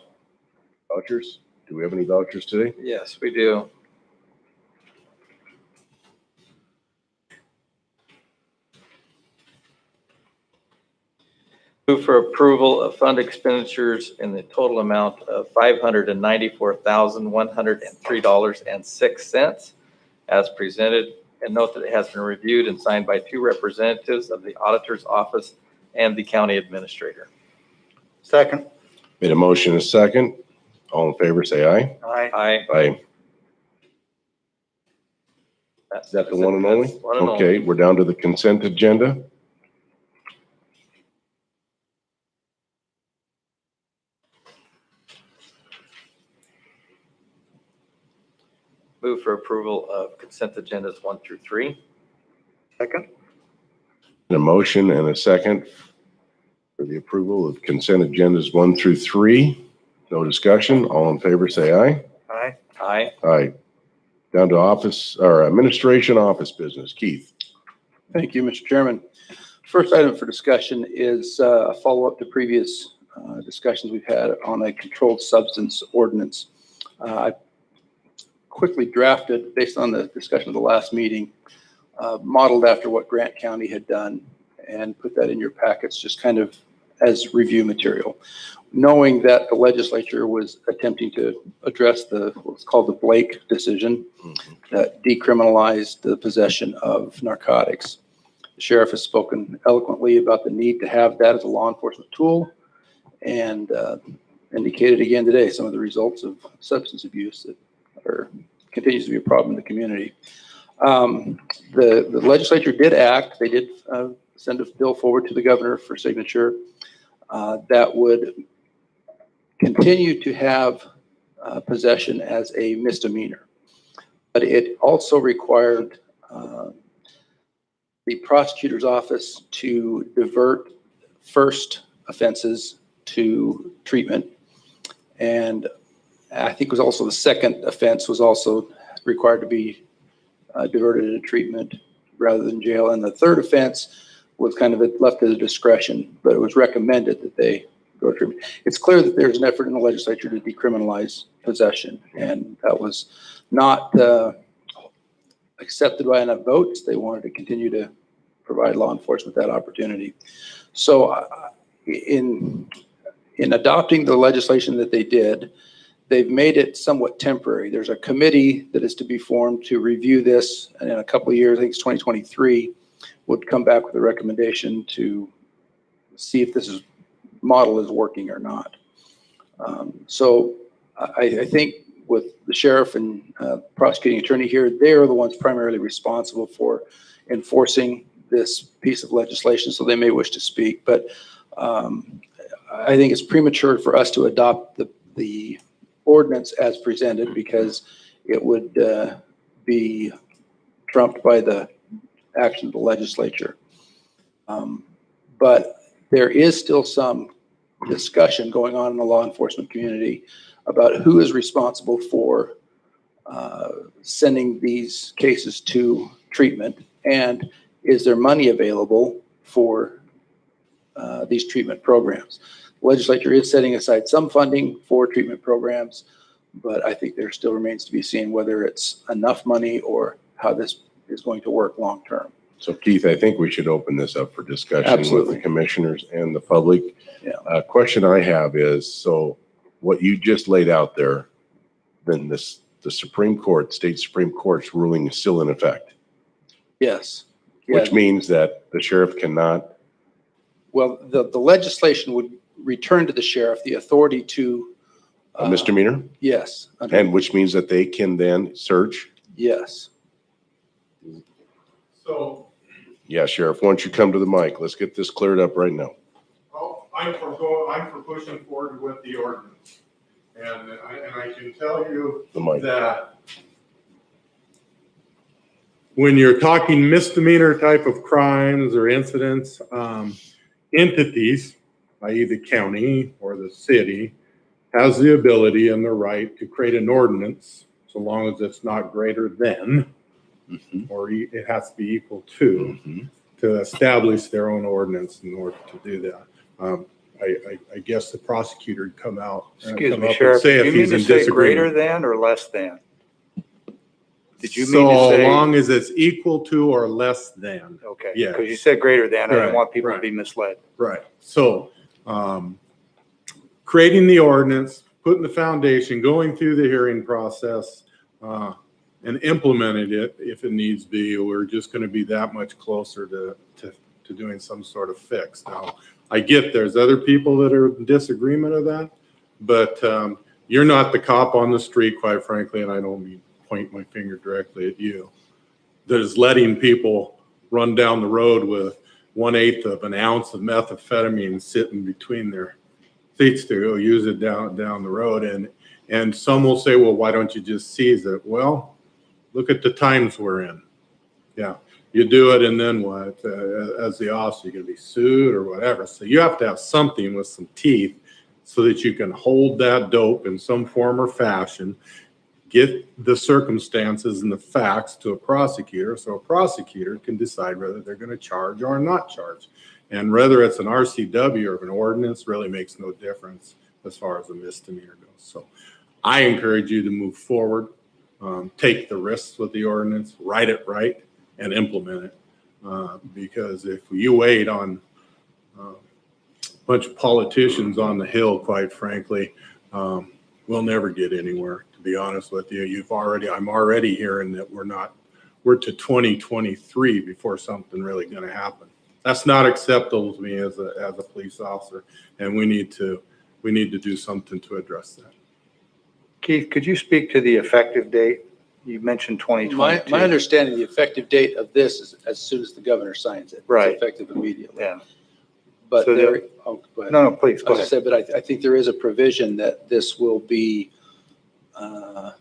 Vouchers? Do we have any vouchers today? Yes, we do. Move for approval of fund expenditures in the total amount of $594,103.06 as presented, and note that it has been reviewed and signed by 2 representatives of the auditor's office and the county administrator. Second. Made a motion and a second. All in favor, say aye. Aye. Aye. Aye. Is that the one and only? One and only. Okay, we're down to the consent agenda. Move for approval of consent agendas 1 through 3. Second. A motion and a second for the approval of consent agendas 1 through 3. No discussion. All in favor, say aye. Aye. Aye. Aye. Down to office or administration office business. Keith. Thank you, Mr. Chairman. First item for discussion is a follow-up to previous discussions we've had on a controlled substance ordinance. I quickly drafted, based on the discussion of the last meeting, modeled after what Grant County had done, and put that in your packets just kind of as review material, knowing that the legislature was attempting to address what's called the Blake decision that decriminalized the possession of narcotics. The sheriff has spoken eloquently about the need to have that as a law enforcement tool, and indicated again today some of the results of substance abuse that continues to be a problem in the community. The legislature did act. They did send a bill forward to the governor for signature that would continue to have possession as a misdemeanor. But it also required the prosecutor's office to divert first offenses to treatment. And I think it was also the second offense was also required to be diverted to treatment rather than jail. And the third offense was kind of left to the discretion, but it was recommended that they go to treatment. It's clear that there's an effort in the legislature to decriminalize possession, and that was not accepted by enough votes. They wanted to continue to provide law enforcement that opportunity. So in adopting the legislation that they did, they've made it somewhat temporary. There's a committee that is to be formed to review this, and in a couple of years, I think it's 2023, would come back with a recommendation to see if this model is working or not. So I think with the sheriff and prosecuting attorney here, they are the ones primarily responsible for enforcing this piece of legislation, so they may wish to speak. But I think it's premature for us to adopt the ordinance as presented, because it would be trumped by the action of the legislature. But there is still some discussion going on in the law enforcement community about who is responsible for sending these cases to treatment, and is there money available for these treatment programs. The legislature is setting aside some funding for treatment programs, but I think there still remains to be seen whether it's enough money or how this is going to work long term. So Keith, I think we should open this up for discussion Absolutely. with the commissioners and the public. Yeah. Question I have is, so what you just laid out there, then the Supreme Court, state Supreme Court's ruling is still in effect, Yes. which means that the sheriff cannot. Well, the legislation would return to the sheriff the authority to. A misdemeanor? Yes. And which means that they can then search? Yes. So, Yeah, Sheriff, why don't you come to the mic? Let's get this cleared up right now. I'm for pushing forward with the ordinance. And I can tell you The mic. that when you're talking misdemeanor type of crimes or incidents, entities, i.e. the county or the city, has the ability and the right to create an ordinance. So so long as it's not greater than, or it has to be equal to establish their own ordinance in order to do that. I guess the prosecutor would come out. Excuse come me, up and Sheriff, say did if you he's mean in to say greater disagreement. than or less than? Did you mean to So say? long as it's equal to or less than. Okay, Yes. because you said greater than, I Right, don't want people to right. be misled. Right. So, creating the ordinance, putting the foundation, going through the hearing process, and implementing it if it needs be, we're just going to be that much closer to doing some sort of fix. Now, I get there's other people that are in disagreement of that, but you're not the cop on the street, quite frankly, and I don't mean point my finger directly at you, that is letting people run down the road with 1/8 of an ounce of methamphetamine sitting between their seats to go use it down the road. And some will say, well, why don't you just seize it? Well, look at the times we're in. Yeah, you do it and then what? As the officer, you're going to be sued or whatever. So you have to have something with some teeth so that you can hold that dope in some form or fashion, get the circumstances and the facts to a prosecutor so a prosecutor can decide whether they're going to charge or not charge. And whether it's an RCW or an ordinance really makes no difference as far as a misdemeanor goes. So I encourage you to move forward, take the risks with the ordinance, write it right, and implement it. Because if you wait on a bunch of politicians on the Hill, quite frankly, we'll never get anywhere. To be honest with you, I'm already hearing that we're to 2023 before something really going to happen. That's not acceptable to me as a police officer, and we need to do something to address that. Keith, could you speak to the effective date? You mentioned 2022. My understanding, the effective date of this is as soon as the governor signs it. Right. It's effective immediately. Yeah. But So go ahead. No, please, go As I ahead. said, but I think there is a provision that this will be, the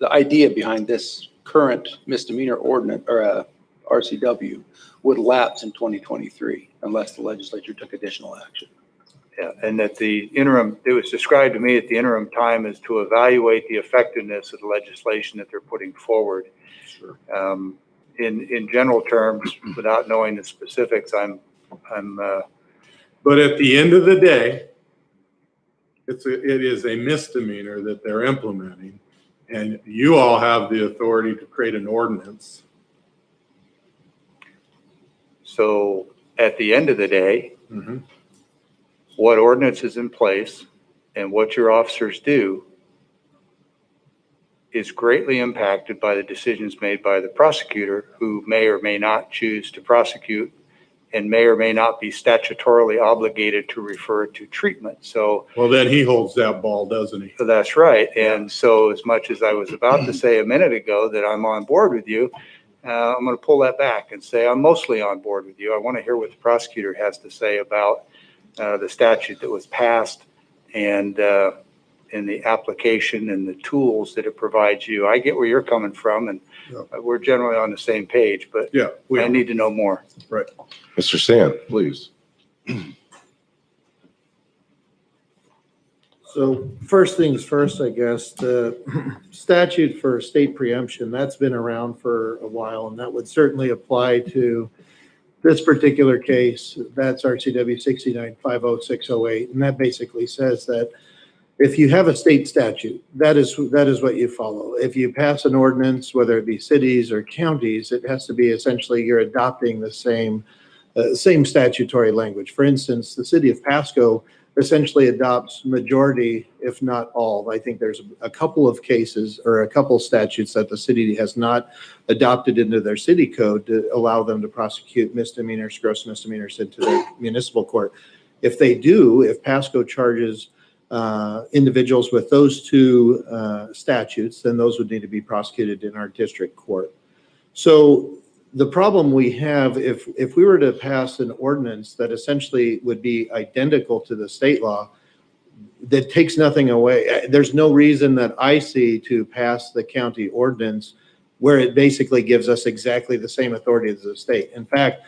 idea behind this current misdemeanor ordinance or RCW would lapse in 2023 unless the legislature took additional action. Yeah, and that the interim, it was described to me that the interim time is to evaluate the effectiveness of the legislation that they're putting forward. Sure. In general terms, without knowing the specifics, I'm. But at the end of the day, it is a misdemeanor that they're implementing, and you all have the authority to create an ordinance. So at the end of the day, what ordinance is in place and what your officers do is greatly impacted by the decisions made by the prosecutor, who may or may not choose to prosecute and may or may not be statutorily obligated to refer to treatment. So, Well, then he holds that ball, doesn't he? so that's right. And so as much as I was about to say a minute ago that I'm on board with you, I'm going to pull that back and say I'm mostly on board with you. I want to hear what the prosecutor has to say about the statute that was passed and the application and the tools that it provides you. I get where you're coming from, and we're generally on the same page, but Yeah. I need to know more. Right. Mr. Sand, please. So first things first, I guess, the statute for state preemption, that's been around for a while, and that would certainly apply to this particular case. That's RCW 69-50608, and that basically says that if you have a state statute, that is what you follow. If you pass an ordinance, whether it be cities or counties, it has to be essentially you're adopting the same statutory language. For instance, the city of Pasco essentially adopts majority, if not all. I think there's a couple of cases or a couple statutes that the city has not adopted into their city code to allow them to prosecute misdemeanors, gross misdemeanors into their municipal court. If they do, if Pasco charges individuals with those two statutes, then those would need to be prosecuted in our district court. So the problem we have, if we were to pass an ordinance that essentially would be identical to the state law, that takes nothing away. There's no reason that I see to pass the county ordinance where it basically gives us exactly the same authority as the state. In fact,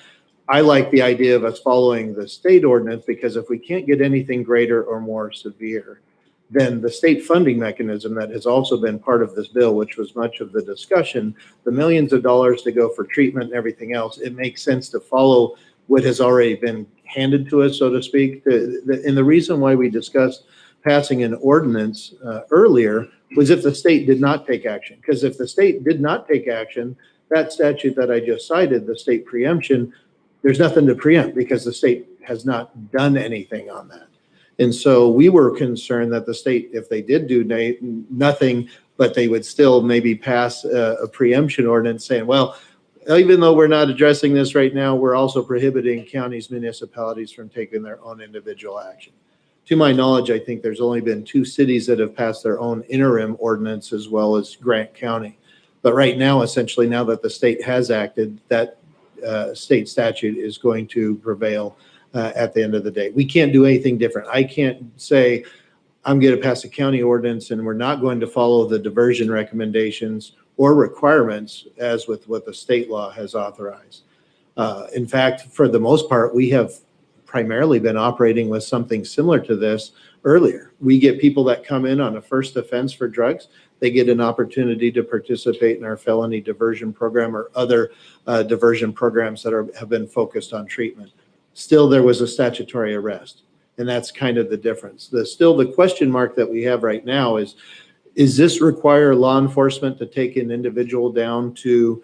I like the idea of us following the state ordinance, because if we can't get anything greater or more severe, then the state funding mechanism that has also been part of this bill, which was much of the discussion, the millions of dollars to go for treatment and everything else, it makes sense to follow what has already been handed to us, so to speak. And the reason why we discussed passing an ordinance earlier was if the state did not take action. Because if the state did not take action, that statute that I just cited, the state preemption, there's nothing to preempt because the state has not done anything on that. And so we were concerned that the state, if they did do nothing, but they would still maybe pass a preemption ordinance saying, well, even though we're not addressing this right now, we're also prohibiting counties, municipalities from taking their own individual action. To my knowledge, I think there's only been 2 cities that have passed their own interim ordinance as well as Grant County. But right now, essentially, now that the state has acted, that state statute is going to prevail at the end of the day. We can't do anything different. I can't say I'm going to pass a county ordinance and we're not going to follow the diversion recommendations or requirements as with what the state law has authorized. In fact, for the most part, we have primarily been operating with something similar to this earlier. We get people that come in on a first offense for drugs. They get an opportunity to participate in our felony diversion program or other diversion programs that have been focused on treatment. Still, there was a statutory arrest, and that's kind of the difference. Still, the question mark that we have right now is this require law enforcement to take an individual down to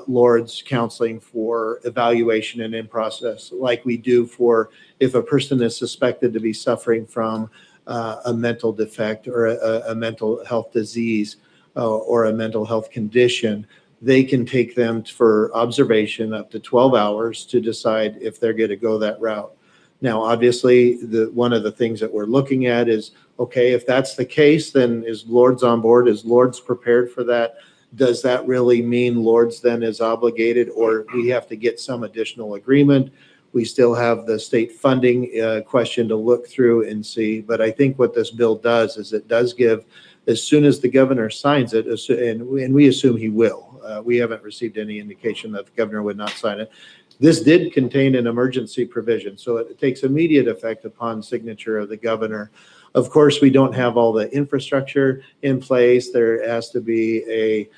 Lord's counseling for evaluation and in process, like we do for if a person is suspected to be suffering from a mental defect or a mental health disease or a mental health condition. They can take them for observation up to 12 hours to decide if they're going to go that route. Now, obviously, one of the things that we're looking at is, okay, if that's the case, then is Lord's on board? Is Lord's prepared for that? Does that really mean Lord's then is obligated, or we have to get some additional agreement? We still have the state funding question to look through and see. But I think what this bill does is it does give, as soon as the governor signs it, and we assume he will. We haven't received any indication that the governor would not sign it. This did contain an emergency provision, so it takes immediate effect upon signature of the governor. Of course, we don't have all the infrastructure in place. There has to be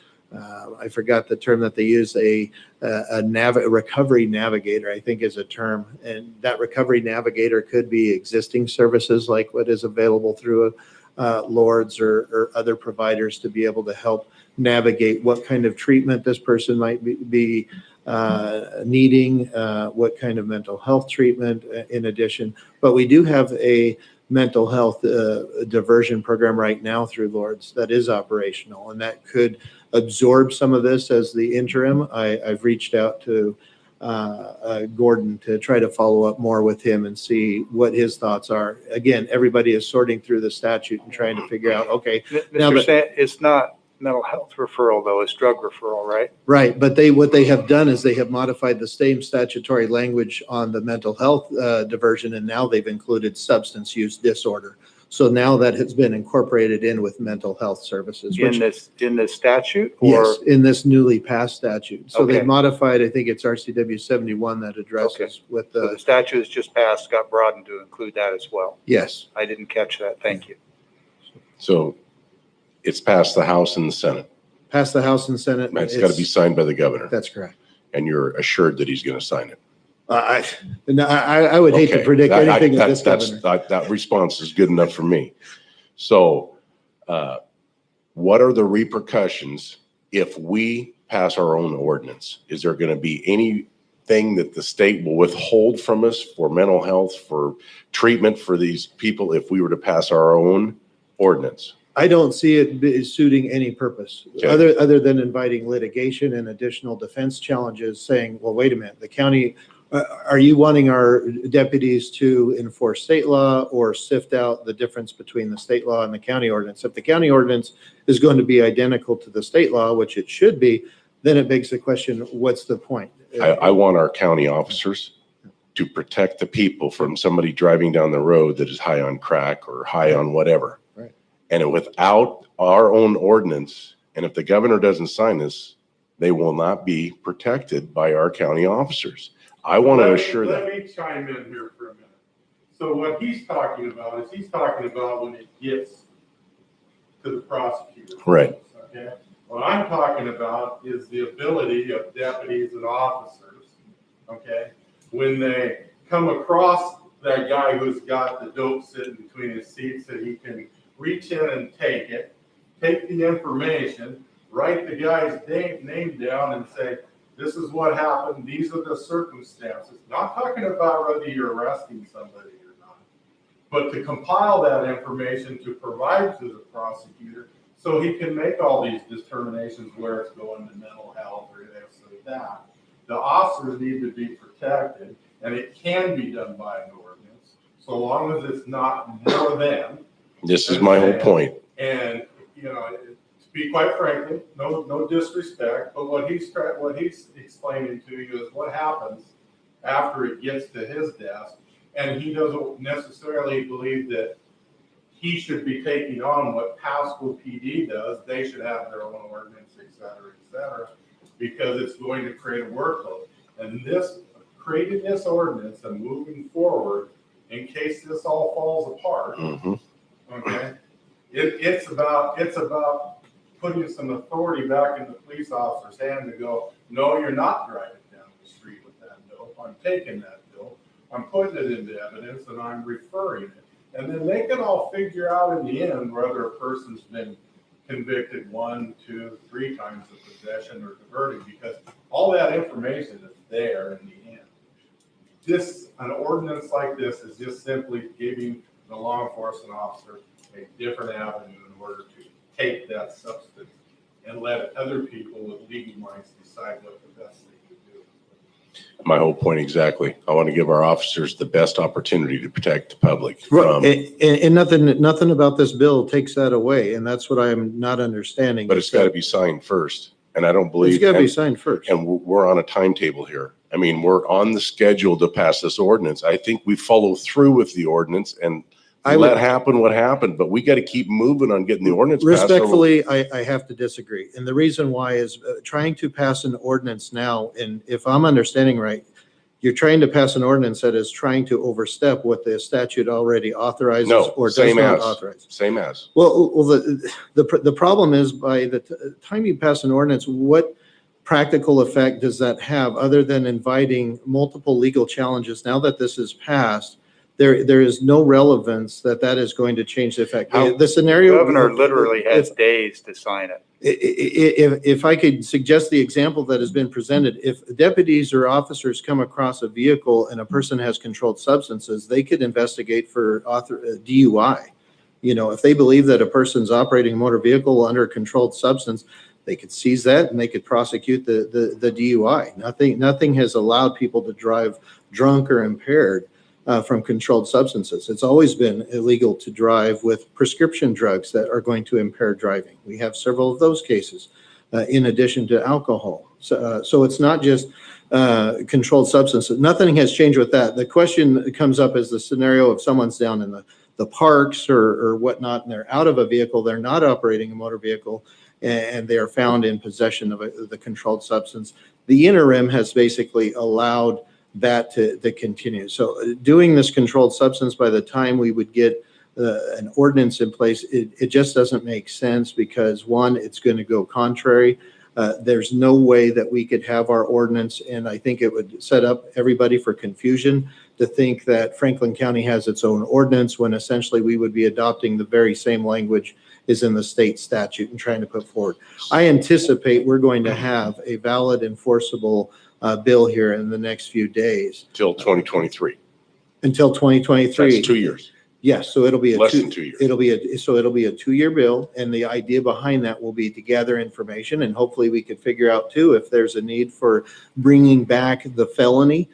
I forgot the term that they use, a recovery navigator, I think is a term. And that recovery navigator could be existing services like what is available through Lord's or other providers to be able to help navigate what kind of treatment this person might be needing, what kind of mental health treatment in addition. But we do have a mental health diversion program right now through Lord's that is operational, and that could absorb some of this as the interim. I've reached out to Gordon to try to follow up more with him and see what his thoughts are. Again, everybody is sorting through the statute and trying to figure out, okay. Mr. Stan, it's not mental health referral though, it's drug referral, right? Right, but what they have done is they have modified the same statutory language on the mental health diversion, and now they've included substance use disorder. So now that has been incorporated in with mental health services. In this statute? Or? Yes, in this newly passed statute. So Okay. they've modified, I think it's RCW 71 that addresses with So the statute that's just passed got broadened to include that as well. yes. I didn't catch that. Thank you. So it's passed the House and the Senate. Passed the House and Senate. It's got to be signed by the governor, That's correct. and you're assured that he's going to sign it. I would hate to Okay. predict anything of this That's governor. that response is good enough for me. So, what are the repercussions if we pass our own ordinance? Is there going to be anything that the state will withhold from us for mental health, for treatment for these people if we were to pass our own ordinance? I don't see it suiting any purpose Okay. other than inviting litigation and additional defense challenges saying, well, wait a minute, the county, are you wanting our deputies to enforce state law or sift out the difference between the state law and the county ordinance? If the county ordinance is going to be identical to the state law, which it should be, then it begs the question, what's the point? I want our county officers to protect the people from somebody driving down the road that is high on crack or high on whatever. Right. And without our own ordinance, and if the governor doesn't sign this, they will not be protected by our county officers. I want to assure that. Let me chime in here for a minute. So what he's talking about is he's talking about when it gets to the prosecutor. Right. Okay? What I'm talking about is the ability of deputies and officers, okay, when they come across that guy who's got the dope sitting between his seats, that he can reach in and take it, take the information, write the guy's name down and say, this is what happened, these are the circumstances. Not talking about whether you're arresting somebody or not, but to compile that information to provide to the prosecutor so he can make all these determinations where it's going to mental health or this or that. The officers need to be protected, and it can be done by an ordinance, so long as it's not more than. This is my whole point. And, you know, to be quite frankly, no disrespect, but what he's explaining to you is what happens after it gets to his desk, and he doesn't necessarily believe that he should be taking on what Pasco PD does. They should have their own ordinance, et cetera, because it's going to create a workload. And creating this ordinance and moving forward, in case this all falls apart, okay, it's about putting some authority back in the police officer's hand to go, no, you're not driving down the street with that dope. I'm taking that dope, I'm putting it into evidence, and I'm referring it. And then they can all figure out in the end whether a person's been convicted 1, 2, 3 times of possession or diverting, because all that information is there in the end. An ordinance like this is just simply giving the law enforcement officer a different avenue in order to take that substance and let other people with legal minds decide what the best thing to do. My whole point exactly. I want to give our officers the best opportunity to protect the public. And nothing about this bill takes that away, and that's what I am not understanding. But it's got to be signed first, and I don't believe. It's got to be signed first. And we're on a timetable here. I mean, we're on the schedule to pass this ordinance. I think we follow through with the ordinance and let happen what happened, but we got to keep moving on getting the ordinance passed. Respectfully, I have to disagree. And the reason why is trying to pass an ordinance now, and if I'm understanding right, you're trying to pass an ordinance that is trying to overstep what the statute already authorizes or does not authorize. Same as. Well, the problem is by the time you pass an ordinance, what practical effect does that have other than inviting multiple legal challenges? Now that this is passed, there is no relevance that is going to change the effect. The scenario. The governor literally has days to sign it. If I could suggest the example that has been presented, if deputies or officers come across a vehicle and a person has controlled substances, they could investigate for DUI. You know, if they believe that a person's operating a motor vehicle under a controlled substance, they could seize that and they could prosecute the DUI. Nothing has allowed people to drive drunk or impaired from controlled substances. It's always been illegal to drive with prescription drugs that are going to impair driving. We have several of those cases in addition to alcohol. So it's not just controlled substances. Nothing has changed with that. The question comes up is the scenario if someone's down in the parks or whatnot, and they're out of a vehicle, they're not operating a motor vehicle, and they are found in possession of the controlled substance. The interim has basically allowed that to continue. So doing this controlled substance by the time we would get an ordinance in place, it just doesn't make sense because one, it's going to go contrary. There's no way that we could have our ordinance, and I think it would set up everybody for confusion to think that Franklin County has its own ordinance when essentially we would be adopting the very same language is in the state statute and trying to put forward. I anticipate we're going to have a valid enforceable bill here in the next few days. Till 2023. Until 2023. That's 2 years. Yes, so it'll be less than 2 years. It'll be a 2-year bill, and the idea behind that will be to gather information, and hopefully we could figure out too if there's a need for bringing back the felony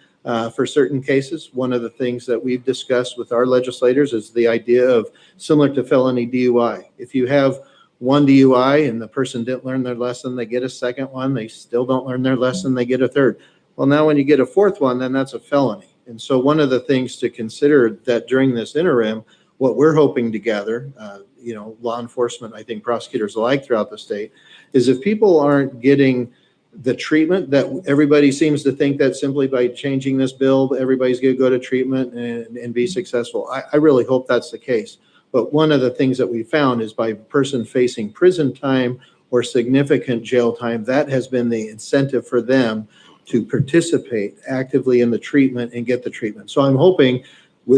for certain cases. One of the things that we've discussed with our legislators is the idea of similar to felony DUI. If you have one DUI and the person didn't learn their lesson, they get a second one, they still don't learn their lesson, they get a third. Well, now when you get a fourth one, then that's a felony. And so one of the things to consider that during this interim, what we're hoping to gather, law enforcement, I think prosecutors alike throughout the state, is if people aren't getting the treatment that everybody seems to think that simply by changing this bill, everybody's going to go to treatment and be successful. I really hope that's the case. But one of the things that we found is by a person facing prison time or significant jail time, that has been the incentive for them to participate actively in the treatment and get the treatment. So I'm hoping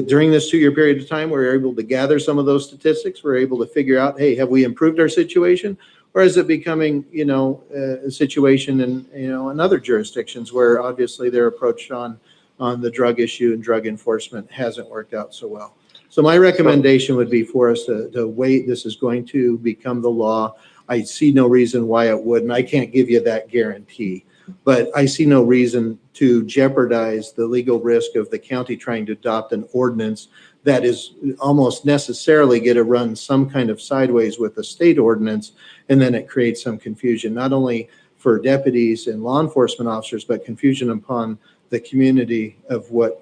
during this 2-year period of time, we're able to gather some of those statistics. We're able to figure out, hey, have we improved our situation? Or is it becoming, a situation in other jurisdictions where obviously their approach on the drug issue and drug enforcement hasn't worked out so well? So my recommendation would be for us to wait. This is going to become the law. I see no reason why it wouldn't. I can't give you that guarantee, but I see no reason to jeopardize the legal risk of the county trying to adopt an ordinance that is almost necessarily going to run some kind of sideways with the state ordinance, and then it creates some confusion, not only for deputies and law enforcement officers, but confusion upon the community of what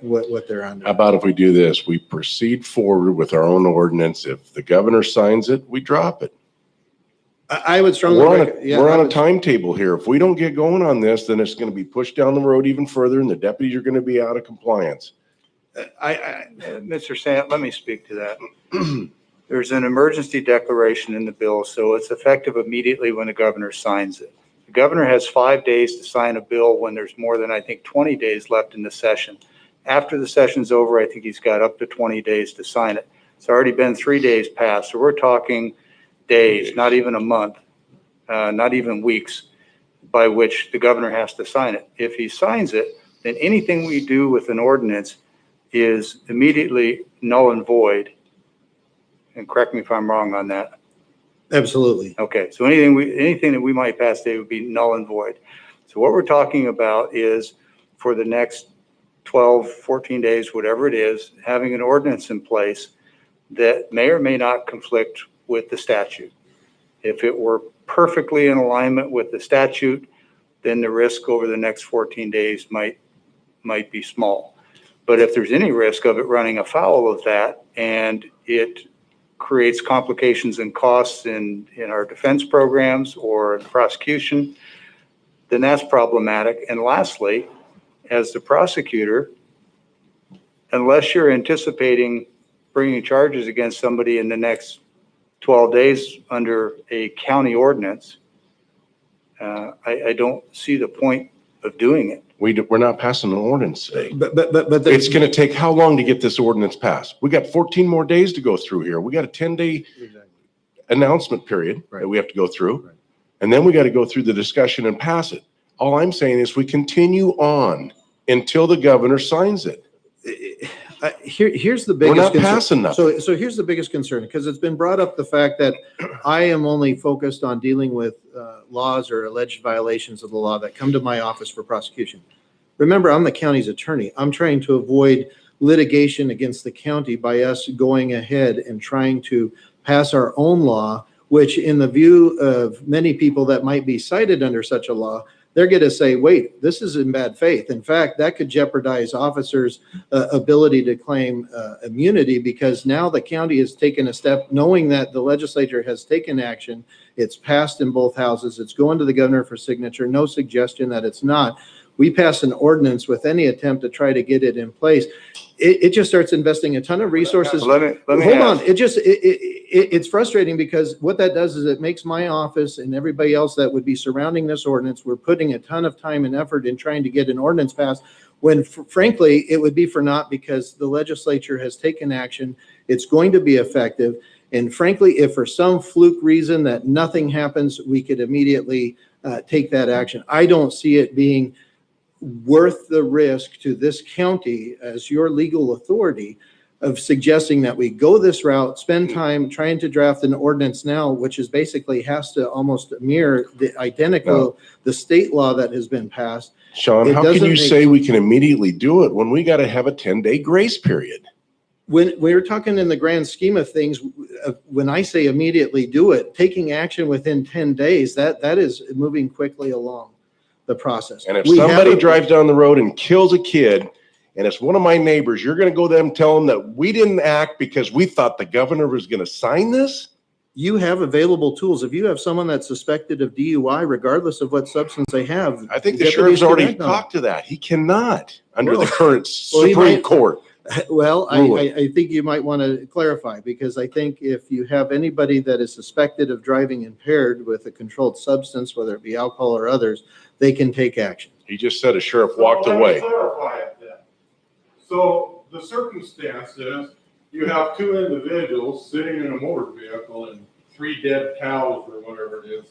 they're under. How about if we do this? We proceed forward with our own ordinance. If the governor signs it, we drop it. I would strongly We're on a timetable here. If we don't get going on this, then it's going to be pushed down the road even further, and the deputies are going to be out of compliance. Mr. Sant, let me speak to that. There's an emergency declaration in the bill, so it's effective immediately when the governor signs it. The governor has 5 days to sign a bill when there's more than, I think, 20 days left in the session. After the session's over, I think he's got up to 20 days to sign it. It's already been 3 days past, so we're talking days, not even a month, not even weeks, by which the governor has to sign it. If he signs it, then anything we do with an ordinance is immediately null and void. And correct me if I'm wrong on that. Absolutely. Okay, so anything that we might pass today would be null and void. So what we're talking about is for the next 12, 14 days, whatever it is, having an ordinance in place that may or may not conflict with the statute. If it were perfectly in alignment with the statute, then the risk over the next 14 days might be small. But if there's any risk of it running afoul of that and it creates complications and costs in our defense programs or in prosecution, then that's problematic. And lastly, as the prosecutor, unless you're anticipating bringing charges against somebody in the next 12 days under a county ordinance, I don't see the point of doing it. We're not passing an ordinance today. But It's going to take how long to get this ordinance passed? We got 14 more days to go through here. We got a 10-day announcement period that we have to go through. And then we got to go through the discussion and pass it. All I'm saying is we continue on until the governor signs it. Here's the biggest We're not concern. passing nothing. So here's the biggest concern, because it's been brought up the fact that I am only focused on dealing with laws or alleged violations of the law that come to my office for prosecution. Remember, I'm the county's attorney. I'm trying to avoid litigation against the county by us going ahead and trying to pass our own law, which in the view of many people that might be cited under such a law, they're going to say, wait, this is in bad faith. In fact, that could jeopardize officers' ability to claim immunity, because now the county has taken a step knowing that the legislature has taken action. It's passed in both houses. It's going to the governor for signature. No suggestion that it's not. We pass an ordinance with any attempt to try to get it in place. It just starts investing a ton of resources. Let me Hold on. ask. It's frustrating, because what that does is it makes my office and everybody else that would be surrounding this ordinance, we're putting a ton of time and effort in trying to get an ordinance passed, when frankly, it would be for naught, because the legislature has taken action. It's going to be effective. And frankly, if for some fluke reason that nothing happens, we could immediately take that action. I don't see it being worth the risk to this county as your legal authority of suggesting that we go this route, spend time trying to draft an ordinance now, which is basically has to almost mirror the identical, the state law that has been passed. Sean, how can you say we can immediately do it when we got to have a 10-day grace period? When we're talking in the grand scheme of things, when I say immediately do it, taking action within 10 days, that is moving quickly along the process. And if somebody drives down the road and kills a kid, and it's one of my neighbors, you're going to go to them and tell them that we didn't act because we thought the governor was going to sign this? you have available tools. If you have someone that's suspected of DUI, regardless of what substance they have. I think the deputies sheriff's can already act on it. talked to that. He cannot under the Well, current well, he Supreme might- Court. Well, ruling. I think you might want to clarify, because I think if you have anybody that is suspected of driving impaired with a controlled substance, whether it be alcohol or others, they can take action. He just said a sheriff So walked let me away. clarify it then. So the circumstance is you have two individuals sitting in a motor vehicle and 3 dead cows or whatever it is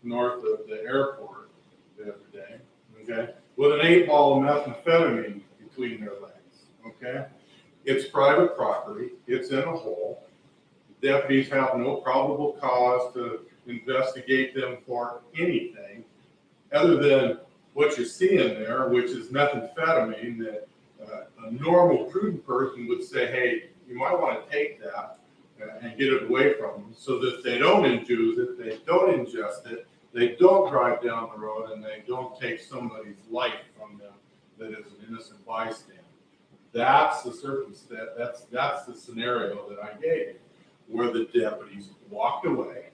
north of the airport the other day, okay, with an 8-ball of methamphetamine between their legs, okay? It's private property, it's in a hole. Deputies have no probable cause to investigate them for anything other than what you see in there, which is methamphetamine that a normal prudent person would say, hey, you might want to take that and get it away from them so that they don't induce it, they don't ingest it, they don't drive down the road, and they don't take somebody's life from them that is an innocent bystander. That's the circumstance, that's the scenario that I gave you, where the deputies walked away,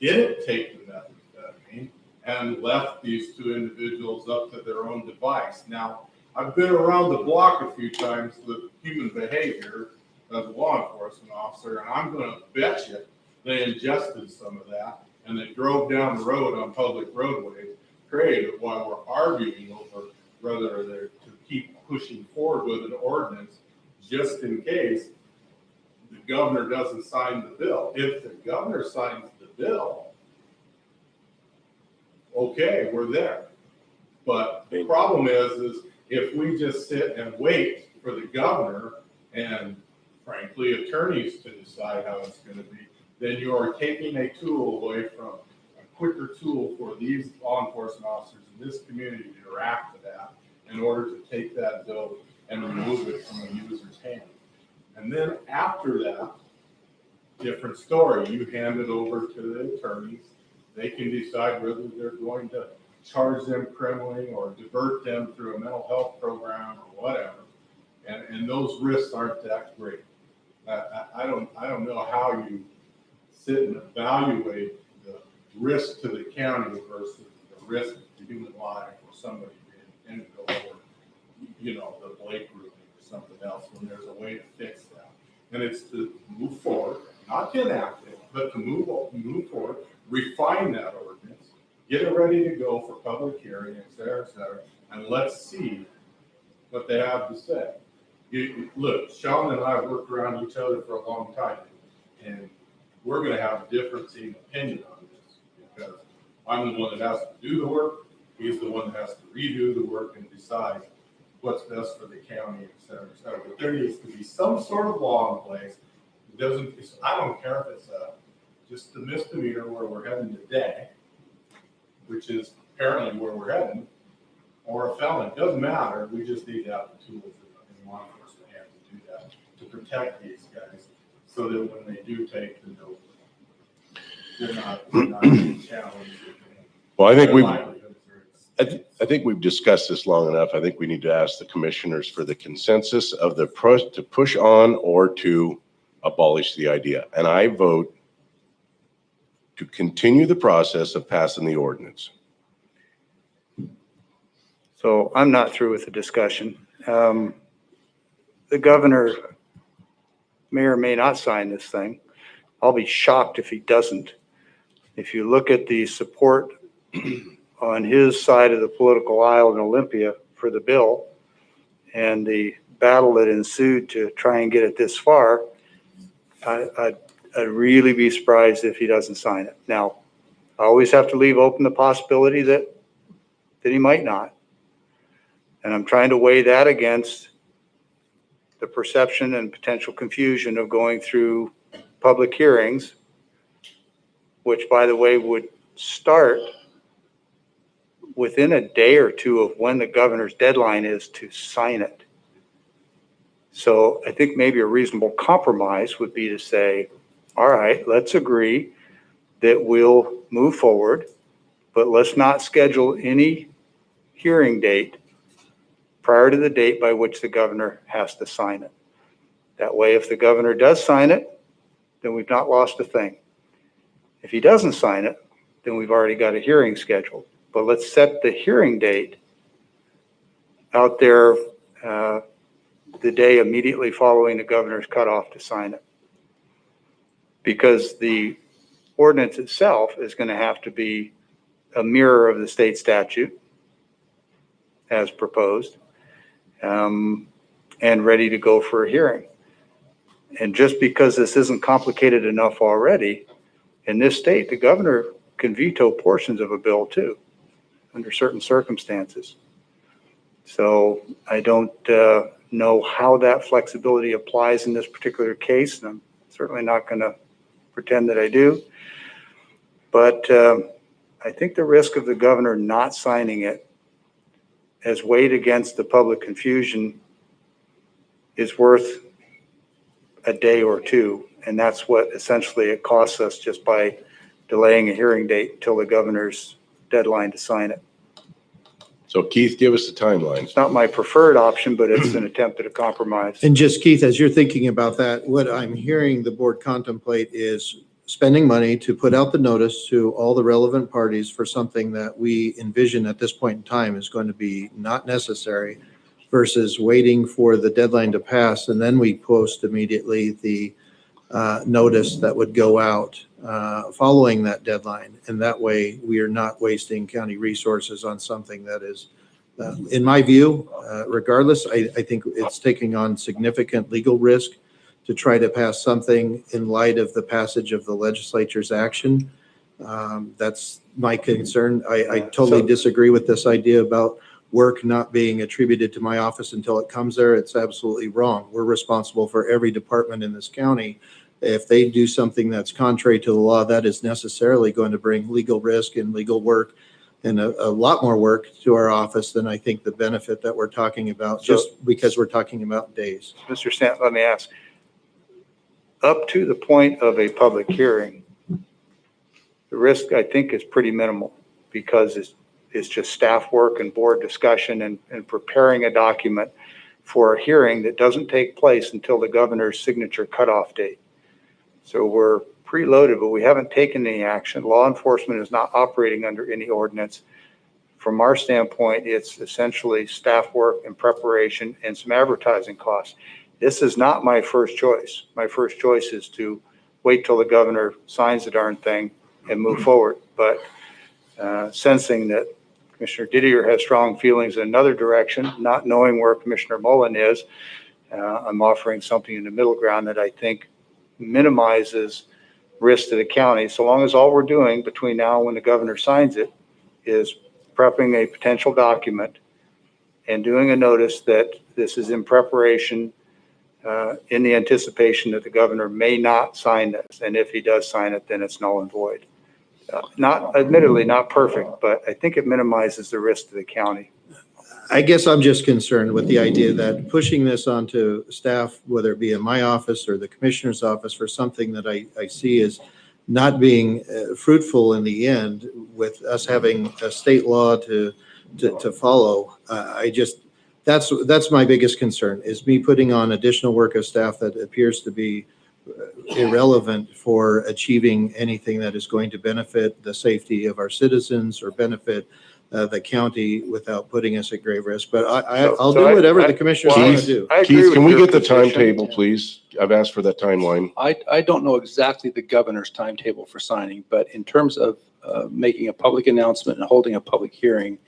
didn't take the methamphetamine, and left these two individuals up to their own device. Now, I've been around the block a few times with human behavior as a law enforcement officer, and I'm gonna bet you they ingested some of that, and they drove down the road on public roadways, created while we're arguing over whether they're to keep pushing forward with an ordinance, just in case the governor doesn't sign the bill. If the governor signs the bill, okay, we're there. But the problem is if we just sit and wait for the governor and frankly attorneys to decide how it's going to be, then you are taking a tool away from a quicker tool for these law enforcement officers in this community to react to that in order to take that bill and remove it from a user's hand. And then after that, different story. You hand it over to the attorneys. They can decide whether they're going to charge them criminally or divert them through a mental health program or whatever. And those risks aren't that great. I don't know how you sit and evaluate the risk to the county versus the risk to human life or somebody being in over, the Blake ruling or something else when there's a way to fix that. And it's to move forward, not to enact it, but to move forward, refine that ordinance, get it ready to go for public hearing, et cetera, and let's see what they have to say. Look, Sean and I have worked around each other for a long time, and we're going to have a difference in opinion on this because I'm the one that has to do the work. He's the one that has to redo the work and decide what's best for the county, et cetera, et cetera. But there needs to be some sort of law in place. I don't care if it's just a misdemeanor where we're heading today, which is apparently where we're heading, or a felon. It doesn't matter. We just need to have the tools in law enforcement hands to do that, to protect these guys so that when they do take the note, they're not being challenged. Well, I think we've discussed this long enough. I think we need to ask the commissioners for the consensus of to push on or to abolish the idea. And I vote to continue the process of passing the ordinance. So I'm not through with the discussion. The governor may or may not sign this thing. I'll be shocked if he doesn't. If you look at the support on his side of the political aisle in Olympia for the bill and the battle that ensued to try and get it this far, I'd really be surprised if he doesn't sign it. Now, I always have to leave open the possibility that he might not. And I'm trying to weigh that against the perception and potential confusion of going through public hearings, which, by the way, would start within a day or two of when the governor's deadline is to sign it. So I think maybe a reasonable compromise would be to say, all right, let's agree that we'll move forward, but let's not schedule any hearing date prior to the date by which the governor has to sign it. That way, if the governor does sign it, then we've not lost a thing. If he doesn't sign it, then we've already got a hearing scheduled. But let's set the hearing date out there the day immediately following the governor's cutoff to sign it. Because the ordinance itself is going to have to be a mirror of the state statute as proposed, and ready to go for a hearing. And just because this isn't complicated enough already, in this state, the governor can veto portions of a bill too, under certain circumstances. So I don't know how that flexibility applies in this particular case, and I'm certainly not going to pretend that I do. But I think the risk of the governor not signing it as weighed against the public confusion is worth a day or two. And that's what essentially it costs us just by delaying a hearing date until the governor's deadline to sign it. So Keith, give us the timeline. It's not my preferred option, but it's an attempt at a compromise. And just Keith, as you're thinking about that, what I'm hearing the board contemplate is spending money to put out the notice to all the relevant parties for something that we envision at this point in time is going to be not necessary, versus waiting for the deadline to pass, and then we post immediately the notice that would go out following that deadline. And that way we are not wasting county resources on something that is, in my view, regardless, I think it's taking on significant legal risk to try to pass something in light of the passage of the legislature's action. That's my concern. I totally disagree with this idea about work not being attributed to my office until it comes there. It's absolutely wrong. We're responsible for every department in this county. If they do something that's contrary to the law, that is necessarily going to bring legal risk and legal work and a lot more work to our office than I think the benefit that we're talking about, just because we're talking about days. Mr. Stant, let me ask, up to the point of a public hearing, the risk I think is pretty minimal, because it's just staff work and board discussion and preparing a document for a hearing that doesn't take place until the governor's signature cutoff date. So we're preloaded, but we haven't taken any action. Law enforcement is not operating under any ordinance. From our standpoint, it's essentially staff work and preparation and some advertising costs. This is not my first choice. My first choice is to wait till the governor signs the darn thing and move forward. But sensing that Commissioner Didier has strong feelings in another direction, not knowing where Commissioner Mullen is, I'm offering something in the middle ground that I think minimizes risk to the county, so long as all we're doing between now and when the governor signs it is prepping a potential document and doing a notice that this is in preparation in the anticipation that the governor may not sign this. And if he does sign it, then it's null and void. Not, admittedly, not perfect, but I think it minimizes the risk to the county. I guess I'm just concerned with the idea that pushing this onto staff, whether it be in my office or the commissioner's office, for something that I see as not being fruitful in the end, with us having a state law to follow. That's my biggest concern, is me putting on additional work of staff that appears to be irrelevant for achieving anything that is going to benefit the safety of our citizens or benefit the county without putting us at grave risk. But I'll do whatever the commissioners want to do. Keith, can we get the timetable, please? I've asked for that timeline. I don't know exactly the governor's timetable for signing, but in terms of making a public announcement and holding a public hearing,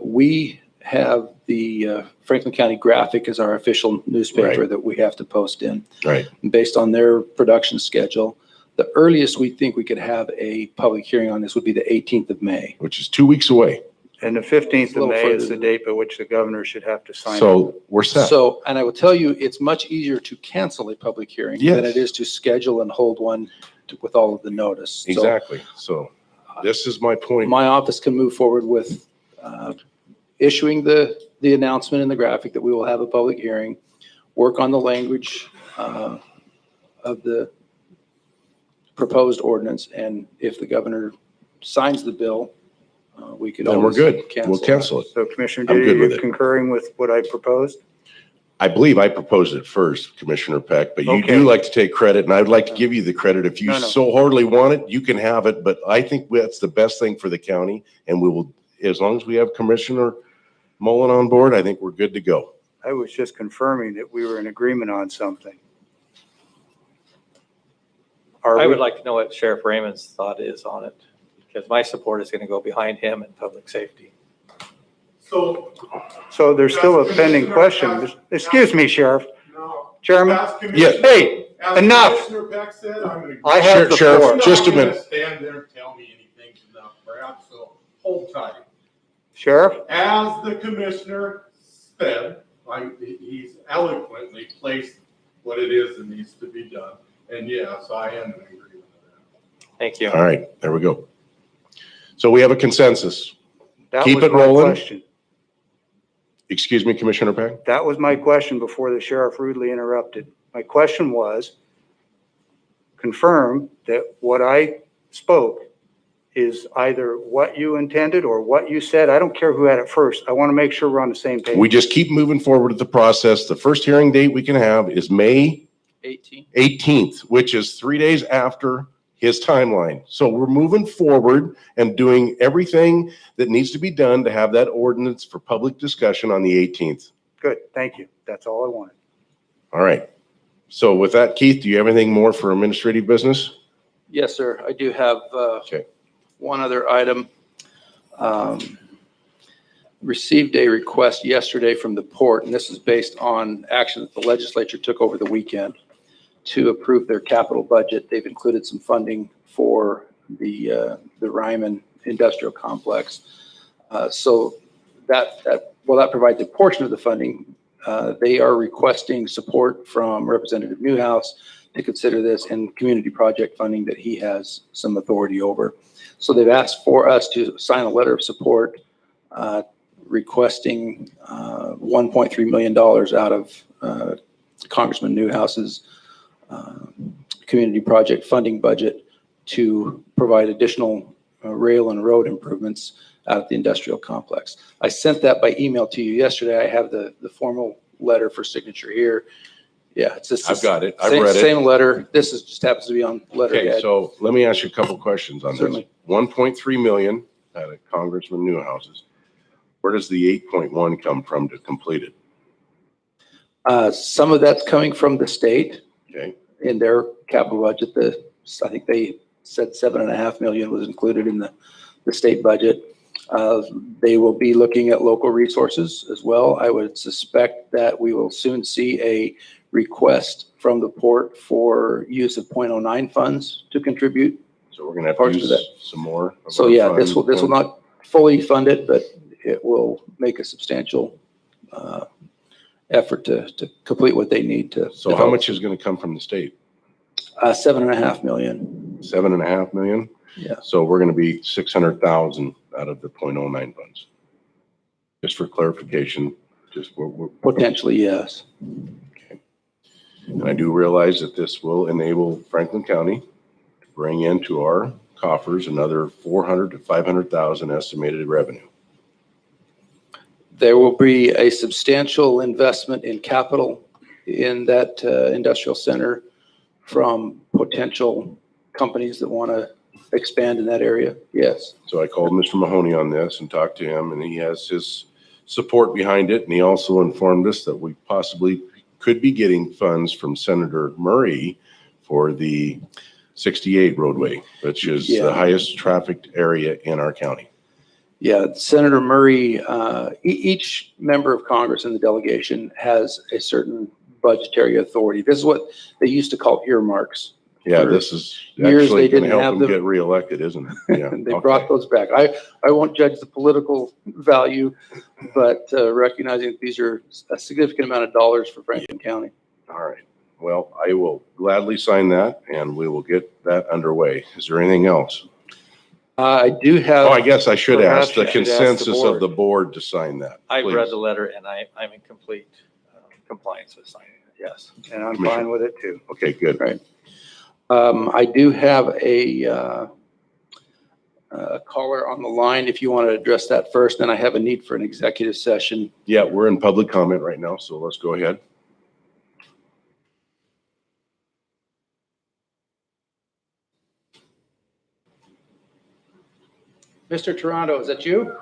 we have the Franklin County Graphic as our official newspaper that we have to post in. Right. Based on their production schedule, the earliest we think we could have a public hearing on this would be the 18th of May. Which is 2 weeks away. And the 15th of May is the date by which the governor should have to sign it. So we're set. So, and I will tell you, it's much easier to cancel a public hearing than it is to schedule and hold one with all of the notice. Exactly. So this is my point. My office can move forward with issuing the announcement in the graphic that we will have a public hearing, work on the language of the proposed ordinance, and if the governor signs the bill, we could then we're good. Cancel we'll cancel it. So Commissioner I'm good Didier, with you it. concurring with what I proposed? I believe I proposed it first, Commissioner Peck, but you Okay. do like to take credit, and I would like to give you the credit. If you No. so hardly want it, you can have it, but I think that's the best thing for the county, and we will, as long as we have Commissioner Mullen on board, I think we're good to go. I was just confirming that we were in agreement on something. Are I we? would like to know what Sheriff Raymond's thought is on it, because my support is going to go behind him in public safety. So there's still a pending question. Excuse me, Sheriff. Chairman? Yes. Hey, enough. I have the Sheriff, floor. just a minute. Stand there and tell me anything's enough, perhaps, so hold tight. Sheriff? As the commissioner said, he's eloquently placed what it is that needs to be done. And yes, I am in agreement with that. Thank you. All right, there we go. So we have a consensus. That Keep was it my rolling. question. Excuse me, Commissioner Peck? That was my question before the sheriff rudely interrupted. My question was, confirm that what I spoke is either what you intended or what you said. I don't care who had it first. I want to make sure we're on the same page. We just keep moving forward with the process. The first hearing date we can have is May 18th, which is 3 days after his timeline. So we're moving forward and doing everything that needs to be done to have that ordinance for public discussion on the 18th. Good, thank you. That's all I wanted. All right. So with that, Keith, do you have anything more for administrative business? Yes, sir. I do have Okay. one other item. Received a request yesterday from the port, and this is based on action that the legislature took over the weekend to approve their capital budget. They've included some funding for the Ryman Industrial Complex. So that provides a portion of the funding. They are requesting support from Representative Newhouse to consider this and community project funding that he has some authority over. So they've asked for us to sign a letter of support requesting $1.3 million out of Congressman Newhouse's community project funding budget to provide additional rail and road improvements out at the industrial complex. I sent that by email to you yesterday. I have the formal letter for signature here. Yeah, it's just. I've got it. I've same, read it. Same letter. This is just happens to be on letterhead. Okay, so let me ask you a couple questions on this. Certainly. 1.3 million out of Congressman Newhouse's. Where does the 8.1 come from to complete it? Some of that's coming from the state. Okay. In their capital budget. I think they said $7.5 million was included in the state budget. They will be looking at local resources as well. I would suspect that we will soon see a request from the port for use of .09 funds to contribute. So we're gonna have Parts to of use that. some more. of So our yeah, this funds. will not fully fund it, but it will make a substantial effort to complete what they need to. So how develop. much is gonna come from the state? $7.5 million. 7.5 million? Yeah. So we're gonna be 600,000 out of the .09 funds. Just for clarification, just we're. Potentially, yes. And I do realize that this will enable Franklin County to bring into our coffers another 400 to 500,000 estimated revenue. There will be a substantial investment in capital in that industrial center from potential companies that want to expand in that area. Yes. So I called Mr. Mahoney on this and talked to him, and he has his support behind it. And he also informed us that we possibly could be getting funds from Senator Murray for the 68 roadway, which is the highest trafficked area in our county. Yeah, Senator Murray, each member of Congress in the delegation has a certain budgetary authority. This is what they used to call earmarks. Yeah, this is years actually they going to didn't help have him them. get reelected, isn't it? Yeah. They brought those back. I won't judge the political value, but recognizing that these are a significant amount of dollars for Franklin County. All right. Well, I will gladly sign that, and we will get that underway. Is there anything else? I do have. Oh, I guess I should Perhaps ask the you should ask the consensus of board. the board to sign that. I've please. read the letter and I'm in complete compliance with signing it, yes. And I'm Commissioner. fine with it too. Okay, good. Right. I do have a caller on the line if you want to address that first. Then I have a need for an executive session. Yeah, we're in public comment right now, so let's go ahead. Mr. Toronto, is that you?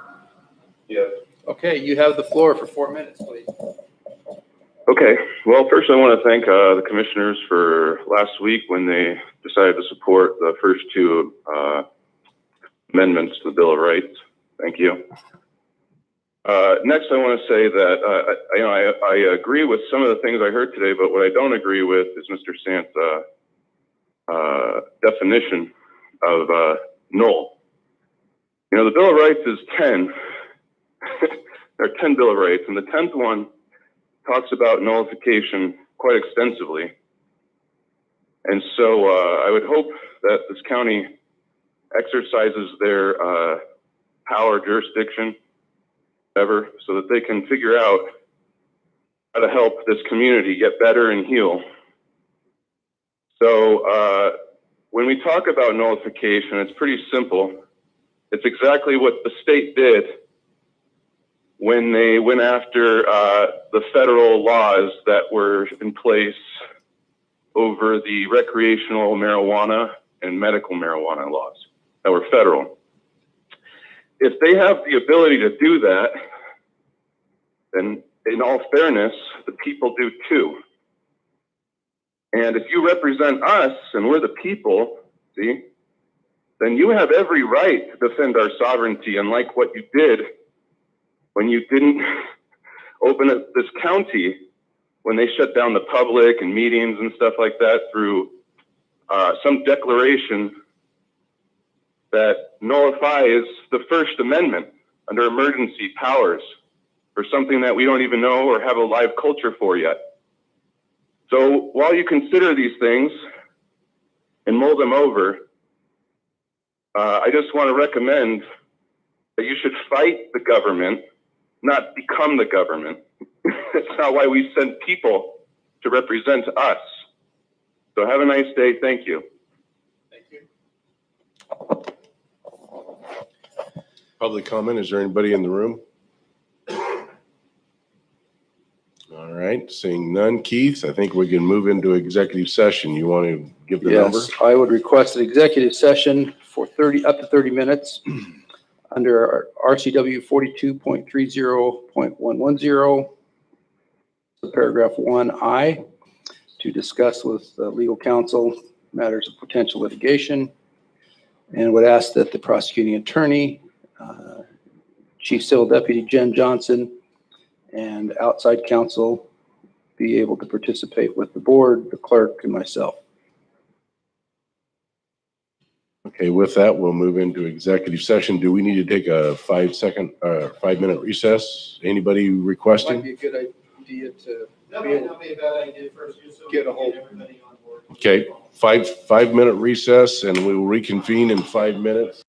Yes. Okay, you have the floor for 4 minutes, please. Okay, well, first I want to thank the commissioners for last week when they decided to support the first two amendments to the Bill of Rights. Thank you. Next, I want to say that I agree with some of the things I heard today, but what I don't agree with is Mr. Sant's definition of null. You know, the Bill of Rights is 10. There are 10 Bill of Rights, and the 10th one talks about nullification quite extensively. And so I would hope that this county exercises their power, jurisdiction, whatever, so that they can figure out how to help this community get better and heal. So when we talk about nullification, it's pretty simple. It's exactly what the state did when they went after the federal laws that were in place over the recreational marijuana and medical marijuana laws that were federal. If they have the ability to do that, then in all fairness, the people do too. And if you represent us and we're the people, see, then you have every right to defend our sovereignty, unlike what you did when you didn't open up this county, when they shut down the public and meetings and stuff like that through some declaration that nullifies the First Amendment under emergency powers for something that we don't even know or have a live culture for yet. So while you consider these things and mull them over, I just want to recommend that you should fight the government, not become the government. That's not why we send people to represent us. So have a nice day. Thank you. Thank you. Public comment, is there anybody in the room? All right, seeing none. Keith, I think we can move into executive session. You want to give the number? Yes, I would request an executive session for up to 30 minutes under our RCW 42.30.110, paragraph 1I, to discuss with legal counsel matters of potential litigation, and would ask that the prosecuting attorney, Chief Civil Deputy Jen Johnson, and outside counsel be able to participate with the board, the clerk, and myself. Okay, with that, we'll move into executive session. Do we need to take a 5-minute recess? Anybody Might requesting? be a good idea to That might not be a bad idea first, just so we Get a can hold- get everybody on board. Okay, 5-minute recess, and we will reconvene in 5 minutes.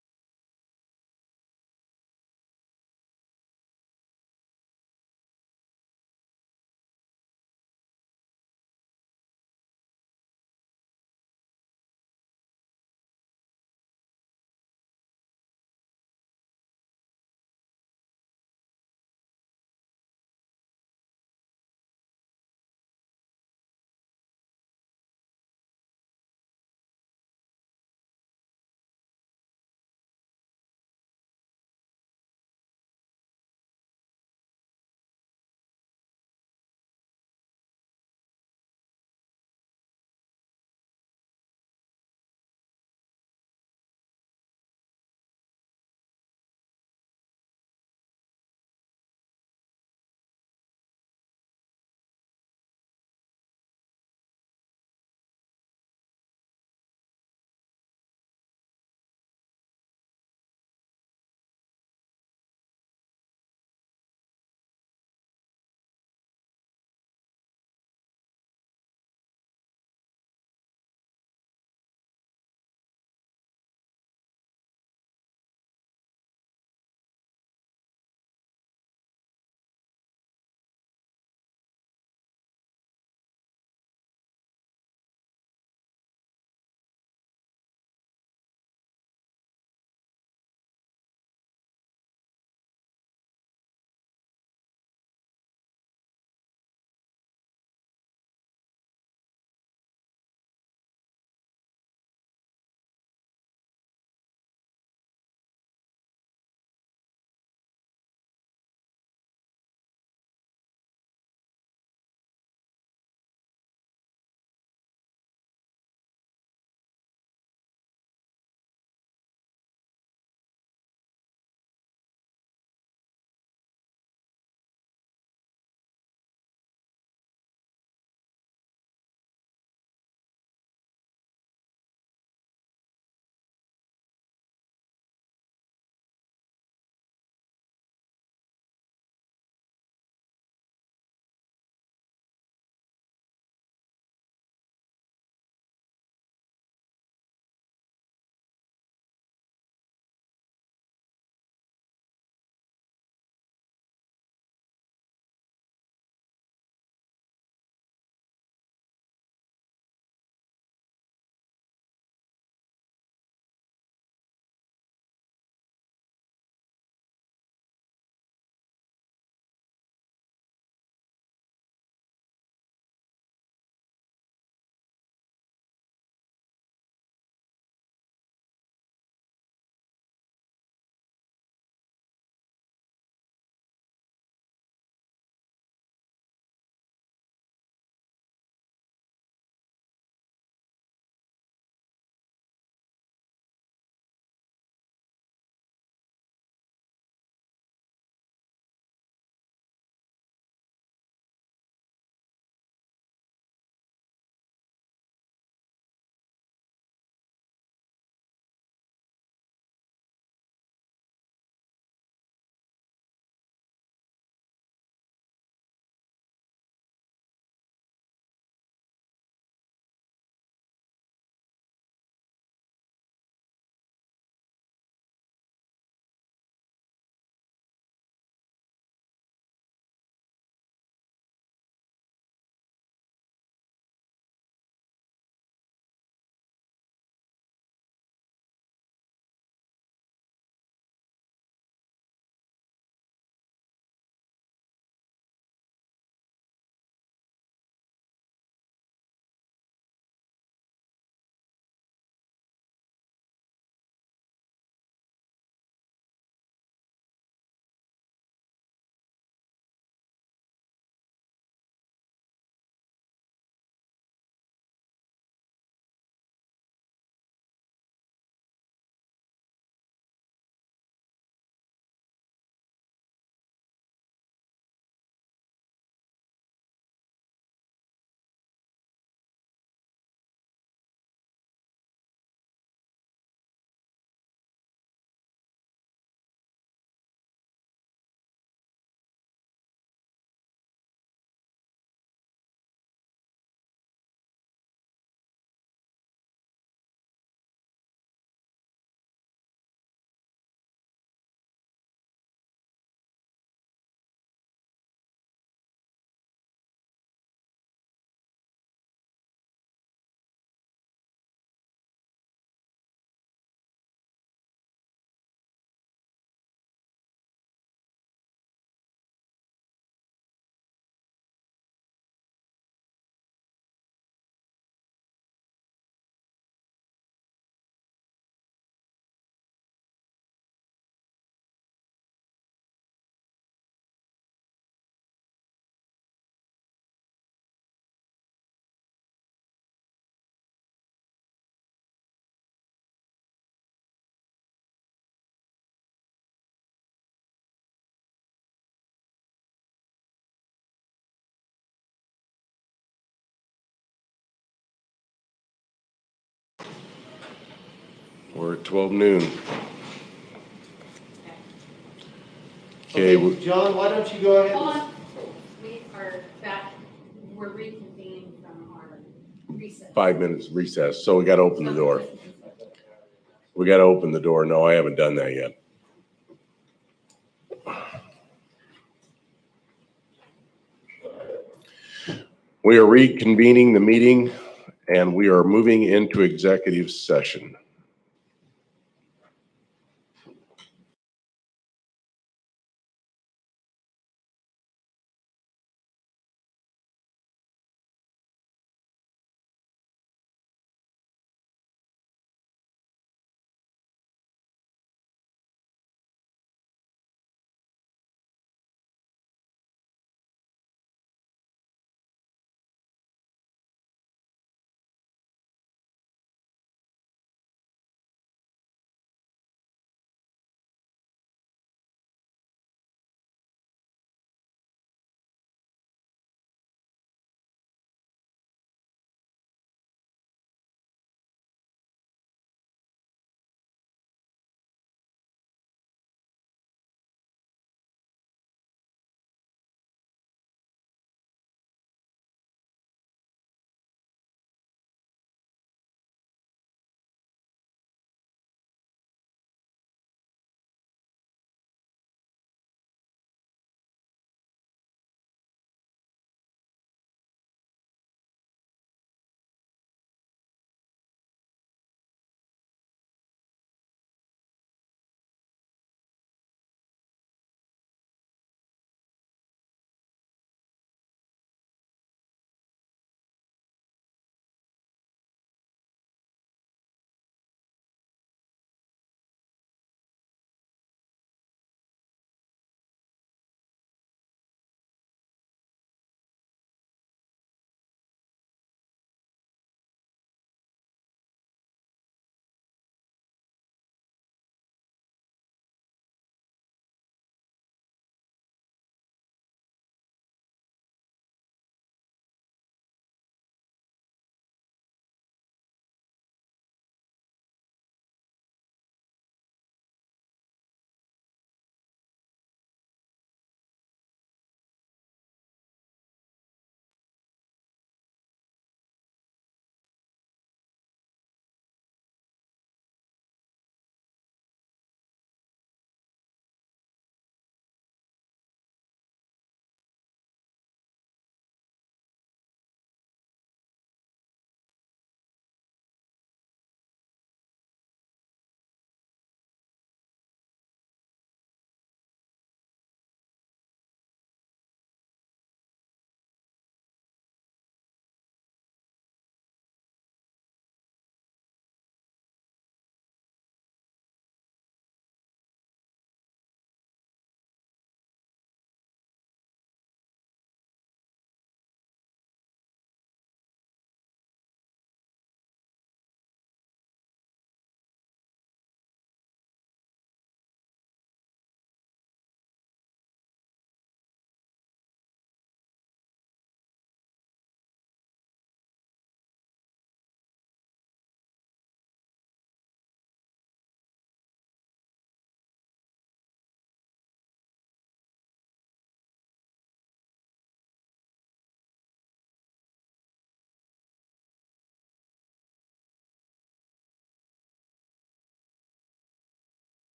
We're at 12 noon. Okay, John, why don't you go ahead? Hold on. We are back, we're reconvening from our recess. 5 minutes recess, so we got to open the door. We got to open the door. No, I haven't done that yet. We are reconvening the meeting and we are moving into executive session.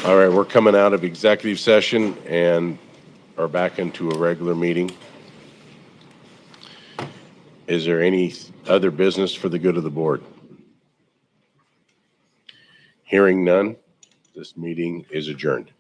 All right, we're coming out of executive session and are back into a regular meeting. Is there any other business for the good of the board? Hearing none, this meeting is adjourned.